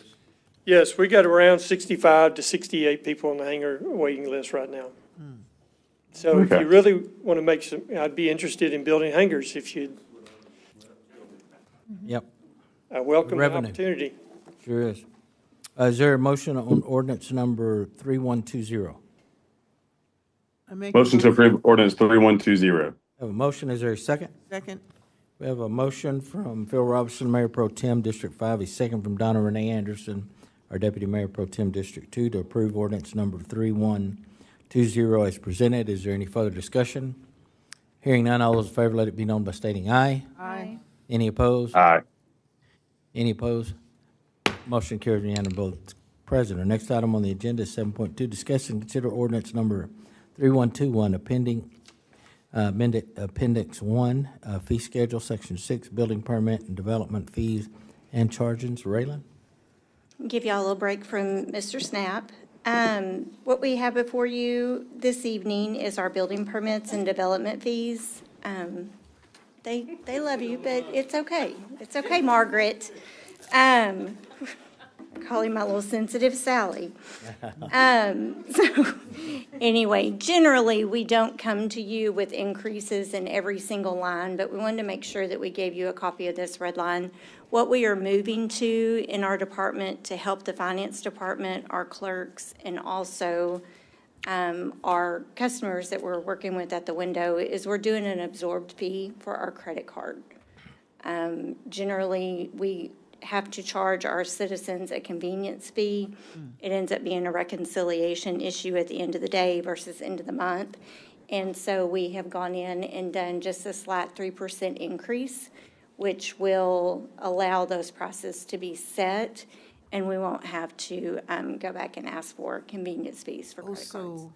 Yes, we got around 65 to 68 people on the hangar waiting list right now. So if you really want to make some, I'd be interested in building hangars if you'd. Yep. I welcome the opportunity. Sure is. Is there a motion on ordinance number 3120? Motion to approve ordinance 3120. Have a motion. Is there a second? Second. We have a motion from Phil Robertson, Mayor Pro Tem, District 5, a second from Donna Renee Anderson, our Deputy Mayor Pro Tem, District 2, to approve ordinance number 3120 as presented. Is there any further discussion? Hearing none, all those in favor, let it be known by stating aye. Aye. Any opposed? Aye. Any opposed? Motion carries unanimously, both present. Our next item on the agenda is 7.2, discuss and consider ordinance number 3121, Appendix 1, fee schedule, Section 6, building permit and development fees and charges. Raylan? Give y'all a little break from Mr. Snap. What we have before you this evening is our building permits and development fees. They love you, but it's okay. It's okay, Margaret. Calling my little sensitive Sally. So anyway, generally, we don't come to you with increases in every single line, but we wanted to make sure that we gave you a copy of this red line. What we are moving to in our department to help the finance department, our clerks, and also our customers that we're working with at the window is we're doing an absorbed fee for our credit card. Generally, have to charge our citizens a convenience fee. It ends up being a reconciliation issue at the end of the day versus end of the month. And so we have gone in and done just a slight 3% increase, which will allow those prices to be set, and we won't have to go back and ask for convenience fees for credit cards. Also,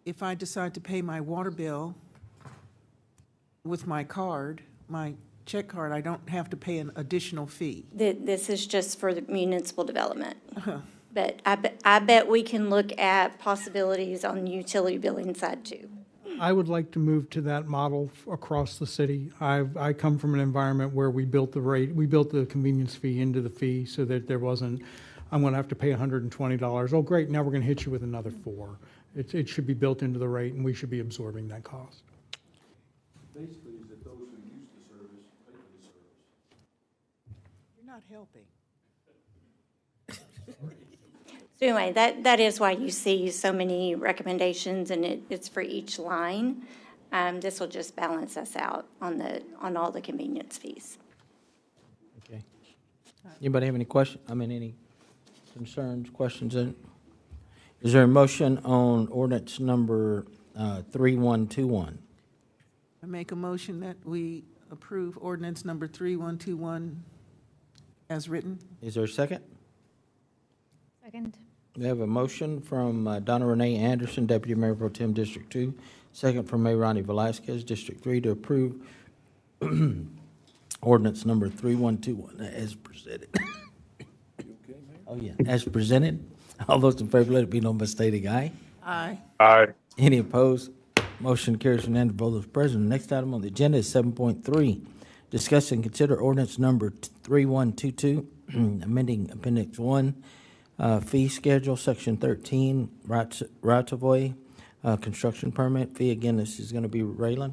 if I decide to pay my water bill with my card, my check card, I don't have to pay an additional fee. This is just for the municipal development. But I bet we can look at possibilities on the utility billing side too. I would like to move to that model across the city. I come from an environment where we built the convenience fee into the fee so that there wasn't, I'm going to have to pay $120. Oh, great, now we're going to hit you with another $4. It should be built into the rate, and we should be absorbing that cost. Basically, is that those who use the service pay for the service. You're not helping. So anyway, that is why you see so many recommendations, and it's for each line. This will just balance us out on all the convenience fees. Okay. Anybody have any any concerns, questions? Is there a motion on ordinance number 3121? I make a motion that we approve ordinance number 3121 as written. Is there a second? Second. We have a motion from Donna Renee Anderson, Deputy Mayor Pro Tem District 2, second from Mayor Ronnie Velasquez, District 3, to approve ordinance number 3121 as presented. Oh, yeah, as presented. All those in favor, let it be known by stating aye. Aye. Aye. Any opposed? Motion carries unanimous vote of the president. Next item on the agenda is 7.3. Discuss and consider ordinance number 3122, amending Appendix 1, fee schedule, Section 13, right-of-way, construction permit fee. Again, this is going to be Raylan.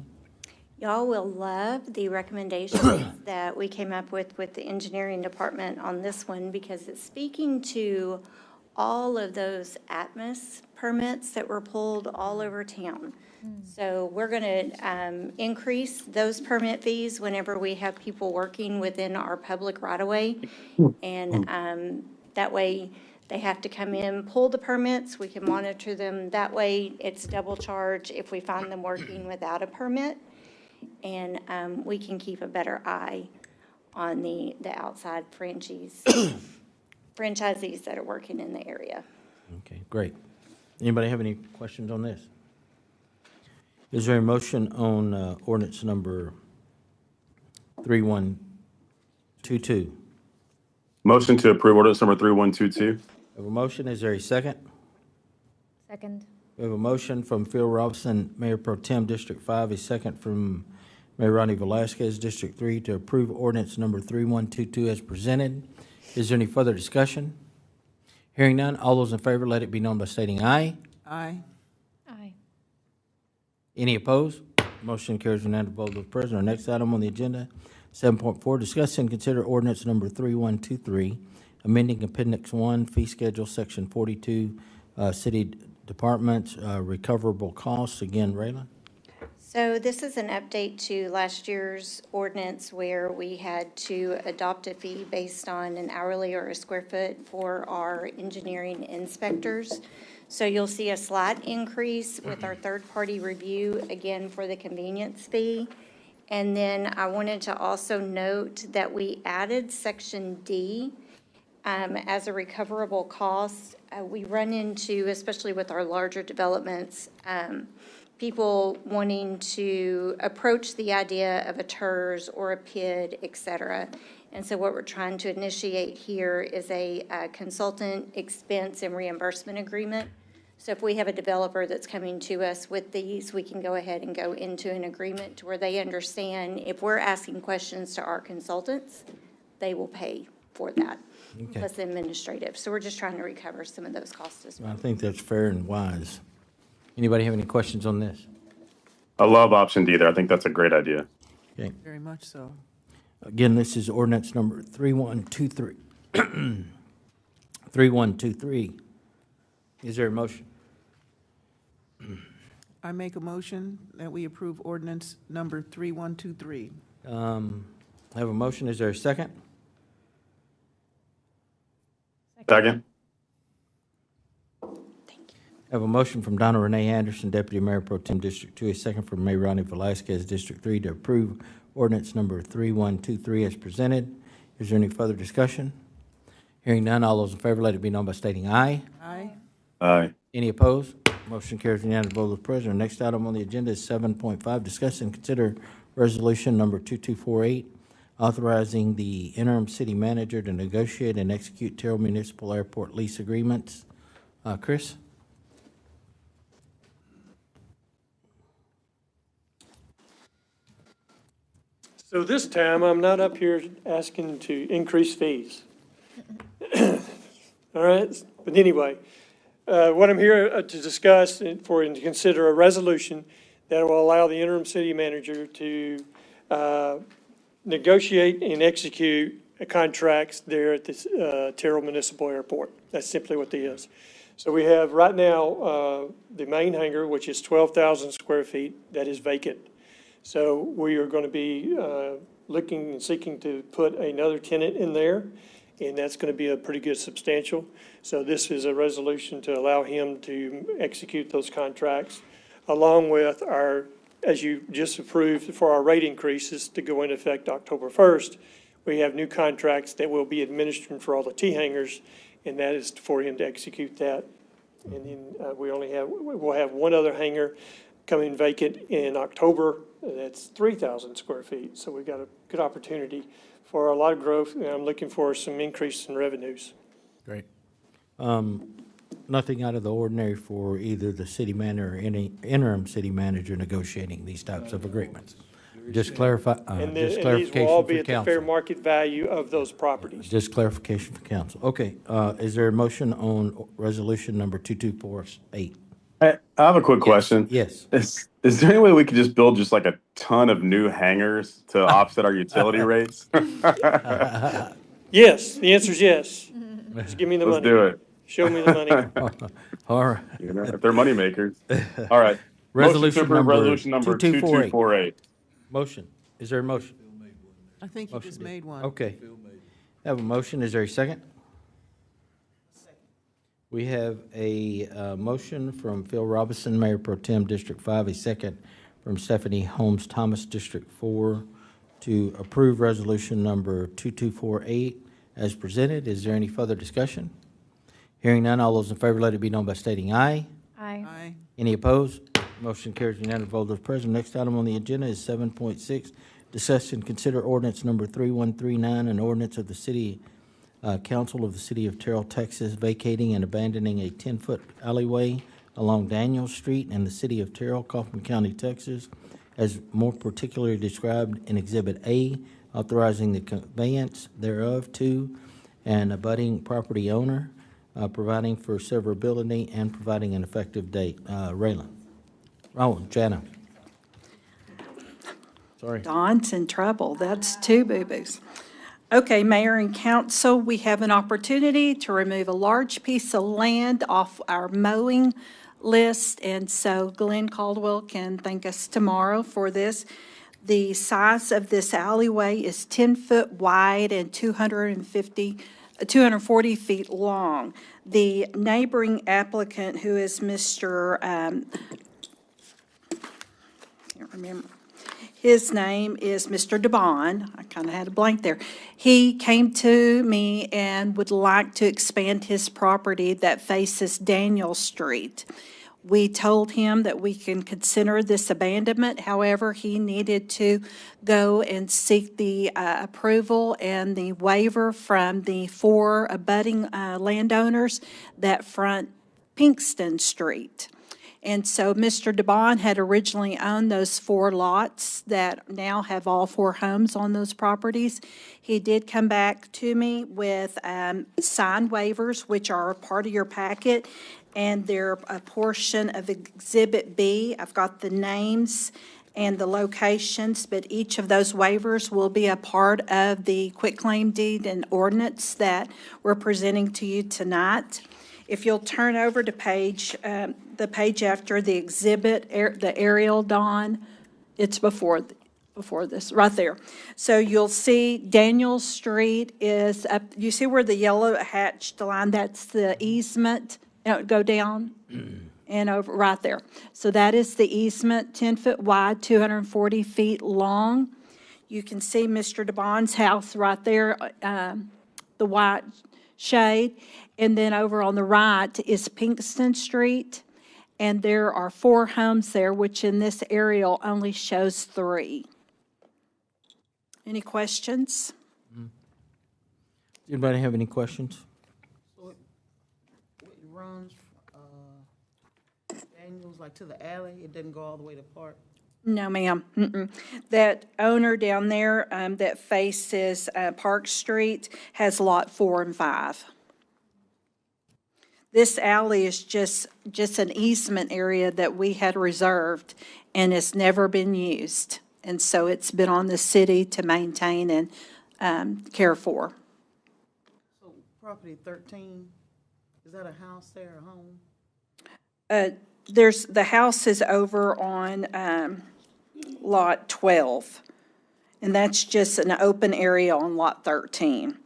Y'all will love the recommendations that we came up with the engineering department on this one, because it's speaking to all of those Atmos permits that were pulled all over town. So we're going to increase those permit fees whenever we have people working within our public right-of-way. And that way, they have to come in, pull the permits, we can monitor them. That way, it's double charge if we find them working without a permit. And we can keep a better eye on the outside franchisees that are working in the area. Okay, great. Anybody have any questions on this? Is there a motion on ordinance number 3122? Motion to approve ordinance number 3122. We have a motion. Is there a second? Second. We have a motion from Phil Robinson, Mayor Pro Tem, District 5, a second from Mayor Ronnie Velasquez, District 3, to approve ordinance number 3122 as presented. Is there any further discussion? Hearing none, all those in favor, let it be known by stating aye. Aye. Aye. Any opposed? Motion carries unanimous vote of the president. Our next item on the agenda, 7.4, discuss and consider ordinance number 3123, amending Appendix 1, fee schedule, Section 42, city departments, recoverable costs. Again, Raylan. So this is an update to last year's ordinance where we had to adopt a fee based on an hourly or a square foot for our engineering inspectors. So you'll see a slight increase with our third-party review, again, for the convenience fee. And then I wanted to also note that we added Section D as a recoverable cost. We run into, especially with our larger developments, people wanting to approach the idea of a TERS or a PID, et cetera. And so what we're trying to initiate here is a consultant expense and reimbursement agreement. So if we have a developer that's coming to us with these, we can go ahead and go into an agreement to where they understand if we're asking questions to our consultants, they will pay for that, Okay. plus administrative. So we're just trying to recover some of those costs as well. I think that's fair and wise. Anybody have any questions on this? I love option D there. I think that's a great idea. Okay. Very much so. Again, this is ordinance number 3123. 3123. Is there a motion? I make a motion that we approve ordinance number 3123. I have a motion. Is there a second? Second. Have a motion from Donna Renee Anderson, Deputy Mayor Pro Tem District 2, a second from Mayor Ronnie Velasquez, District 3, to approve ordinance number 3123 as presented. Is there any further discussion? Hearing none, all those in favor, let it be known by stating aye. Aye. Aye. Any opposed? Motion carries unanimous vote of the president. Next item on the agenda is 7.5, discuss and consider resolution number 2248, authorizing the interim city manager to negotiate and execute Terrell Municipal Airport lease agreements. Chris? So this time, I'm not up here asking to increase fees. All right, but anyway, what I'm here to discuss and to consider a resolution that will allow the interim city manager to negotiate and execute contracts there at the Terrell Municipal Airport. That's simply what it is. So we have right now the main hangar, which is 12,000 square feet, that is vacant. So we are going to be looking and seeking to put another tenant in there, and that's going to be a pretty good substantial. So this is a resolution to allow him to execute those contracts, along with our, as you just approved for our rate increases to go into effect October 1st. We have new contracts that will be administered for all the T hangars, and that is for him to execute that. And then we'll have one other hangar coming vacant in October. That's 3,000 square feet. So we've got a good opportunity for a lot of growth, and I'm looking for some increase in revenues. Great. Nothing out of the ordinary for either the city manager or any interim city manager negotiating these types of agreements. Just clarify, And just these will all clarification be for at the fair council. market value of those properties. Just clarification for council. Okay, is there a motion on resolution number 2248? I have a quick question. Yes. Is there any way we could just build just like a ton of new hangars to offset our utility rates? Yes, the answer is yes. Just give me the money. Let's do it. Show me the money. All right. You know, if they're money makers. All right. Resolution number Resolution number 2248. Motion. Is there a motion? I think you just made one. Okay. Have a motion. Is there a second? We have a motion from Phil Robinson, Mayor Pro Tem, District 5, a second from Stephanie Holmes Thomas, District 4, to approve resolution number 2248 as presented. Is there any further discussion? Hearing none, all those in favor, let it be known by stating aye. Aye. Aye. Any opposed? Motion carries unanimous vote of the president. Next item on the agenda is 7.6, discuss and consider ordinance number 3139, an ordinance of the city council of the city of Terrell, Texas, vacating and abandoning a 10-foot alleyway along Daniel Street in the city of Terrell, Kaufman County, Texas, as more particularly described in Exhibit A, authorizing the conveyance thereof to an abutting property owner, providing for severability and providing an effective date. Jana. Sorry. Don's in trouble. That's two boo-boos. Okay, Mayor and Council, we have an opportunity to remove a large piece of land off our mowing list, and so Glenn Caldwell can thank us tomorrow for this. The size of this alleyway is 10 foot wide and 240 feet long. The neighboring applicant, who is Mr., can't remember. His name is Mr. DeBon. I kind of had a blank there. He came to me and would like to expand his property that faces Daniel Street. We told him that we can consider this abandonment. However, he needed to go and seek the approval and the waiver from the 4 abutting landowners that front Pinkston Street. And so Mr. DeBon had originally owned those 4 lots that now have all 4 homes on those properties. He did come back to me with signed waivers, which are a part of your packet, and they're a portion of Exhibit B. I've got the names and the locations, but each of those waivers will be a part of the quitclaim deed and ordinance that we're presenting to you tonight. If you'll turn over to the page after the exhibit, the aerial, Don, it's before before this, right there. So you'll see Daniel Street is up, you see where the yellow hatched line, that's the easement, go down and over, right there. So that is the easement, 10 foot wide, 240 feet long. You can see Mr. DeBond's house right there, the white shade. And then over on the right is Pinkston Street. And there are 4 homes there, which in this aerial only shows 3. Any questions? Anybody have any questions? So it runs, Daniels, like to the alley, it doesn't go all the way to Park? No, ma'am. Mm-mm. That owner down there that faces Park Street has lot 4 and 5. This alley is just an easement area that we had reserved, and it's never been used. And so it's been on the city to maintain and care for. So property 13, is that a house there, a home? The house is over on lot 12, and that's just an open area on lot 13.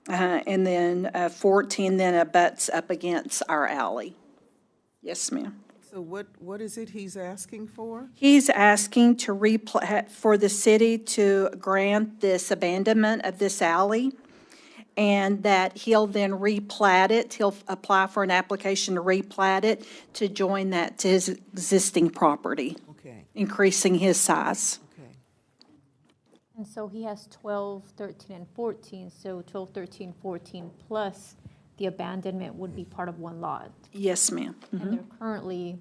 And then 14 then abuts up against our alley. Yes, ma'am. So what is it he's asking for? He's asking to for the city to grant this abandonment of this alley, and that he'll then replat it. He'll apply for an application to replat it to join that to his existing property, Okay, increasing his size. okay. And so he has 12, 13, and 14, so 12, 13, 14 plus the abandonment would be part of one lot. Yes, ma'am. And there are currently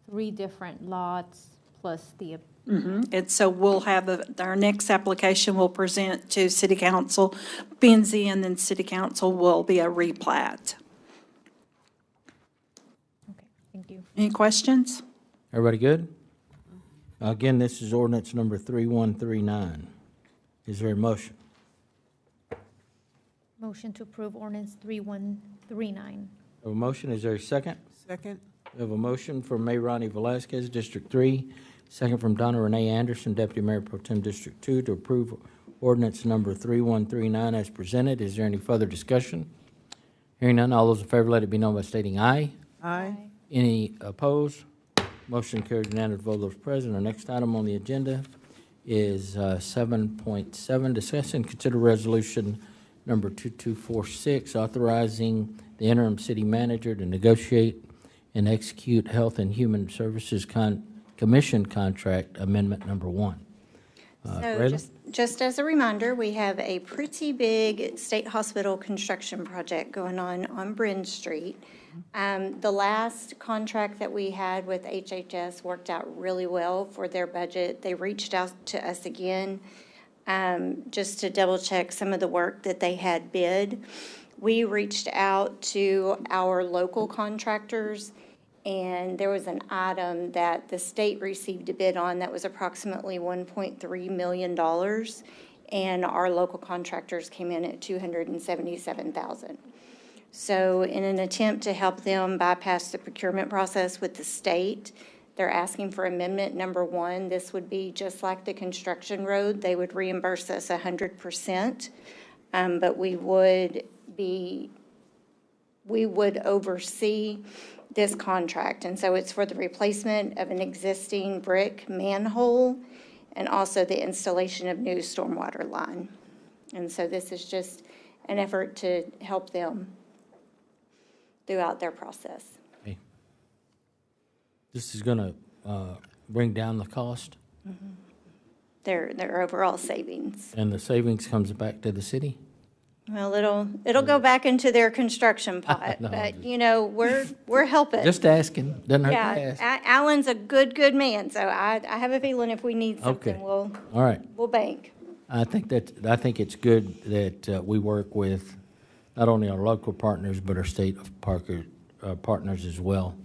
3 different lots plus the, And so we'll have, our next application we'll present to City Council, P&Z, and then City Council will be a replat. okay, thank you. Any questions? Everybody good? Again, this is ordinance number 3139. Is there a motion? Motion to approve ordinance 3139. Have a motion, is there a second? Second? We have a motion from Mayor Ronnie Velazquez, District 3, second from Donna Renee Anderson, Deputy Mayor Pro Tem District 2, to approve ordinance number 3139 as presented. Is there any further discussion? Hearing none, all those in favor let it be known by stating aye. Aye. Any opposed? Motion carries unanimous vote of those present. Our next item on the agenda is 7.7, discuss and consider resolution number 2246, authorizing the interim city manager to negotiate and execute Health and Human Services Commission contract amendment number 1. So Rayla? just as a reminder, we have a pretty big state hospital construction project going on Bryn Street. The last contract that we had with HHS worked out really well for their budget. They reached out to us again just to double check some of the work that they had bid. We reached out to our local contractors, and there was an item that the state received a bid on that was approximately $1.3 million, and our local contractors came in at $277,000. So in an attempt to help them bypass the procurement process with the state, they're asking for amendment number 1. This would be just like the construction road. They would reimburse us 100%, but we would oversee this contract. And so it's for the replacement of an existing brick manhole and also the installation of new stormwater line. And so this is just an effort to help them throughout their process. Okay. This is going to bring down the cost, Their overall savings. and the savings comes back to the city? Well, it'll go back into their construction pot, No. but, we're helping. Just asking, doesn't hurt to Yeah, ask. Alan's a good man, so I have a feeling if we need something, Okay. we'll All right. bank. I think it's good that we work with not only our local partners, but our state of partners as well.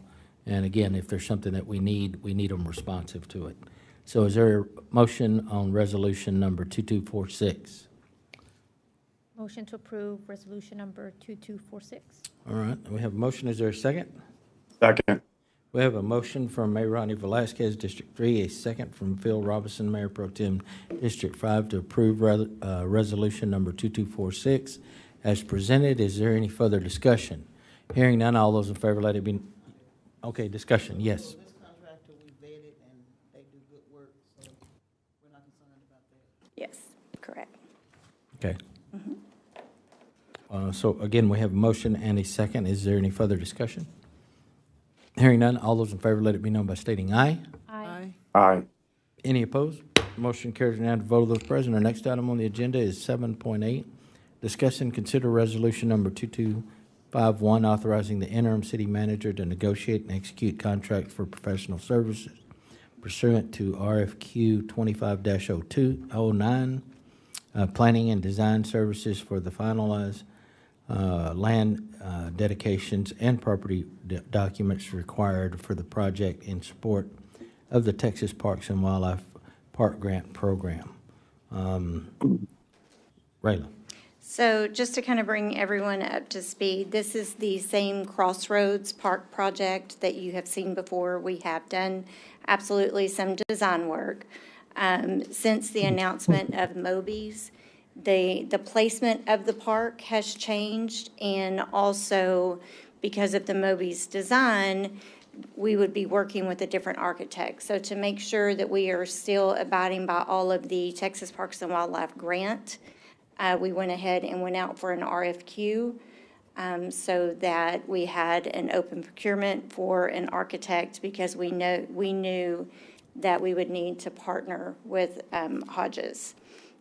And again, if there's something that we need them responsive to it. So is there a motion on resolution number 2246? Motion to approve resolution number 2246. All right, we have a motion. Is there a second? Second. We have a motion from Mayor Ronnie Velasquez, District 3, a second from Phil Robinson, Mayor Pro Tem, District 5, to approve resolution number 2246 as presented. Is there any further discussion? Hearing none, all those in favor, let it be. Okay, discussion, yes. So this contractor, we vetted and they do good work, so we're not concerned about that. Yes, correct. Okay. So again, we have a motion and a second. Is there any further discussion? Hearing none, all those in favor, let it be known by stating aye. Aye. Aye. Any opposed? Motion carries unanimous vote of those present. Our next item on the agenda is 7.8. Discuss and consider resolution number 2251, authorizing the interim city manager to negotiate and execute contracts for professional services pursuant to RFQ 25-0209, planning and design services for the finalized land dedications and property documents required for the project in support of the Texas Parks and Wildlife Park Grant Program. Rayla. So just to kind of bring everyone up to speed, this is the same Crossroads Park project that you have seen before. We have done absolutely some design work. Since the announcement of Moby's, the placement of the park has changed, and also because of the Moby's design, we would be working with a different architect. So to make sure that we are still abiding by all of the Texas Parks and Wildlife grant, we went ahead and went out for an RFQ so that we had an open procurement for an architect, because we knew that we would need to partner with Hodges.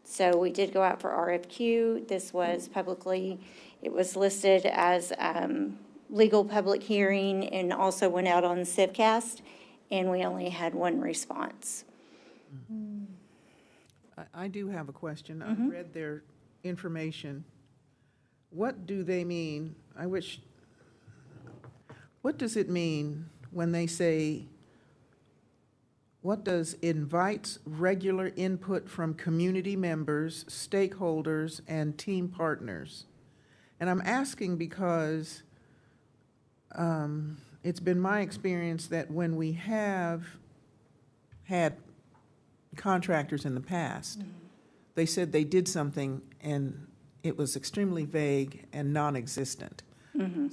So we did go out for RFQ. This was publicly, it was listed as legal public hearing, and also went out on CivCast, and we only had one response. I do have a question. I've read their information. What do they mean? What does it mean when they say, what does invites regular input from community members, stakeholders, and team partners? And I'm asking because it's been my experience that when we have had contractors in the past, they said they did something and it was extremely vague and non-existent.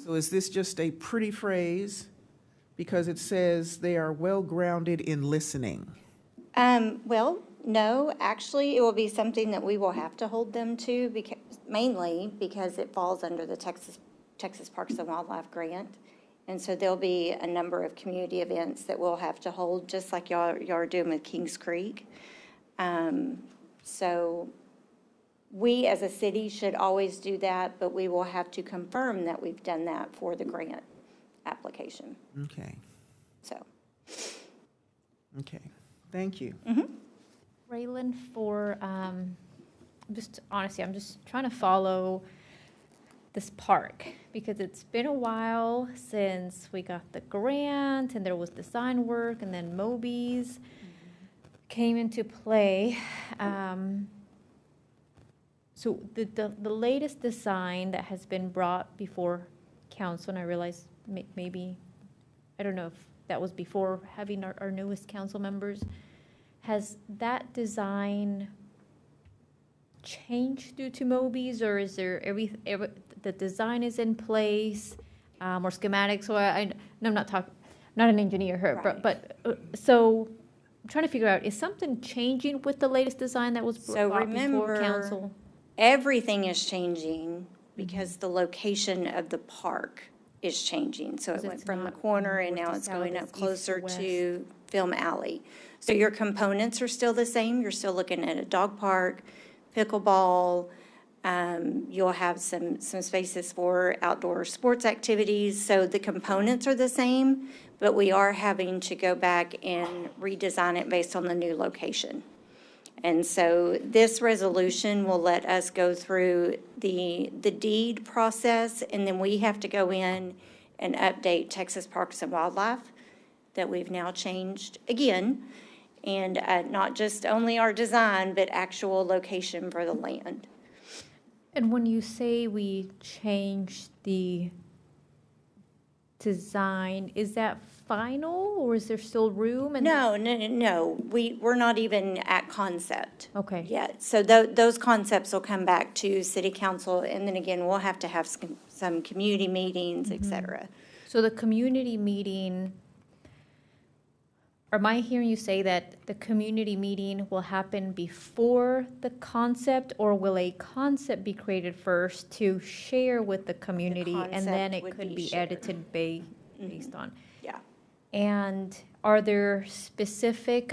So is this just a pretty phrase? Because it says they are well-grounded in listening. Well, no, actually, it will be something that we will have to hold them to, mainly because it falls under the Texas Parks and Wildlife Grant. And so there'll be a number of community events that we'll have to hold, just like y'all are doing with Kings Creek. So we as a city should always do that, but we will have to confirm that we've done that for the grant application. Okay. So. Okay, thank you. Raylan, for, just honestly, I'm just trying to follow this park, because it's been a while since we got the grant, and there was design work, and then Moby's came into play. So the latest design that has been brought before council, and I realize maybe, I don't know if that was before having our newest council members, has that design changed due to Moby's, or is there the design is in place, or schematics? So I'm not an engineer here, Right. but so I'm trying to figure out, is something changing with the latest design that was So brought before remember, council? everything is changing because the location of the park is changing. So it Because went it's from the not corner and north now to it's going south, up it's east to closer west. to Film Alley. So your components are still the same. You're still looking at a dog park, pickleball. You'll have some spaces for outdoor sports activities. So the components are the same, but we are having to go back and redesign it based on the new location. And so this resolution will let us go through the deed process, and then we have to go in and update Texas Parks and Wildlife that we've now changed again, and not just only our design, but actual location for the land. And when you say we changed the design, is that final or is there still room? And No. We're not even at concept. Okay. Yet. So those concepts will come back to city council, and then again, we'll have to have some community meetings, et cetera. So the community meeting, am I hearing you say that the community meeting will happen before the concept, or will a concept be created first to share with the community and then concept it would could be be shared. edited based on? Yeah. And are there specific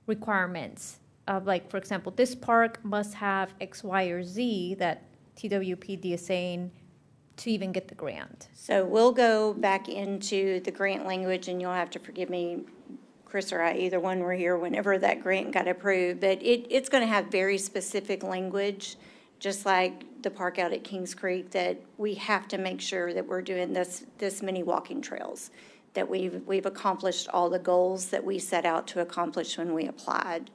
requirements of, like, for example, this park must have X, Y, or Z that TWPD is saying to even get the grant? So we'll go back into the grant language, and you'll have to forgive me, Chris or I, either one were here whenever that grant got approved, but it's going to have very specific language, just like the park out at Kings Creek, that we have to make sure that we're doing this many walking trails, that we've accomplished all the goals that we set out to accomplish when we applied.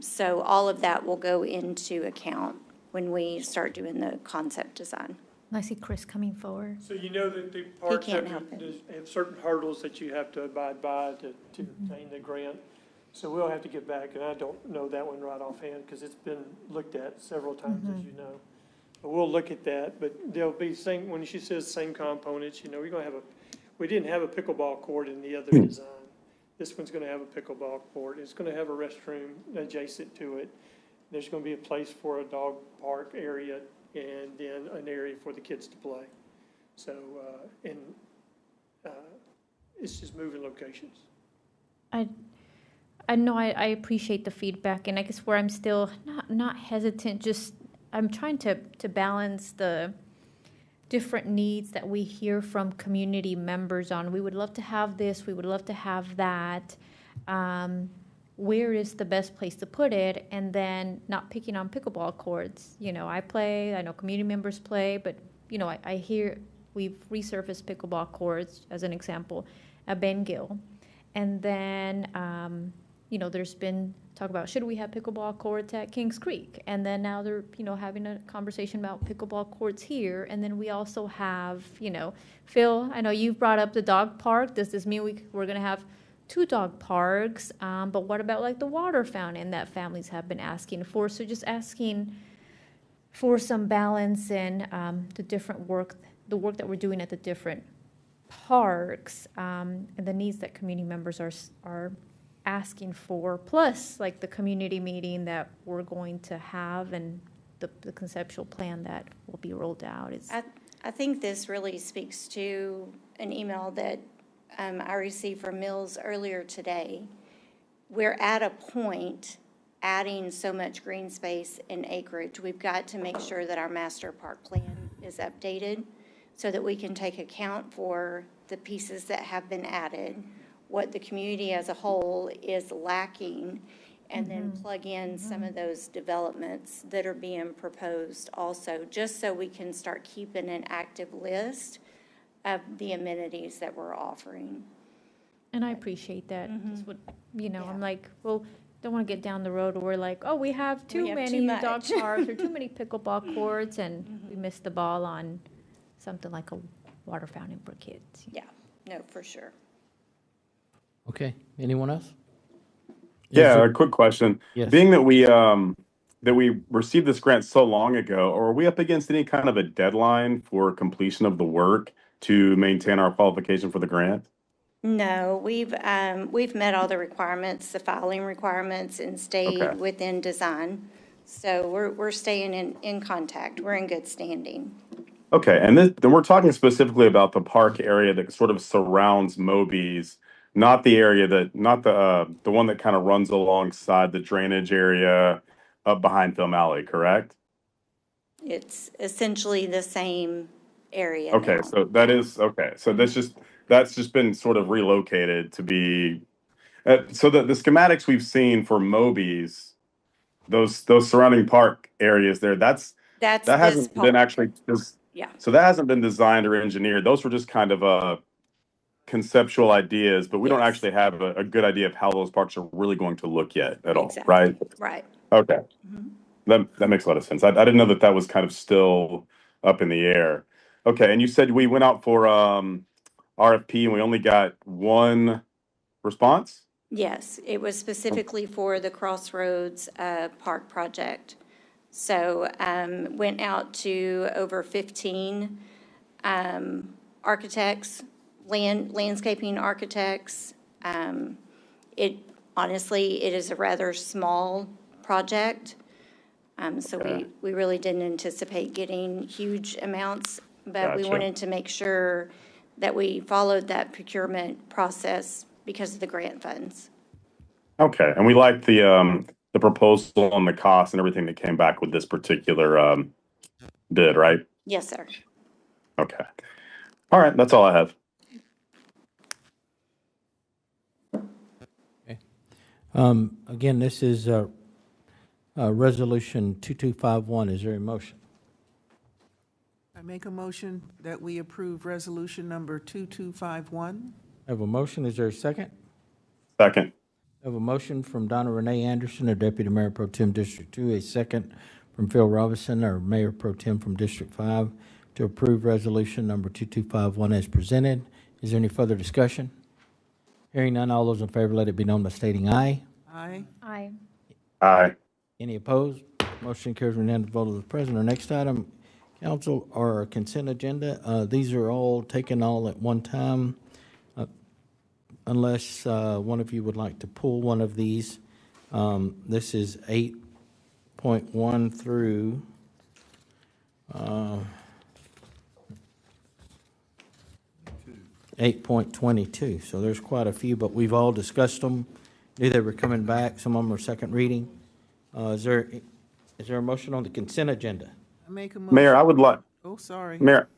So all of that will go into account when we start doing the concept design. I see Chris coming forward. So you know that the parks can't have help have certain hurdles that you have to abide by to obtain the grant. So we'll have to get back, and I don't know that one right offhand because it's been looked at several times, as you know. But we'll look at that, but there'll be when she says same components, we're gonna have we didn't have a pickleball court in the other design. This one's gonna have a pickleball court. It's gonna have a restroom adjacent to it. There's gonna be a place for a dog park area, and then an area for the kids to play. So, it's just moving locations. I know I appreciate the feedback, and I guess where I'm still not hesitant, just I'm trying to balance the different needs that we hear from community members on. We would love to have this, we would love to have that. Where is the best place to put it? And then not picking on pickleball courts. I play, I know community members play, but, I hear we've resurfaced pickleball courts, as an example, at Ben Gill. And then, there's been talk about, should we have pickleball courts at Kings Creek? And then now they're, having a conversation about pickleball courts here. And then we also have, Phil, I know you've brought up the dog park. Does this mean we're going to have 2 dog parks? But what about like the water fountain that families have been asking for? So just asking for some balance in the work that we're doing at the different parks, and the needs that community members are asking for, plus like the community meeting that we're going to have and the conceptual plan that will be rolled out. I think this really speaks to an email that I received from Mills earlier today. We're at a point, adding so much green space and acreage, we've got to make sure that our master park plan is updated so that we can take account for the pieces that have been added, what the community as a whole is lacking, and then plug in some of those developments that are being proposed also, just so we can start keeping an active list of the amenities that we're offering. And I appreciate that. Just what, I'm like, well, don't want to get down the road where we're like, oh, we have too many dog parks or too many pickleball courts, and we missed the ball on something like a water fountain for kids. Yeah, no, for sure. Okay, anyone else? Yeah, a quick question. Yes. Being that we received this grant so long ago, are we up against any kind of a deadline for completion of the work to maintain our qualification for the grant? No, we've met all the requirements, the filing requirements, and stayed within design. So we're staying in contact. We're in good standing. Okay, and then we're talking specifically about the park area that sort of surrounds Moby's, not the area the one that kind of runs alongside the drainage area up behind Film Alley, correct? It's essentially the same area. Okay, now. so that is okay. So that's just been sort of relocated to be. So the schematics we've seen for Moby's, those surrounding park areas there, that hasn't been actually. Yeah. So that hasn't been designed or engineered. Those were just kind of conceptual ideas, but we don't actually have a good idea of how those parks are really going to look yet at all, right? Right. Okay. That makes a lot of sense. I didn't know that was kind of still up in the air. Okay, and you said we went out for RFP and we only got one response? Yes, it was specifically for the Crossroads Park project. So went out to over 15 architects, landscaping architects. It honestly, it is a rather small project. So we really didn't anticipate getting huge amounts, but we Gotcha. wanted to make sure that we followed that procurement process because of the grant funds. Okay, and we liked the proposal on the cost and everything that came back with this particular bid, right? Yes, sir. Okay. All right, that's all I have. Again, this is Resolution 2251. Is there a motion? I make a motion that we approve resolution number 2251. I have a motion. Is there a second? Second. I have a motion from Donna Renee Anderson, our Deputy Mayor Pro Tem District 2, a second from Phil Robinson, our Mayor Pro Tem from District 5, to approve resolution number 2251 as presented. Is there any further discussion? Hearing none, all those in favor, let it be known by stating aye. Aye. Aye. Aye. Any opposed? Motion carries unanimous vote of the president. Our next item, council, are our consent agenda. These are all taken all at one time, unless one of you would like to pull one of these. This is 8.1 through 8.22. So there's quite a few, but we've all discussed them. Knew they were coming back. Some of them are second reading. Is there a motion on the consent agenda? I make a motion. Mayor, I would like, Oh, sorry. Mayor,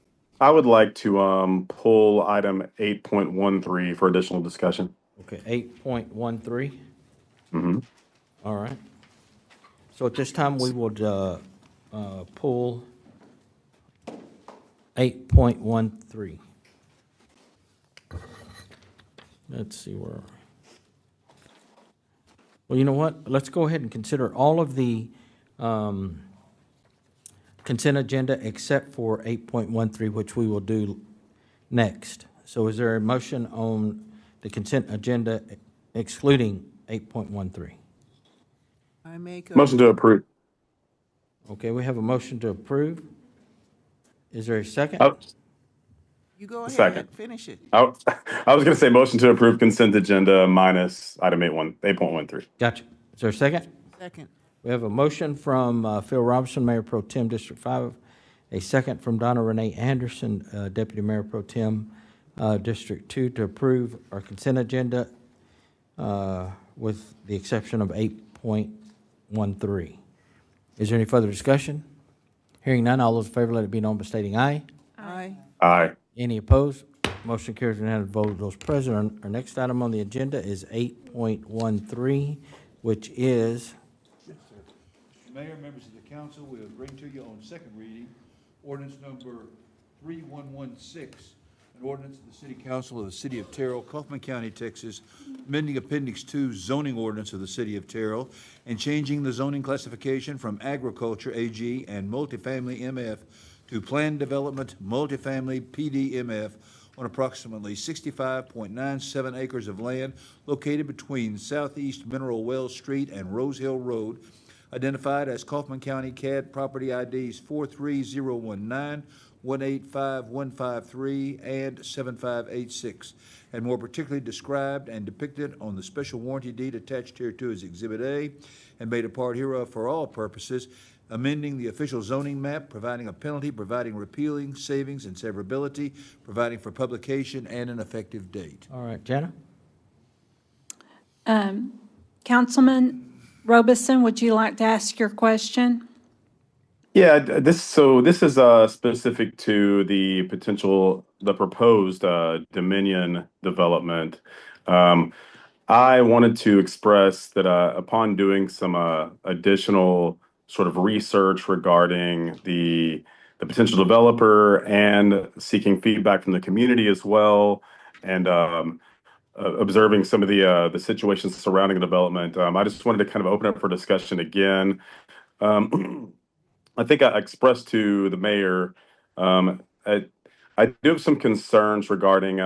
I would like to pull item 8.13 for additional discussion. Okay, 8.13. Mm-hmm. All right. So at this time, we would pull 8.13. Let's see where. Well, you know what? Let's go ahead and consider all of the consent agenda except for 8.13, which we will do next. So is there a motion on the consent agenda excluding 8.13? I make a Motion to approve. Okay, we have a motion to approve. Is there a second? Oh, You go ahead. second. Finish it. I was going to say motion to approve consent agenda minus item 8.13. Gotcha. Is there a second? Second. We have a motion from Phil Robinson, Mayor Pro Tem, District 5, a second from Donna Renee Anderson, Deputy Mayor Pro Tem, District 2, to approve our consent agenda with the exception of 8.13. Is there any further discussion? Hearing none, all those in favor, let it be known by stating aye. Aye. Aye. Any opposed? Motion carries unanimous vote of those present. Our next item on the agenda is 8.13, which is Mr. Mayor, members of the council, we'll bring to you on second reading ordinance number 3116, an ordinance of the City Council of the City of Terrell, Kaufman County, Texas, amending Appendix 2 zoning ordinance of the City of Terrell and changing the zoning classification from agriculture AG and multifamily MF to planned development multifamily PDMF on approximately 65.97 acres of land located between Southeast Mineral Well Street and Rose Hill Road, identified as Kaufman County CAD property IDs 43019, 185153, and 7586, and more particularly described and depicted on the special warranty deed attached hereto as Exhibit A, and made a part hereof for all purposes, amending the official zoning map, providing a penalty, providing repealing, savings, and severability, providing for publication and an effective date. all right. Jana? Councilman Robison, would you like to ask your question? Yeah, this is specific to the proposed Dominion development. I wanted to express that upon doing some additional sort of research regarding the potential developer and seeking feedback from the community as well, and observing some of the situations surrounding the development, I just wanted to kind of open up for discussion again. I think I expressed to the mayor I do have some concerns regarding,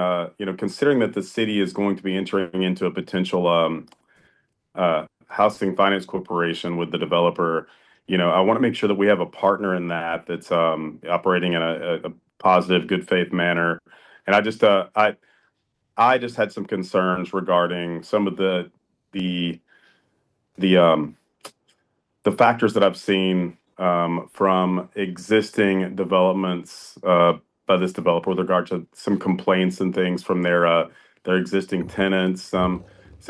considering that the city is going to be entering into a potential housing finance corporation with the developer. I want to make sure that we have a partner in that that's operating in a positive, good faith manner. And I just had some concerns regarding some of the the um, the factors that I've seen from existing developments by this developer with regard to some complaints and things from their existing tenants, some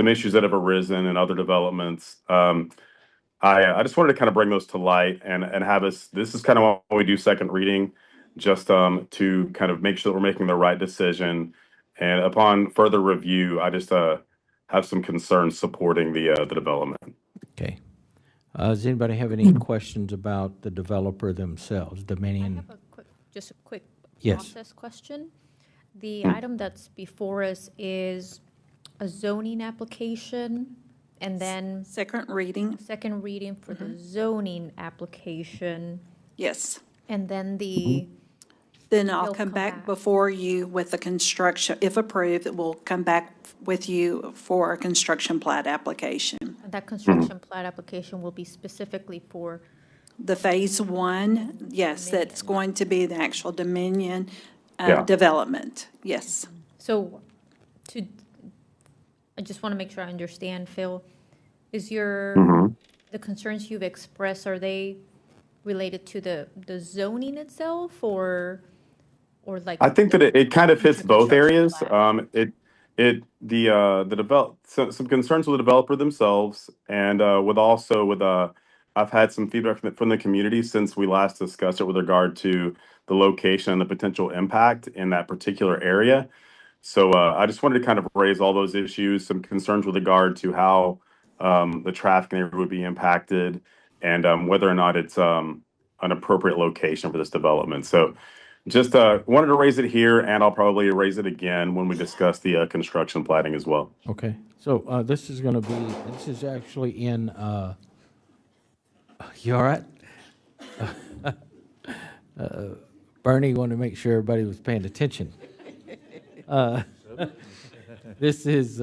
issues that have arisen in other developments. I just wanted to kind of bring those to light and have us. This is kind of why we do second reading, just to kind of make sure that we're making the right decision. And upon further review, I just have some concerns supporting the development. Okay. Does anybody have any questions about the developer themselves, Dominion? Just a quick Yes. process question. The item that's before us is a zoning application, and then Second reading. second reading for the zoning application, Yes. and then the, Then I'll They'll come come back back. before you with the construction, if approved, it will come back with you for a construction plat application. that construction plat application will be specifically for, The phase one, yes, that's going to be the actual Dominion Yeah. development, yes. so to, I just want to make sure I understand, Phil, is your, the concerns you've expressed, are they related to the zoning itself, or like? I think that it kind of hits both areas. Some concerns with the developer themselves, and I've had some feedback from the community since we last discussed it with regard to the location and the potential impact in that particular area. So I just wanted to kind of raise all those issues, some concerns with regard to how the traffic area would be impacted, and whether or not it's an appropriate location for this development. So just wanted to raise it here, and I'll probably raise it again when we discuss the construction planning as well. Okay. So this is actually in, you all right? Bernie wanted to make sure everybody was paying attention. This is,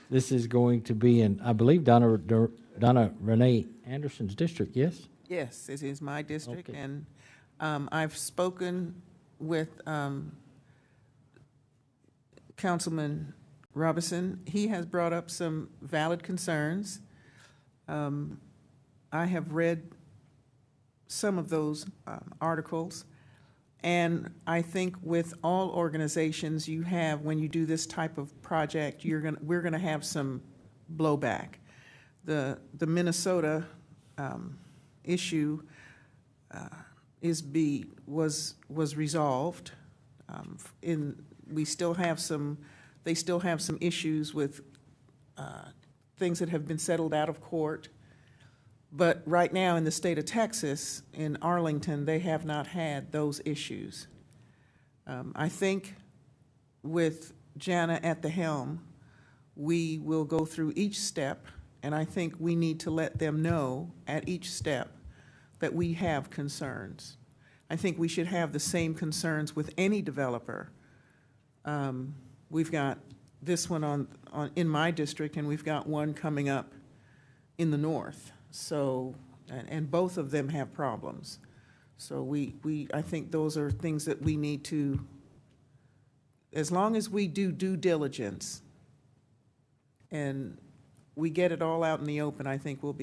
this is going to be in, I believe, Donna Renee Anderson's district, yes? Yes, it is my district, Okay. and I've spoken with Councilman Robinson. He has brought up some valid concerns. I have read some of those articles, and I think with all organizations you have, when you do this type of project, we're gonna have some blowback. The Minnesota issue was resolved. They still have some issues with things that have been settled out of court. But right now in the state of Texas, in Arlington, they have not had those issues. I think with Jana at the helm, we will go through each step, and I think we need to let them know at each step that we have concerns. I think we should have the same concerns with any developer. We've got this one in my district, and we've got one coming up in the north. So, and both of them have problems. So I think those are things that we need to, as long as we do due diligence and we get it all out in the open, I think we'll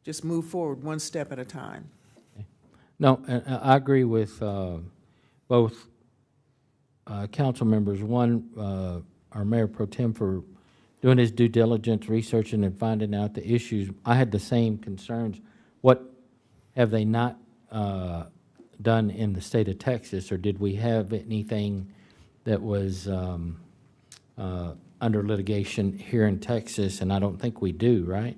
just move forward one step at a time. No, I agree with both council members. One, our Mayor Pro Tem for doing his due diligence, researching and finding out the issues. I had the same concerns. What have they not done in the state of Texas, or did we have anything that was under litigation here in Texas? And I don't think we do, right?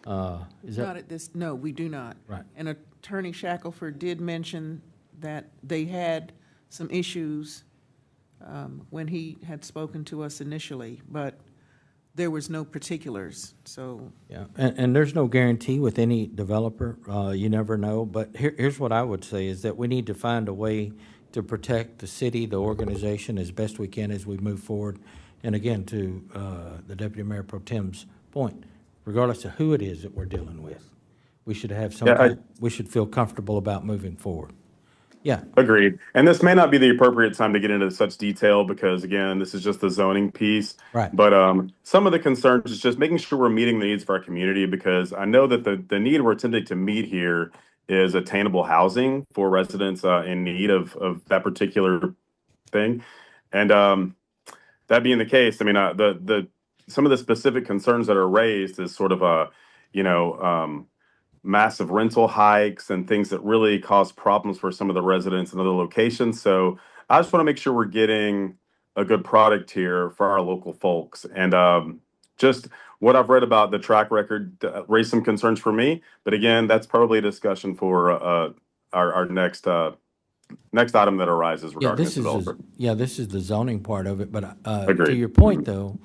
Not at this, no, we do not. Right. And Attorney Shackelford did mention that they had some issues when he had spoken to us initially, but there was no particulars, so. Yeah, and there's no guarantee with any developer. You never know. But here's what I would say is that we need to find a way to protect the city, the organization, as best we can as we move forward. And again, to the Deputy Mayor Pro Tem's point, regardless of who it is that we're dealing with, we should have some, we should feel comfortable about moving forward. Yeah. Agreed. And this may not be the appropriate time to get into such detail because, again, this is just the zoning piece. Right. But some of the concerns is just making sure we're meeting the needs of our community, because I know that the need we're attempting to meet here is attainable housing for residents in need of that particular thing. And that being the case, I mean, the some of the specific concerns that are raised is sort of a, massive rental hikes and things that really cause problems for some of the residents in other locations. So I just want to make sure we're getting a good product here for our local folks. And just what I've read about the track record raised some concerns for me. But again, that's probably a discussion for our next item that arises regarding this developer. This is the zoning part of it. But to Agreed. your point, though,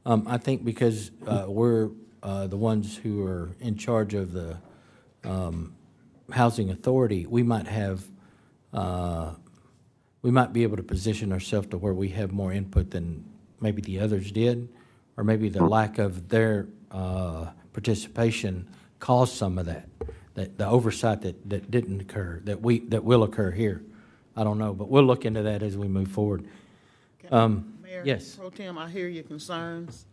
I think because we're the ones who are in charge of the housing authority, we might be able to position ourselves to where we have more input than maybe the others did, or maybe the lack of their participation caused some of that the oversight that didn't occur, that will occur here. I don't know, but we'll look into that as we move forward. Mayor Yes. Pro Tem, I hear your concerns,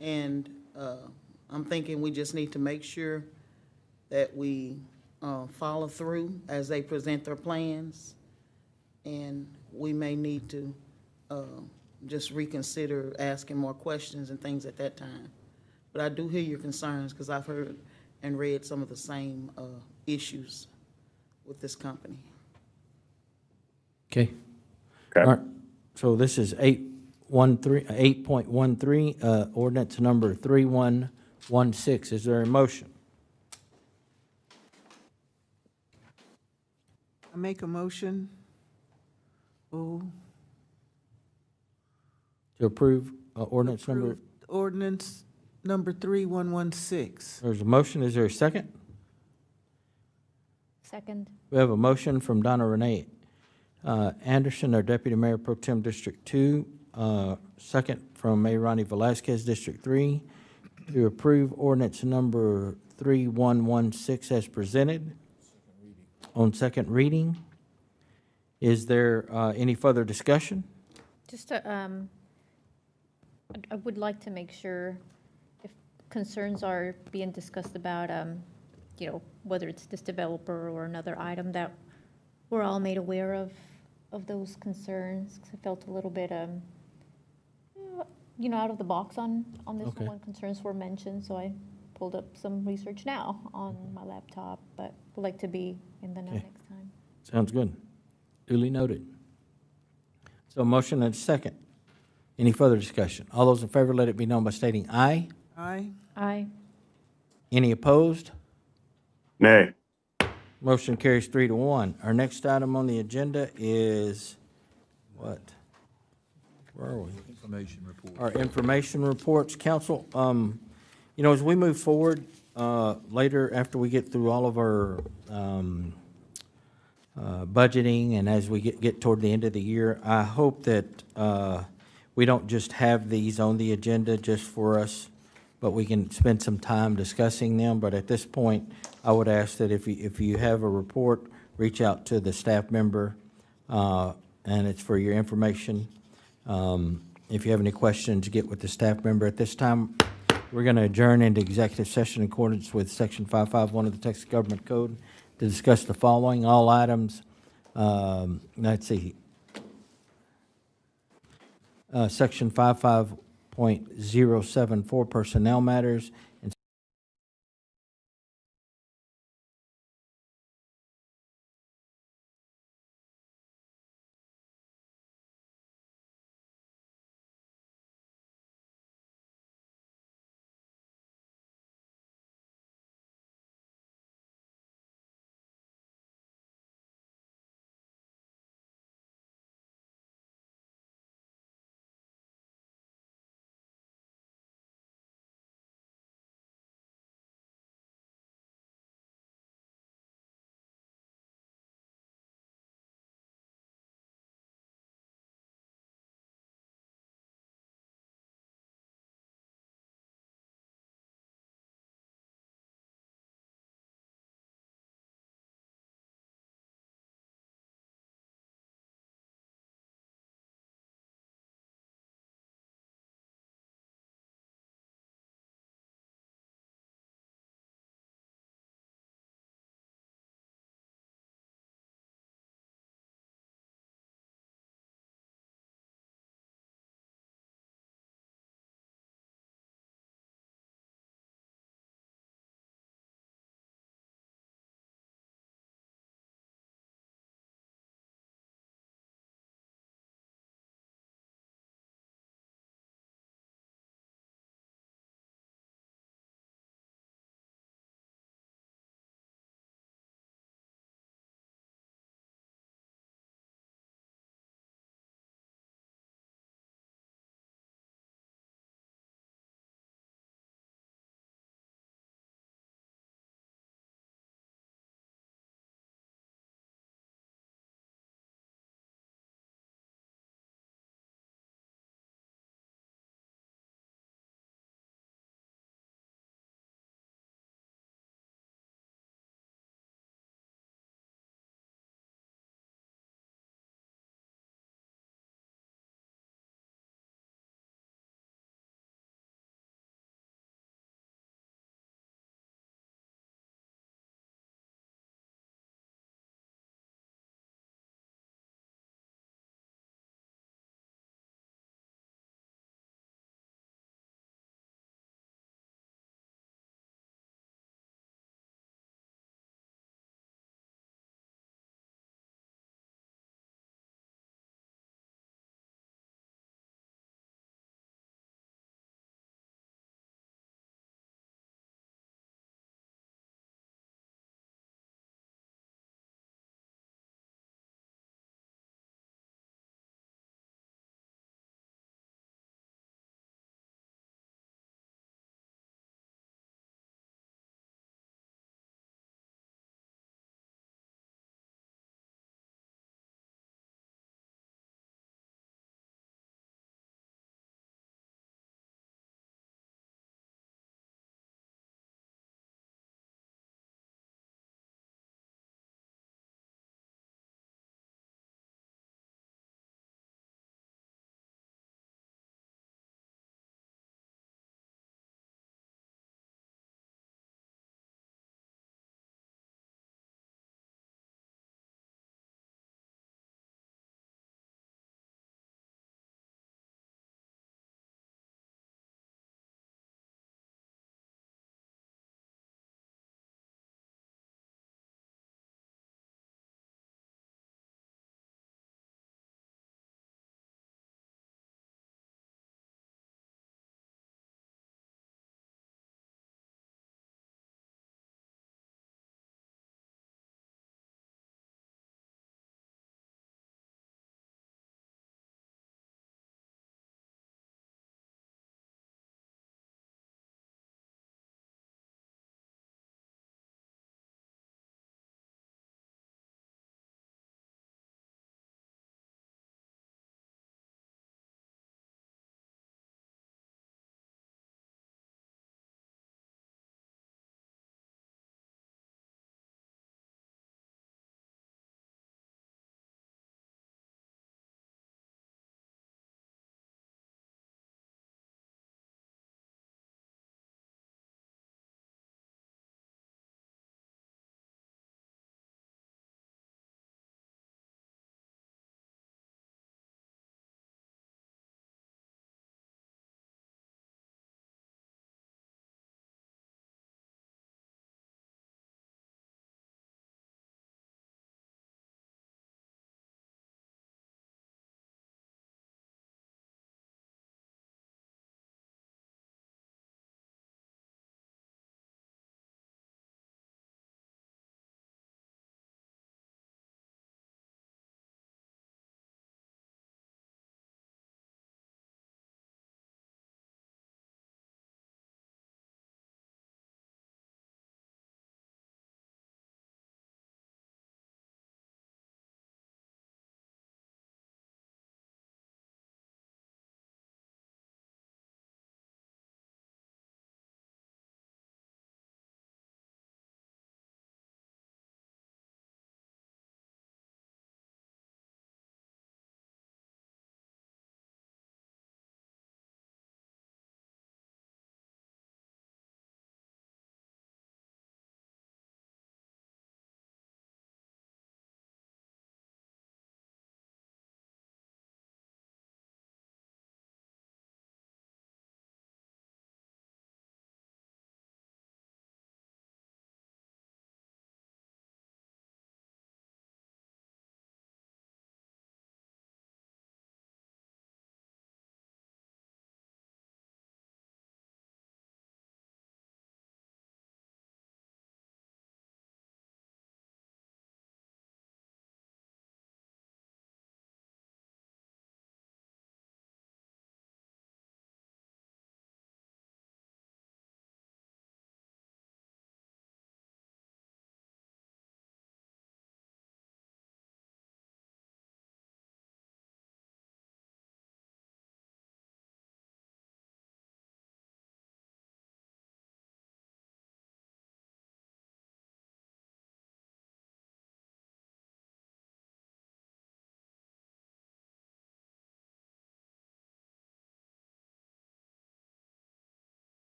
and I'm thinking we just need to make sure that we follow through as they present their plans, and we may need to just reconsider asking more questions and things at that time. But I do hear your concerns, because I've heard and read some of the same issues with this company. Okay. All right. So this is 8.13, ordinance number 3116. Is there a motion? I make a motion. To approve ordinance number? Approve ordinance number 3116. There's a motion. Is there a second? Second. We have a motion from Donna Renee Anderson, our Deputy Mayor Pro Tem District 2, second from Mayor Ronnie Velasquez, District 3, to approve ordinance number 3116 as presented on second reading. Is there any further discussion? Just I would like to make sure if concerns are being discussed about, whether it's this developer or another item, that we're all made aware of those concerns. 'Cause I felt a little bit, out of the box on this Okay. one when concerns were mentioned. So I pulled up some research now on my laptop, but would like to be in the know Okay. next time. Sounds good. Duly noted. So motion and second. Any further discussion? All those in favor, let it be known by stating aye. Aye. Aye. Any opposed? Nay. Motion carries 3-1. Our next item on the agenda is what? Where are we? Information report. Our information reports. Council, as we move forward later, after we get through all of our budgeting and as we get toward the end of the year, I hope that we don't just have these on the agenda just for us, but we can spend some time discussing them. But at this point, I would ask that if you have a report, reach out to the staff member, and it's for your information. If you have any questions, get with the staff member. At this time, we're going to adjourn into executive session in accordance with Section 551 of the Texas Government Code to discuss the following. All items, let's see, Section 55.074 personnel matters,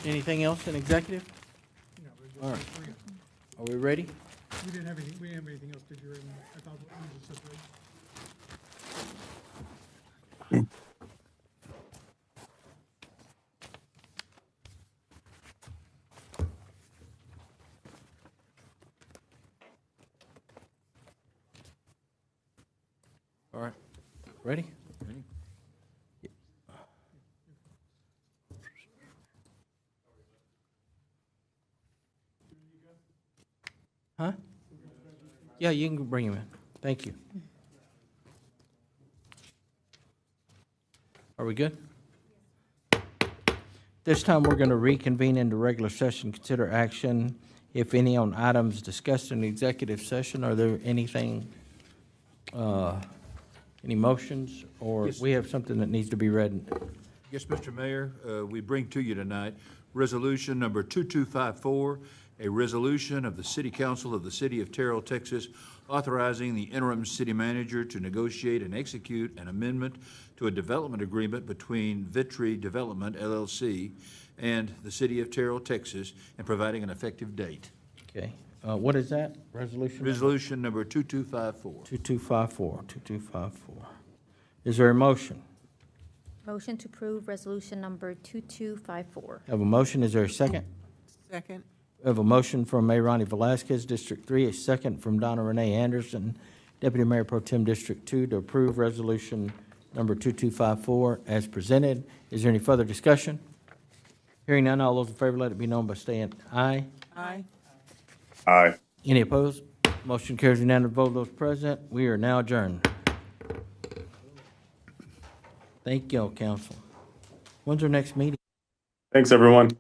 Anything else in executive? All right. Are we ready? We didn't have anything else, did you, Raymond? I thought we just separated. All right. Ready? Huh? Yeah, you can bring him in. Thank you. Are we good? This time, we're going to reconvene into regular session, consider action, if any, on items discussed in the executive session. Are there anything, any motions, or Yes. we have something that needs to be read? Yes, Mr. Mayor, we bring to you tonight Resolution Number 2254, a resolution of the City Council of the City of Terrell, Texas, authorizing the interim city manager to negotiate and execute an amendment to a development agreement between Vitry Development LLC and the City of Terrell, Texas, and providing an effective date. Okay. What is that? Resolution? Resolution Number 2254. 2254. Is there a motion? Motion to approve resolution number 2254. Have a motion. Is there a second? Second. We have a motion from Mayor Ronnie Velazquez, District 3, a second from Donna Renee Anderson, Deputy Mayor Pro Tem District 2, to approve resolution number 2254 as presented. Is there any further discussion? Hearing none, all those in favor, let it be known by saying aye. Aye. Aye. Any opposed? Motion carries unanimous vote of those present. We are now adjourned. Thank you, council. When's our next meeting? Thanks, everyone.